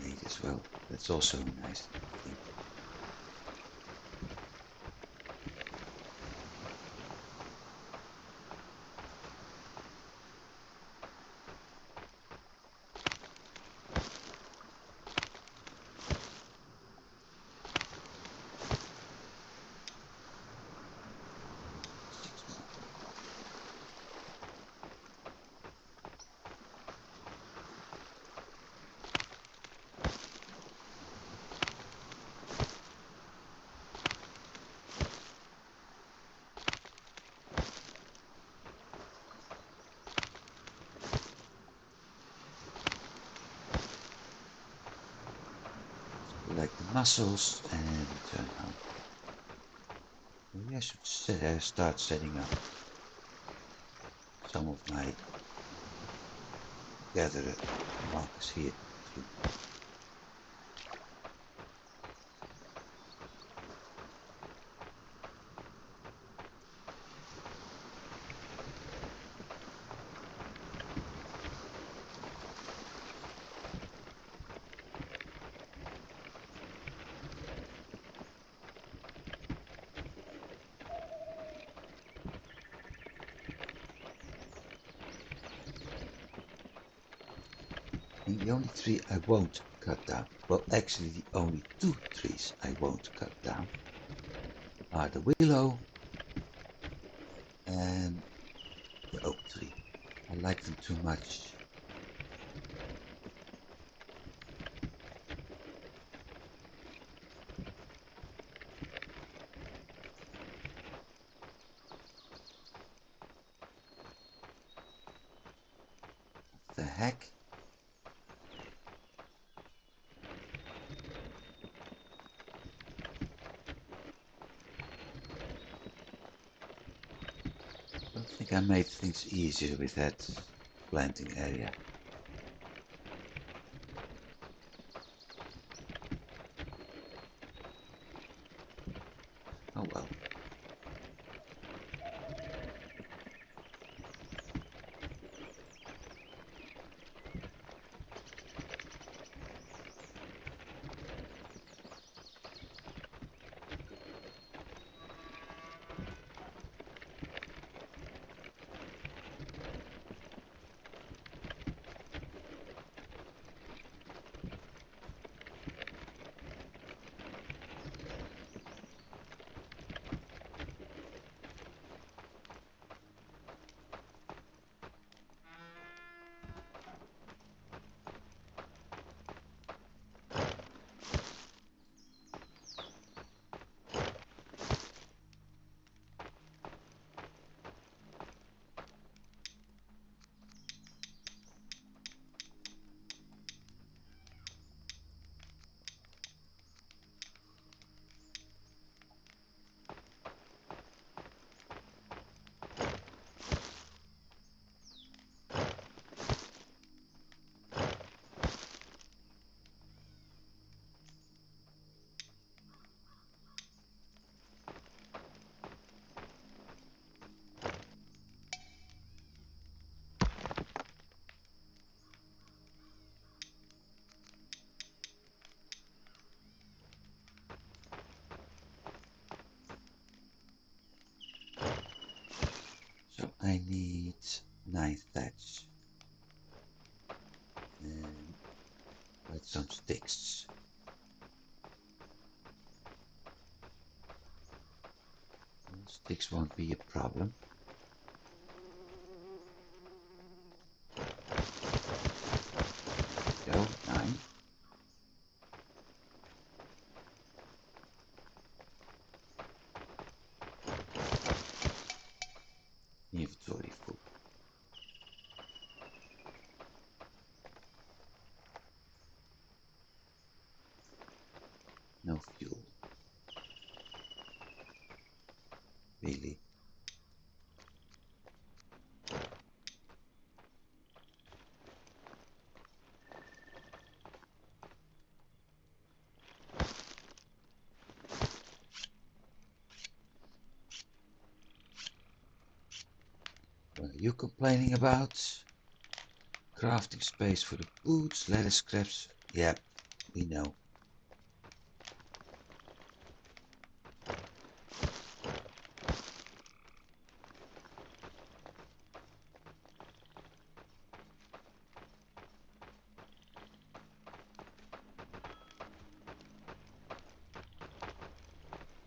made as well. That's also a nice thing. Collect the mussels and return home. Maybe I should start setting up some of my gathered markers here too. And the only tree I won't cut down, well actually the only 2 trees I won't cut down are the willow and the oak tree. I like them too much. What the heck? I don't think I made things easier with that planting area. Oh well. So I need 9 thatch and quite some sticks. Well, sticks won't be a problem. Go, 9. Inventory full. No fuel. Really? What are you complaining about? Crafting space for the boots, leather scraps. Yep, we know.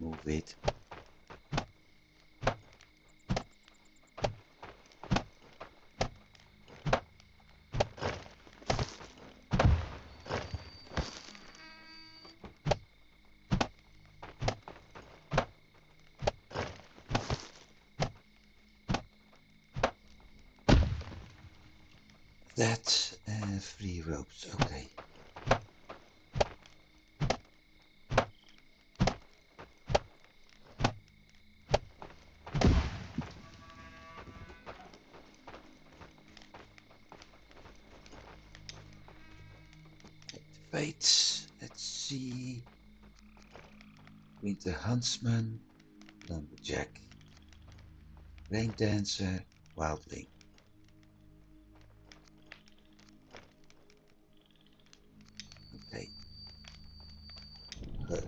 Move it. That 3 ropes, okay. Activate. Let's see. Winter Huntsman, Lumberjack, Rain Dancer, Wildling. Okay. Her.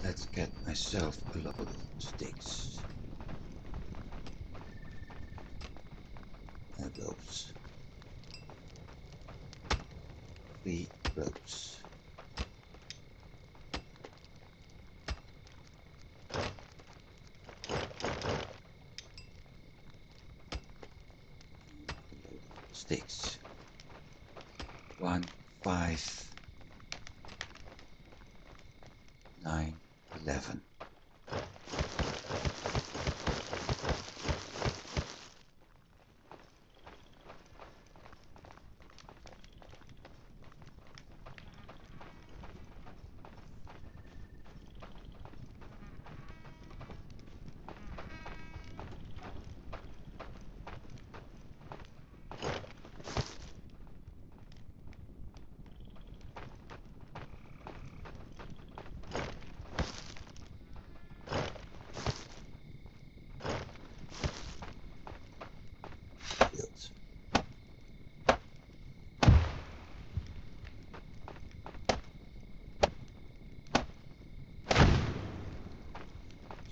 Let's get myself a load of sticks and ropes. 3 ropes. Sticks. 1, 5, 9, 11.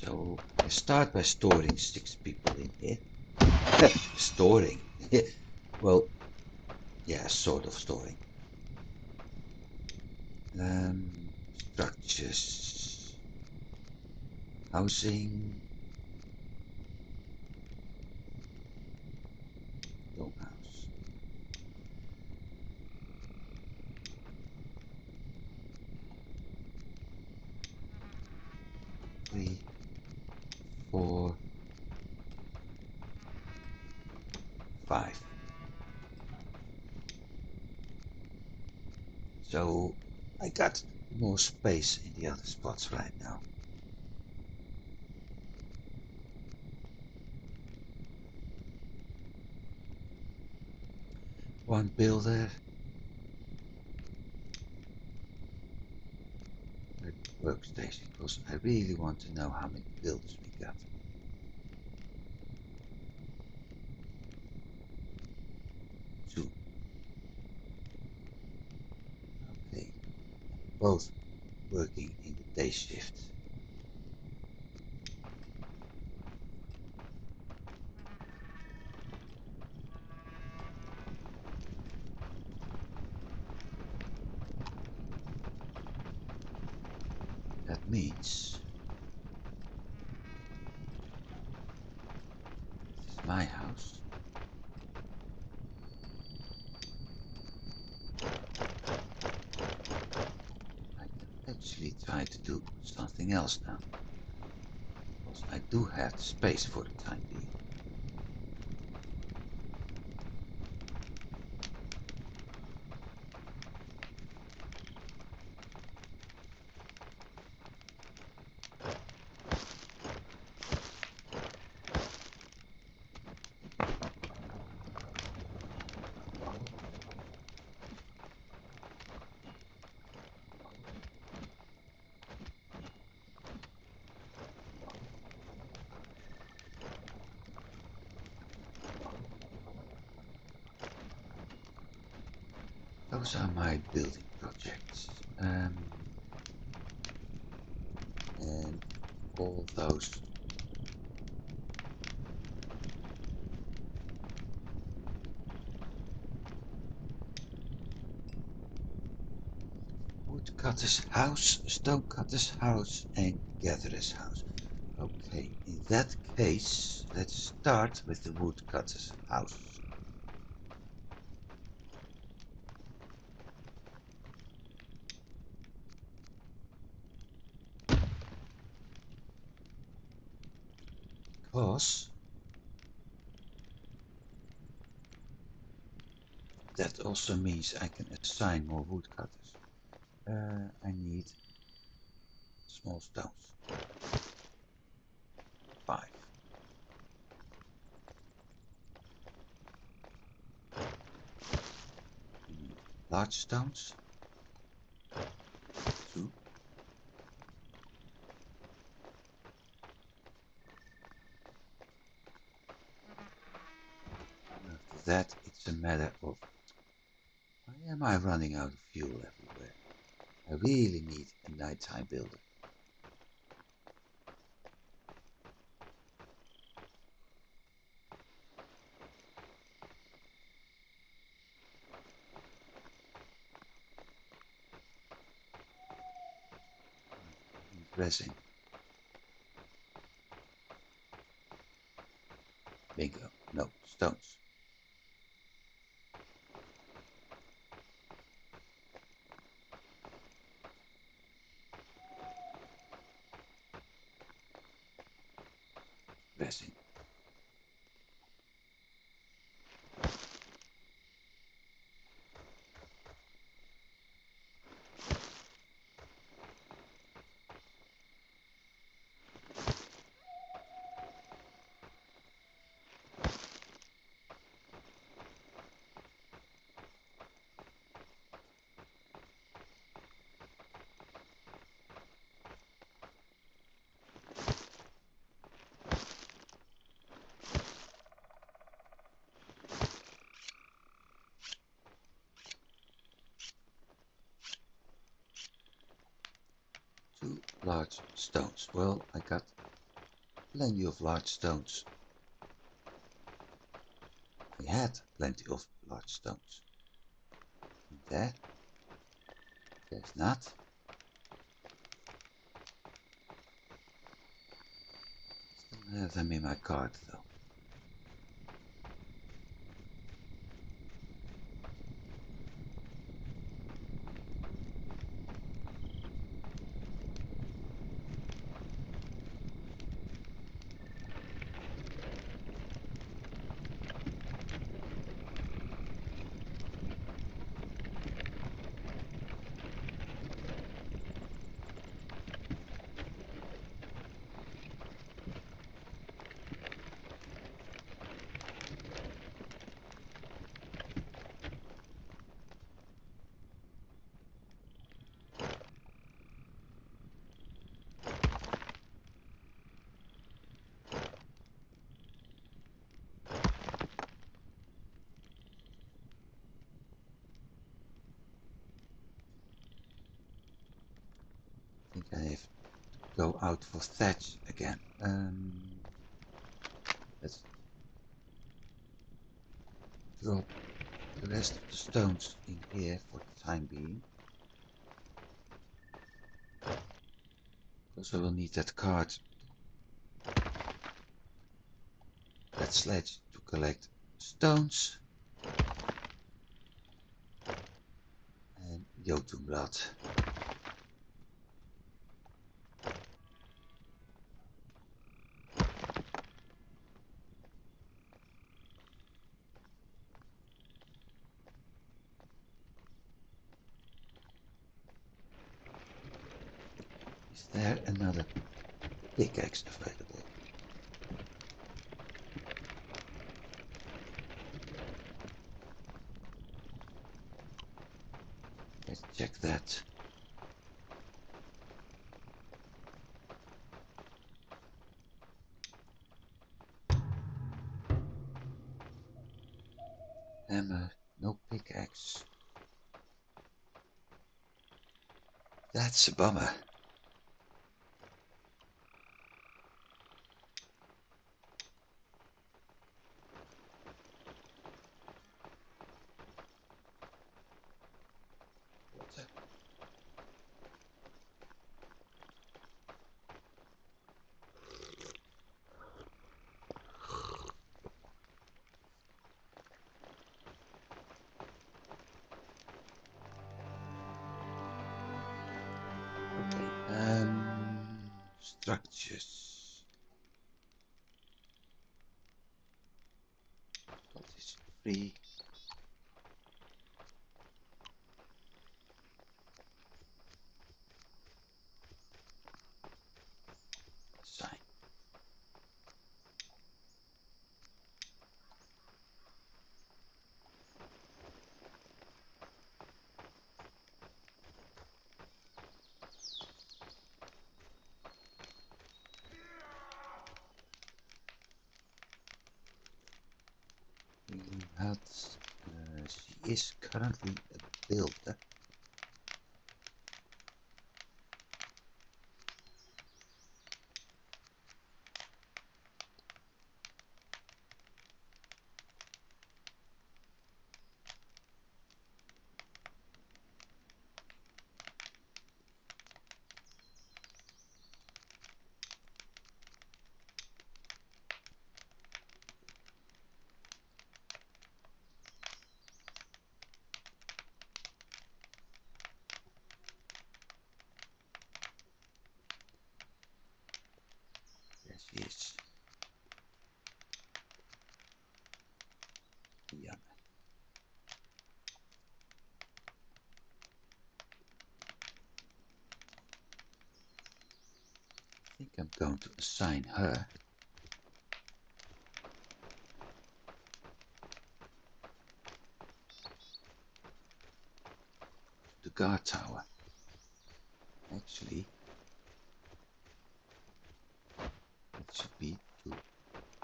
So I start by storing 6 people in here. Storing? Well, yeah, sort of storing. Structures. Housing. Longhouse. 3, 4, 5. So I got more space in the other spots right now. One builder. Workstation, because I really want to know how many builders we got. Two. Okay. Both working in the day shift. That means this is my house. I can actually try to do something else now, because I do have the space for the time being. Those are my building projects. And all those woodcutter's house, stonecutter's house, and gatherer's house. Okay, in that case, let's start with the woodcutter's house. Because that also means I can assign more woodcutters. I need small stones. 5. I need large stones. 2. After that, it's a matter of why am I running out of fuel everywhere? I really need a nighttime builder. I need resin. Bingo. No, stones. Resin. Two large stones. Well, I got plenty of large stones. We had plenty of large stones. There's not. Don't have them in my cart though. I think I have to go out for thatch again. Let's drop the rest of the stones in here for the time being. Because I will need that cart, that sledge to collect stones and Jotunblood. Is there another pickaxe available? Let's check that. Hammer, no pickaxe. That's a bummer. Structures. Cottage 3. Sign. Huts. She is currently a builder. Yes. Yeah. I think I'm going to assign her the guard tower. Actually, it should be to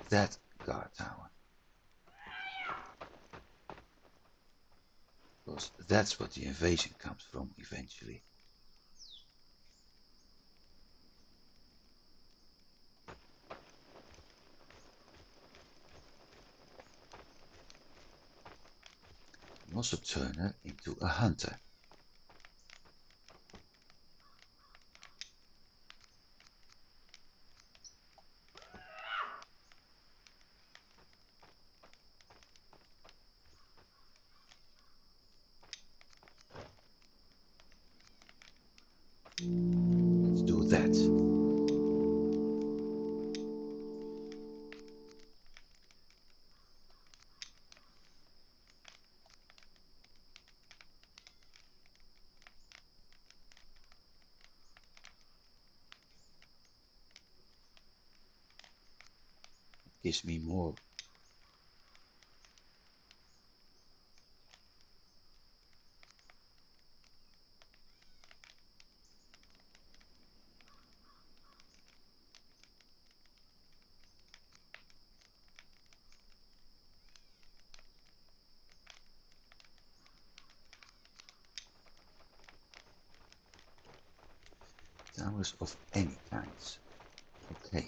that guard tower. Because that's what the invasion comes from eventually. also turn her into a hunter. Let's do that. Gives me more. Towers of any kinds. Okay.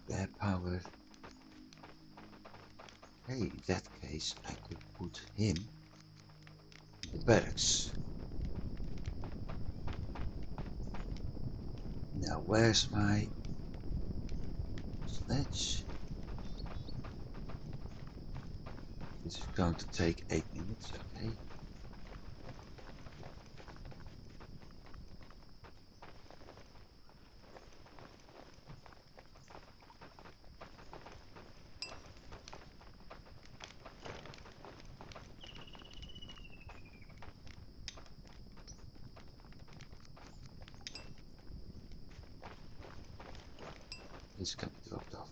Bear power. Hey, in that case, I could put him in the barracks. Now, where's my sledge? This is going to take 8 minutes, okay. This can be dropped off.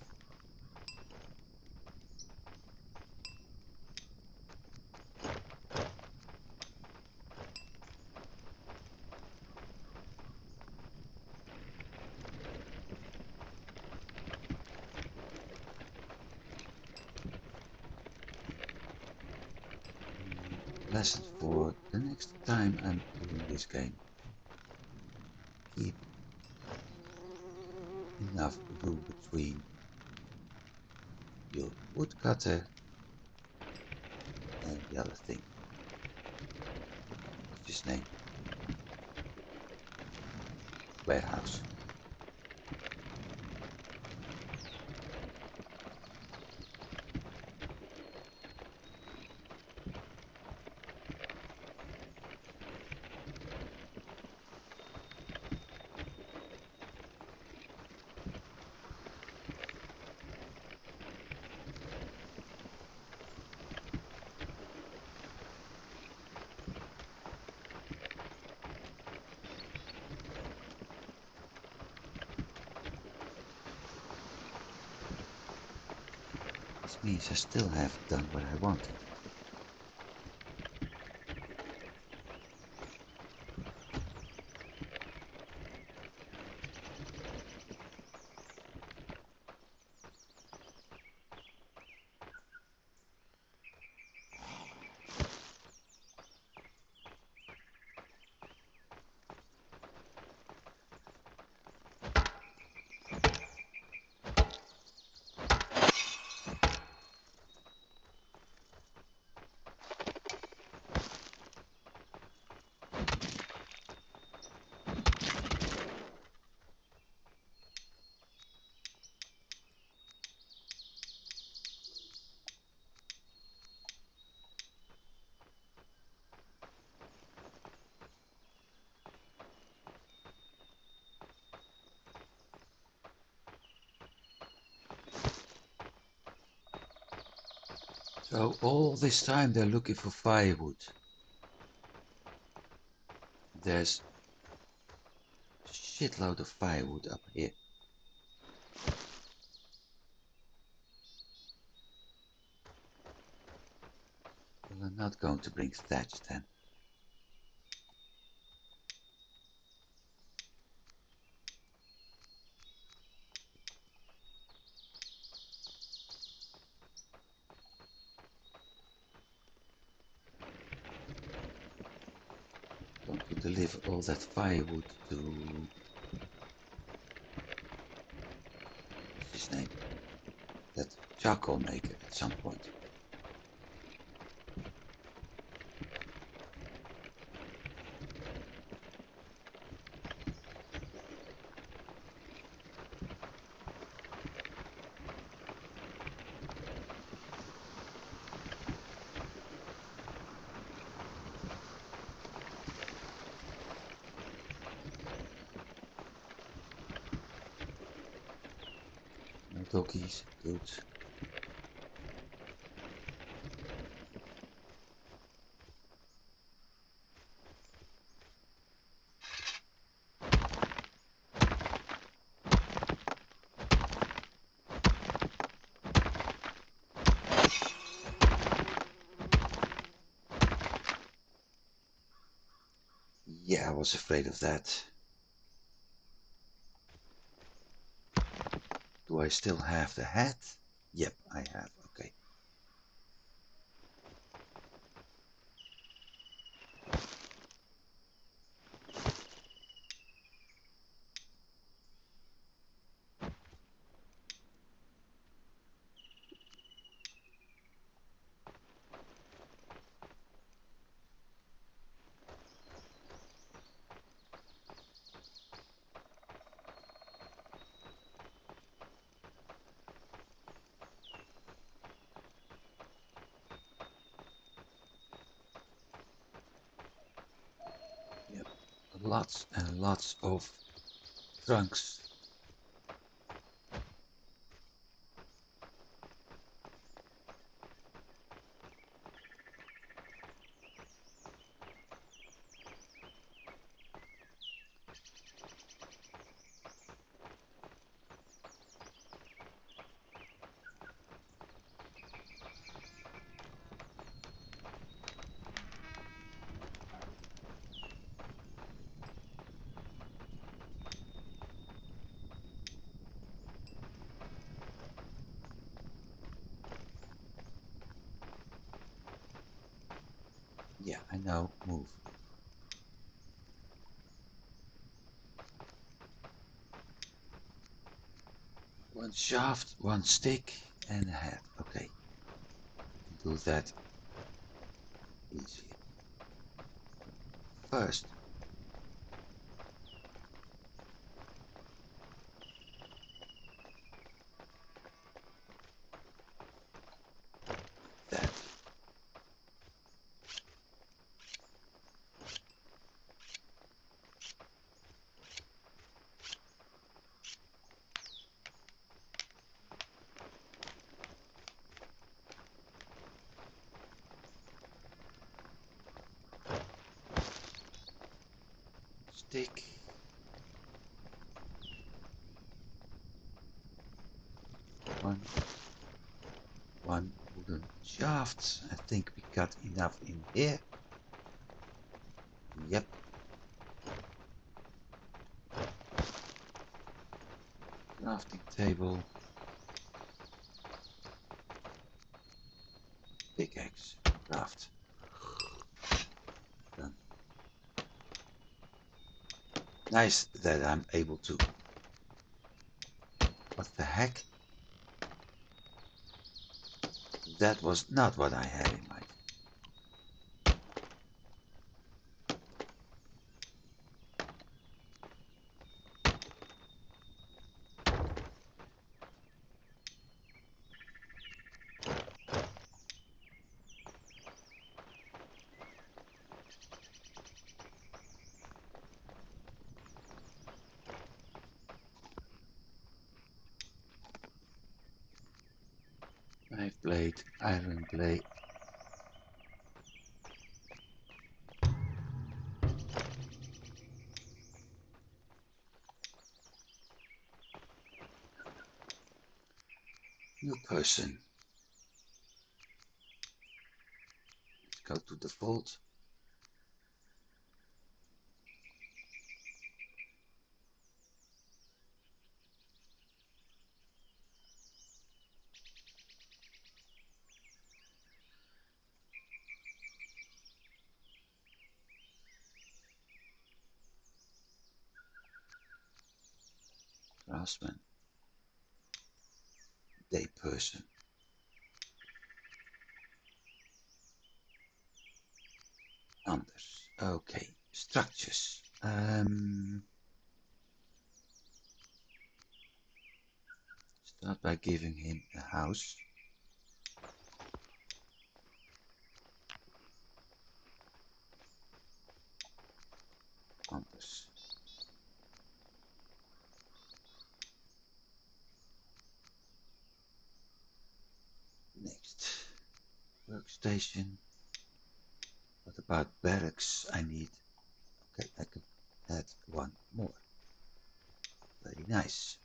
Lesson for the next time I'm doing this game. Keep enough room between your woodcutter and the other thing. What's his name? Warehouse. This means I still haven't done what I wanted. So all this time they're looking for firewood. There's shitload of firewood up here. Well, I'm not going to bring thatch then. Going to deliver all that firewood to... what's his name? That charcoal maker at some point. No doggies, good. Yeah, I was afraid of that. Do I still have the hat? Yep, I have. Okay. Yep, lots and lots of trunks. Yeah, I know. Move. One shaft, one stick, and a hat. Okay. Do that easier. First, that. Stick. One wooden shaft. I think we got enough in here. Yep. Crafting table. Pickaxe. Craft. Done. Nice that I'm able to... What the heck? That was not what I had in mind. Knife blade, iron blade. person. Let's go to default. Craftsman. Day person. Anders. Okay. Structures. Start by giving him a house. Anders. Next. Workstation. What about barracks? I need. Okay, I can add one more. Very nice.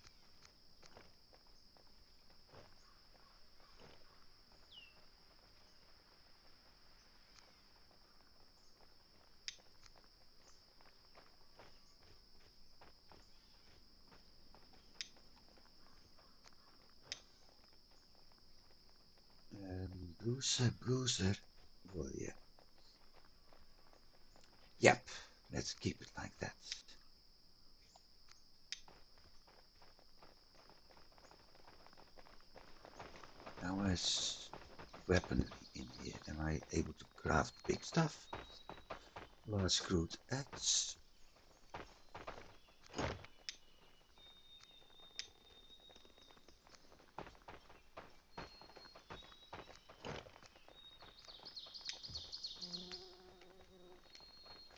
Bruiser. Warrior. Yep, let's keep it like that. Now as weaponry in here, am I able to craft big stuff? Large screwed axe.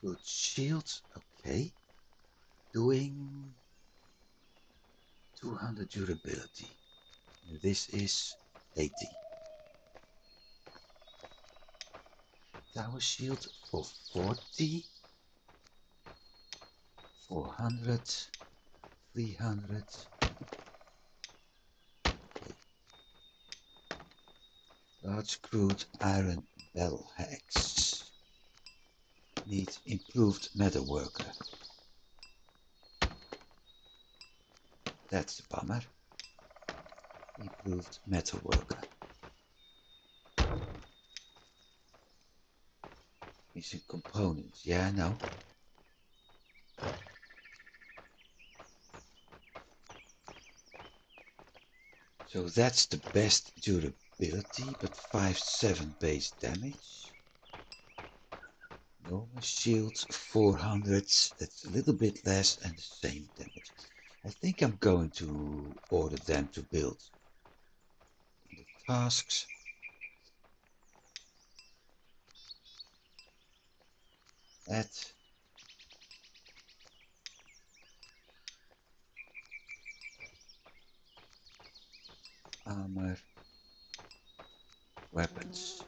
Good shield, okay. Doing 200 durability. This is 80. Tower shield for 40. 400. 300. Okay. Large screwed iron bell axe. Needs improved metalworker. That's the bummer. Improved metalworker. Missing components. Yeah, I know. So that's the best durability, but 5-7 base damage. Normal shields 400. That's a little bit less and the same damage. I think I'm going to order them to build. In the tasks. Add. Armor. Weapons.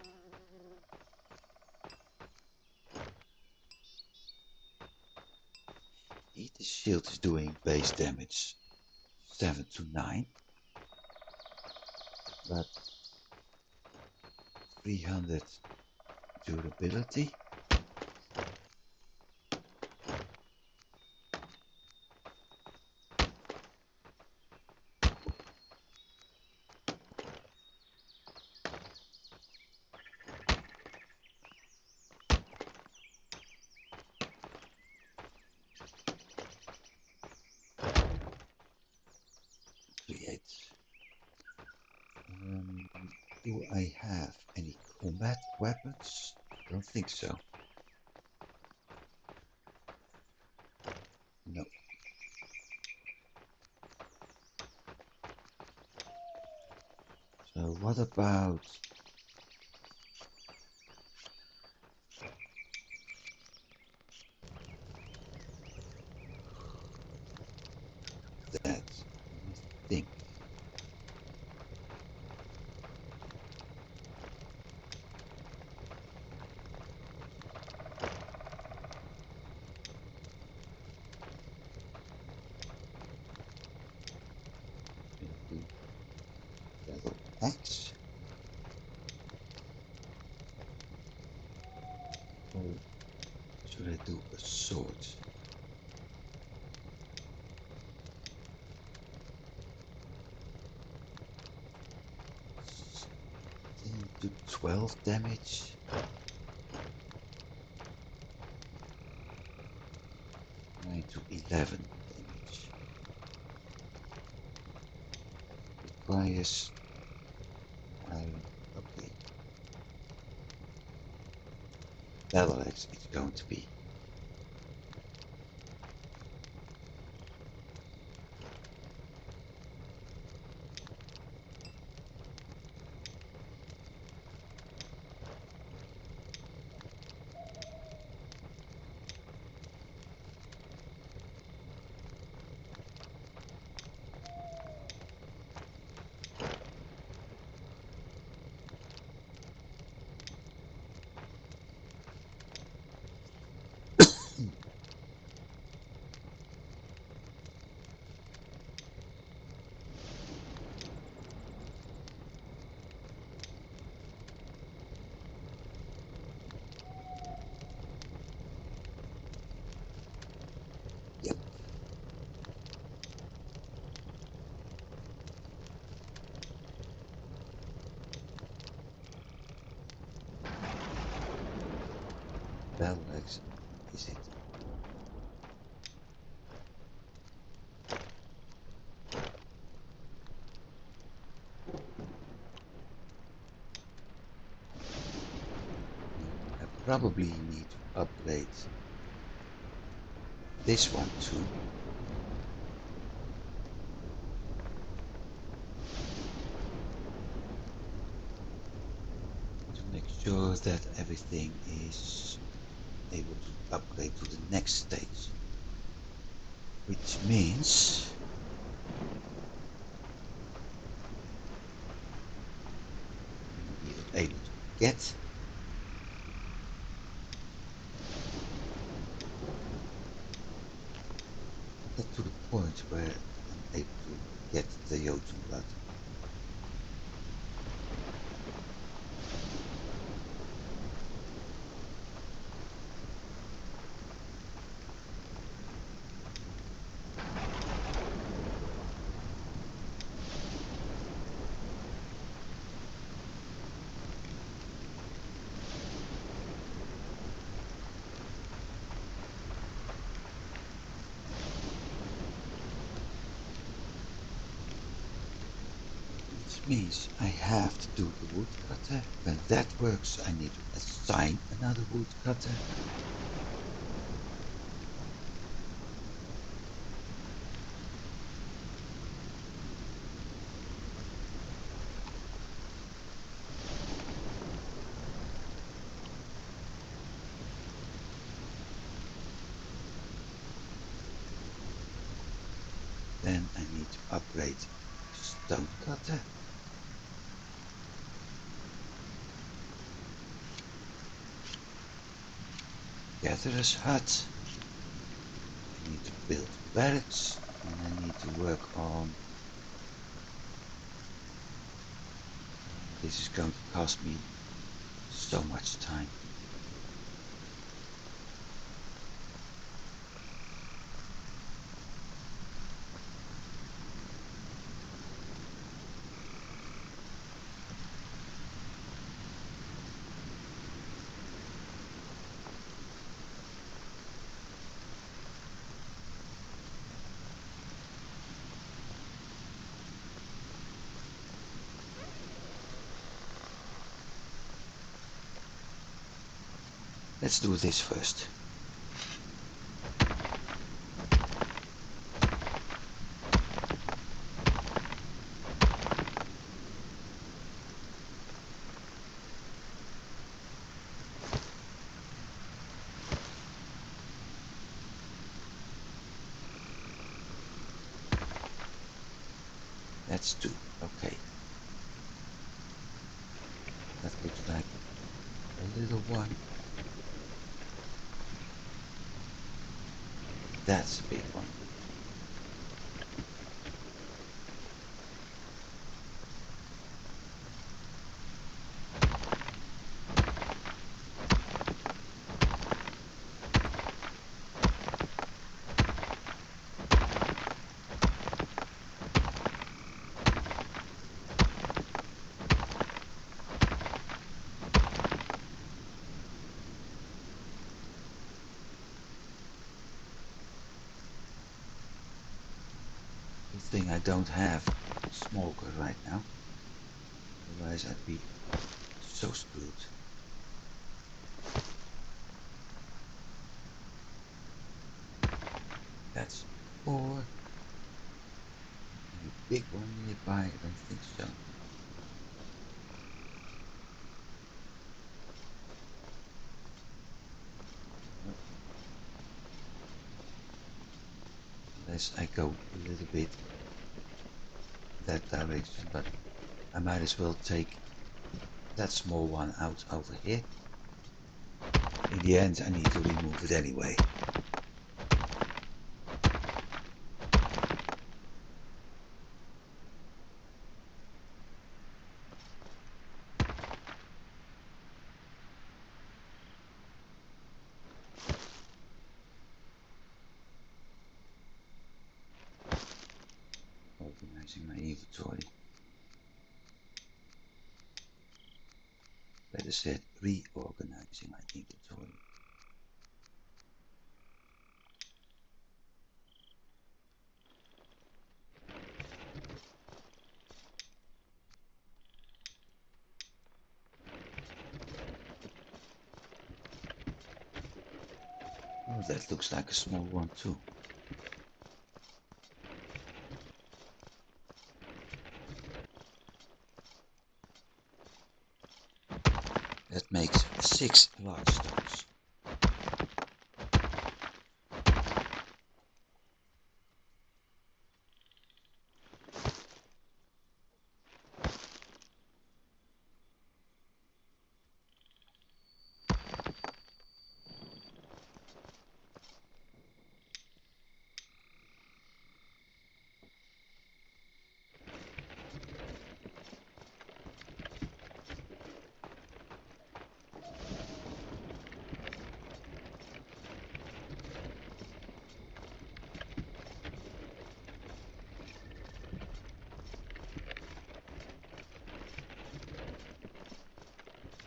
The shield is doing base damage 7 to 9. But 300 durability. Create. Do I have any combat weapons? Don't think so. No. So what about that? I think. Battle axe. Or should I do a sword? 10 to 12 damage. 9 to 11 damage. Requires iron. Okay. Battle axe it's going to be. Yep. Battle axe is it. I probably need to upgrade this one too. To make sure that everything is able to upgrade to the next stage. Which means you're able to get to the point where I'm able to get the Jotunblood. Means I have to do the woodcutter. When that works, I need to assign another woodcutter. Then I need to upgrade the stone cutter. Gatherer's hut. I need to build barracks, and I need to work on. This is going to cost me so much time. Let's do this first. That's two. Okay. That looks like a little one. That's a big one. thing I don't have a smoker right now. Otherwise I'd be so screwed. That's 4. Any big one nearby? I don't think so. No. Unless I go a little bit that direction, but I might as well take that small one out over here. In the end, I need to remove it anyway. Organizing my inventory. Better said, reorganizing my inventory. Oh, that looks like a small one too. That makes 6 large stones.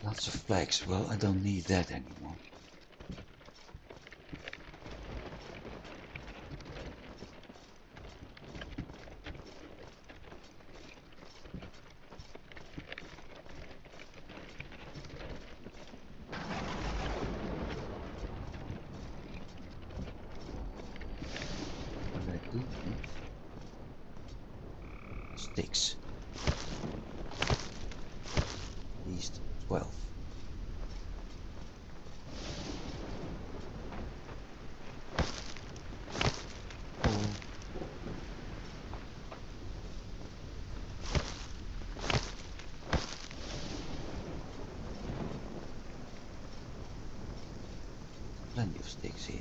Lots of flags. Well, I don't need that anymore. What I do need sticks. At least 12. Plenty of sticks here.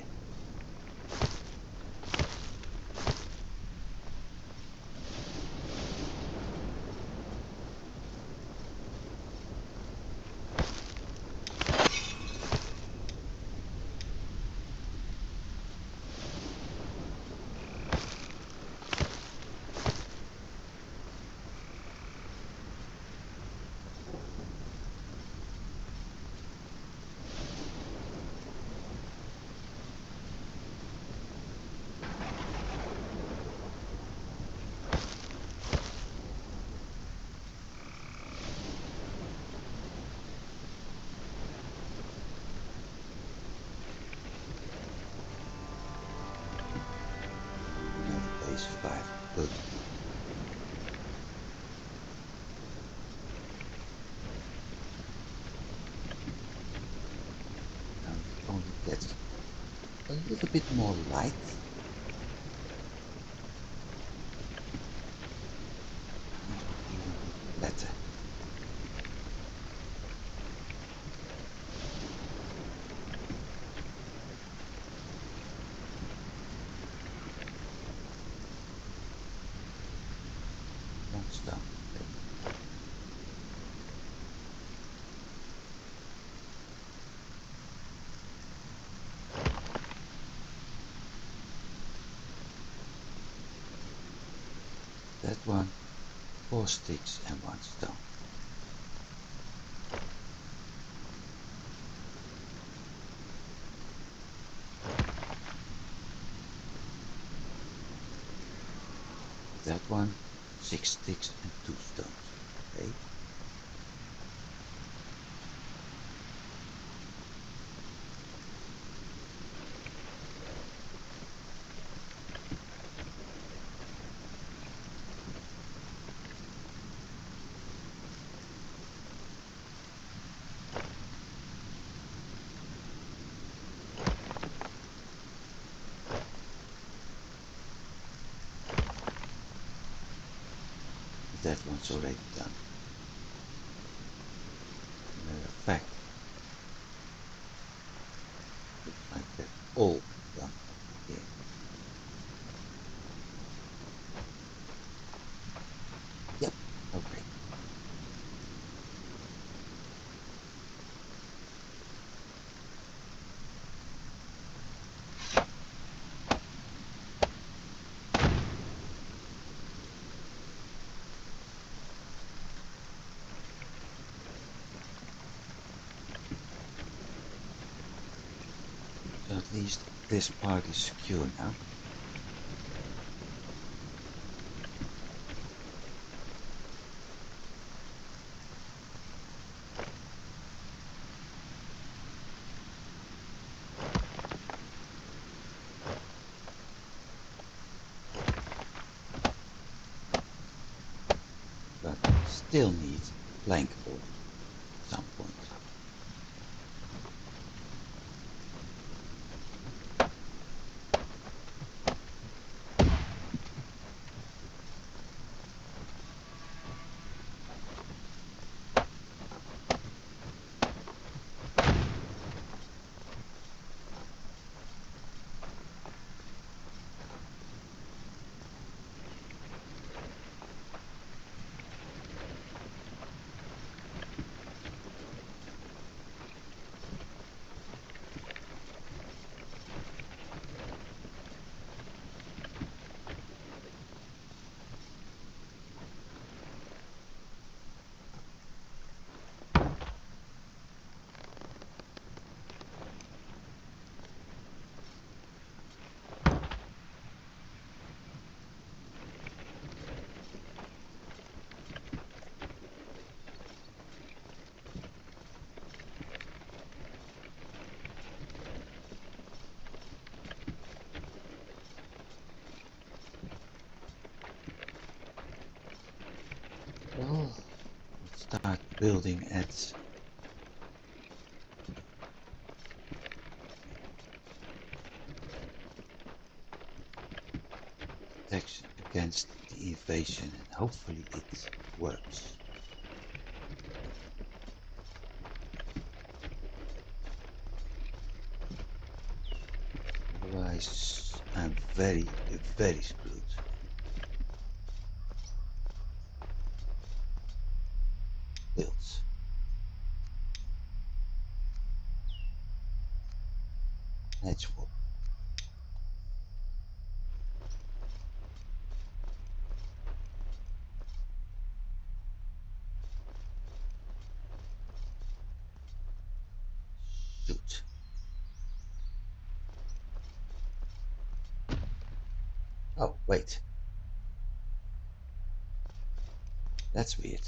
Base 5. Good. Now it only gets a little bit more light. Even better. One stone. That one, 4 sticks and 1 stone. that one, 6 sticks and 2 stones. Okay. That one's already done. Matter of fact, looks like they're all done here. Yep, okay. So at least this part is secure now. But still need plank board at some point. Well, let's start building at protection against the invasion, and hopefully it works. Otherwise, I'm very, very screwed. Built. Natural. Shoot. Oh, wait. That's weird.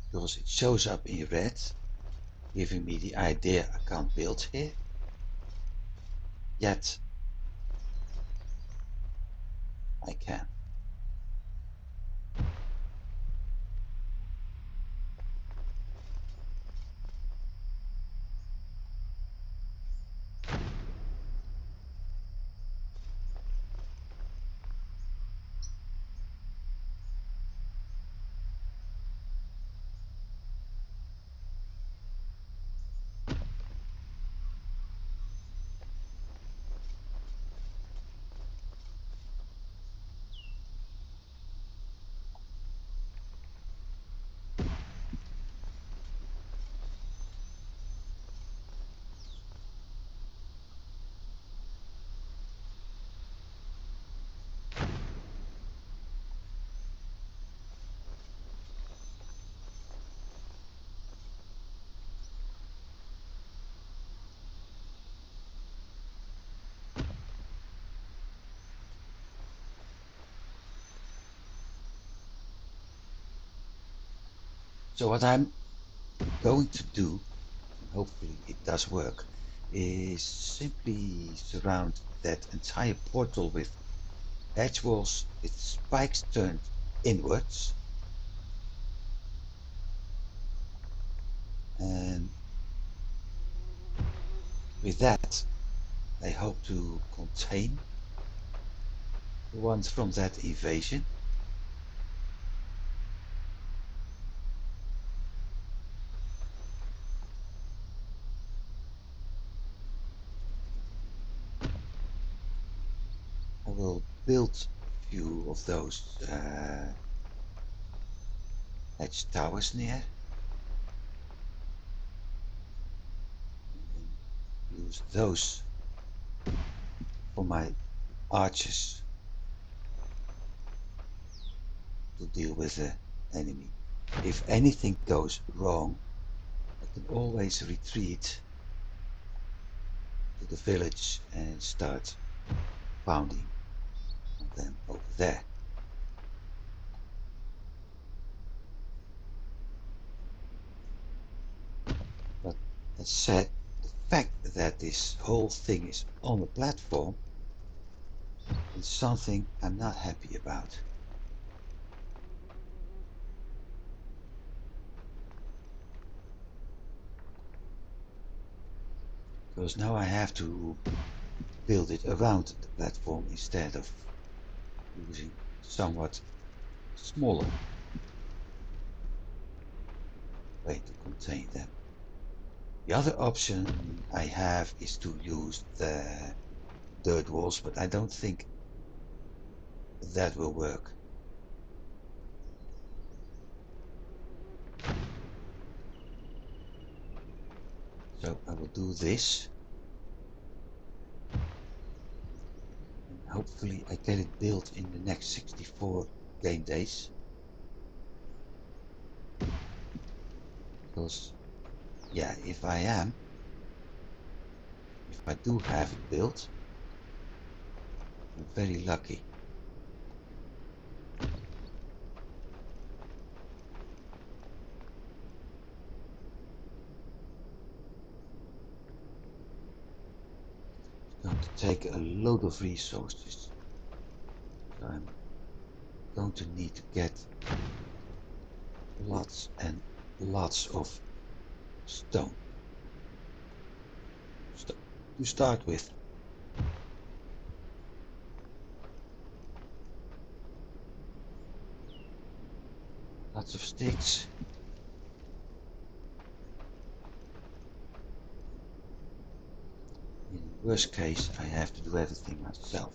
Because it shows up in red, giving me the idea I can't build here. Yet, I can. So what I'm going to do, and hopefully it does work, is simply surround that entire portal with edge walls with spikes turned inwards, and with that I hope to contain the ones from that invasion. I will build a few of those edge towers near, and use those for my archers to deal with the enemy. If anything goes wrong, I can always retreat to the village and start pounding on them over there. But as said, the fact that this whole thing is on a platform is something I'm not happy about. Because now I have to build it around the platform instead of using somewhat smaller way to contain them. The other option I have is to use the dirt walls, but I don't think that will work. So I will do this. And hopefully I get it built in the next 64 game days. Because, yeah, if I do have it built, I'm very lucky. It's going to take a load of resources. So I'm going to need to get lots and lots of stone to start with. Lots of sticks. In the worst case, I have to do everything myself.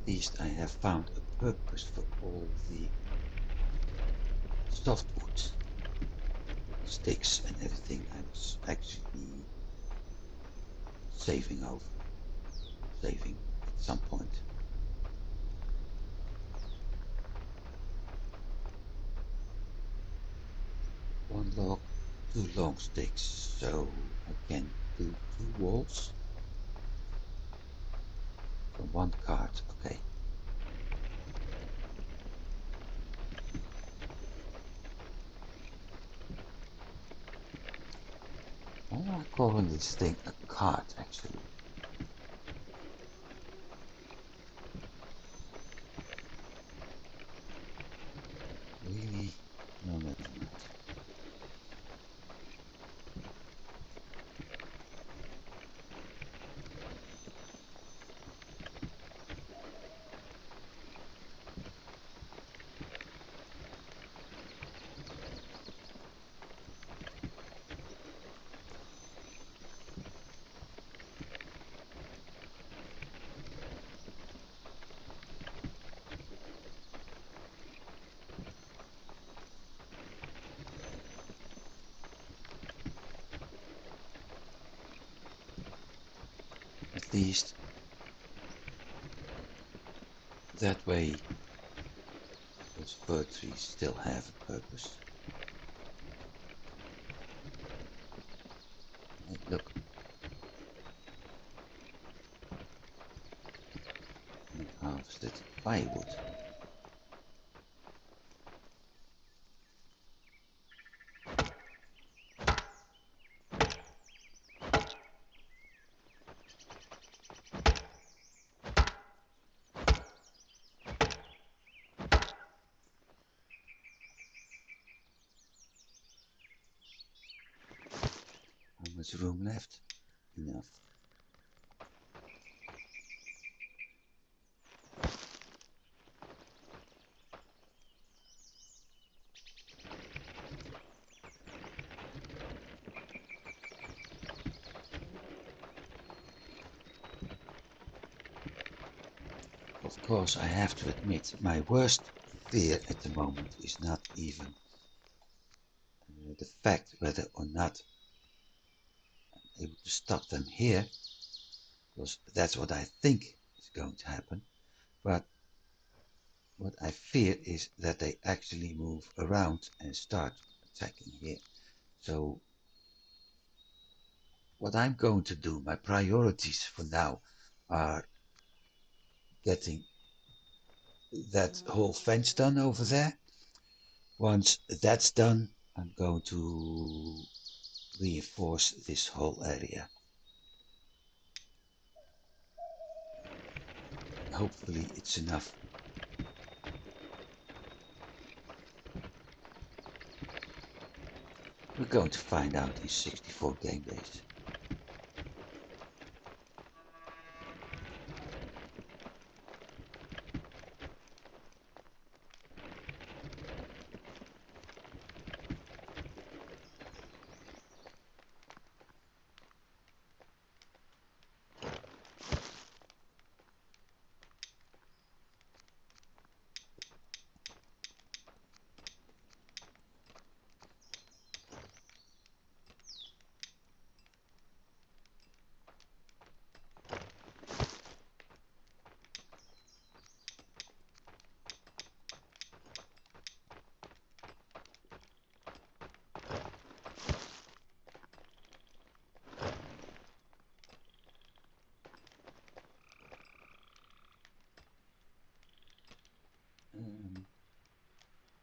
At least I have found a purpose for all the softwood sticks and everything I was actually saving at some point. One log, two long sticks, so I can do two walls from one cart. Okay. Why am I calling this thing a cart actually? Really? No, never mind. At least That way those fir trees still have a purpose. Hey, look. And harvested firewood. How much room left? Enough. Of course, I have to admit, my worst fear at the moment is not even the fact whether or not I'm able to stop them here, because that's what I think is going to happen. But what I fear is that they actually move around and start attacking here. So what I'm going to do, my priorities for now are getting that whole fence done over there. Once that's done, I'm going to reinforce this whole area. Hopefully it's enough. We're going to find out in 64 game days.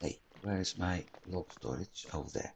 Hey, where's my log storage? Over there.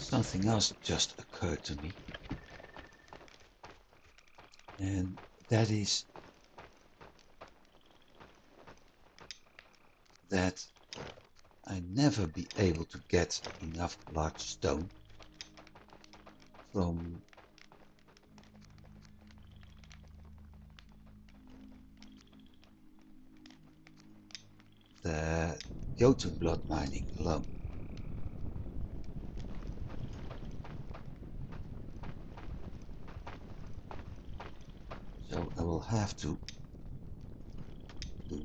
Something else just occurred to me, and that is that I never be able to get enough large stone from the Jotunblood mining alone. So I will have to do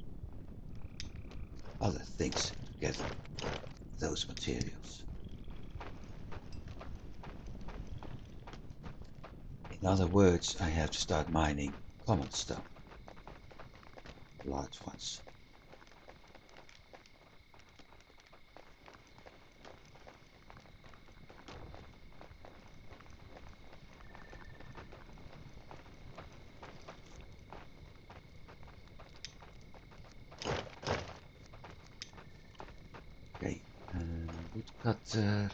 other things to get those materials. In other words, I have to start mining common stone, large ones. Okay, woodcutter.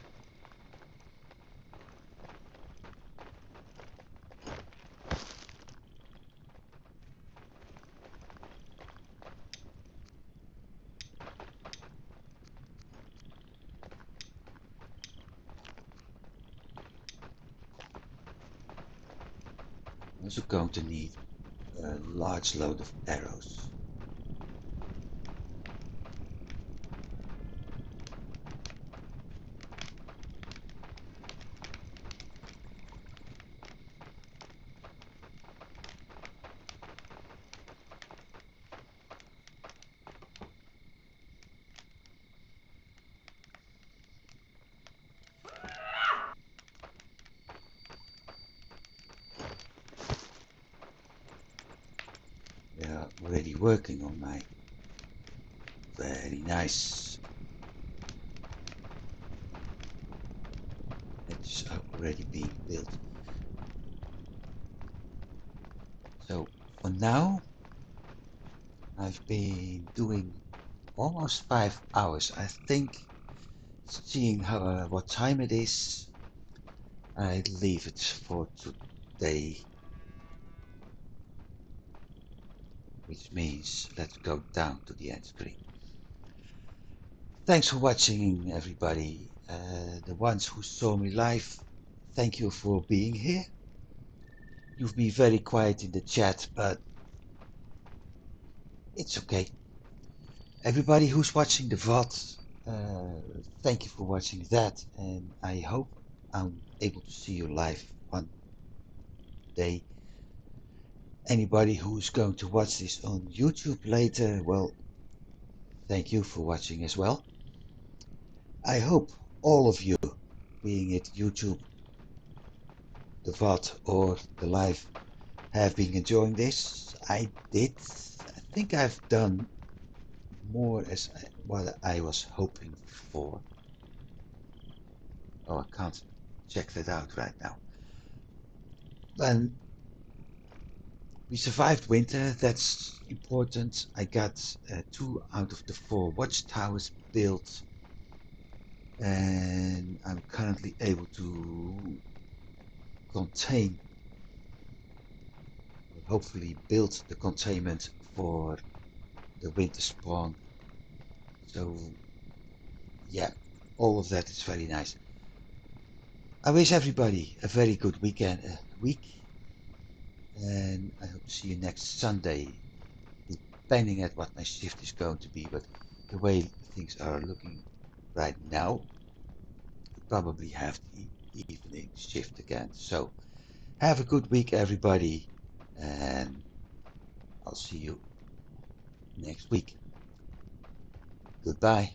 also going to need a large load of arrows. They are already working on my very nice hedges are already being built. So for now, I've been doing almost 5 hours. I think, seeing how what time it is, I leave it for today, which means let's go down to the end screen. Thanks for watching, everybody. The ones who saw me live, thank you for being here. You've been very quiet in the chat, but it's okay. Everybody who's watching the VOD, thank you for watching that, and I hope I'm able to see you live one day. Anybody who's going to watch this on YouTube later, well, thank you for watching as well. I hope all of you, being it YouTube, the VOD or the live, have been enjoying this. I did. I think I've done more as what I was hoping for. Oh, I can't check that out right now. And we survived winter, that's important. I got 2 out of the 4 watchtowers built, and I'm currently able to contain, hopefully build the containment for the winter spawn. So yeah, all of that is very nice. I wish everybody a very good week, and I hope to see you next Sunday, depending at what my shift is going to be. But the way things are looking right now, we probably have the evening shift again. So have a good week, everybody, and I'll see you next week. Goodbye.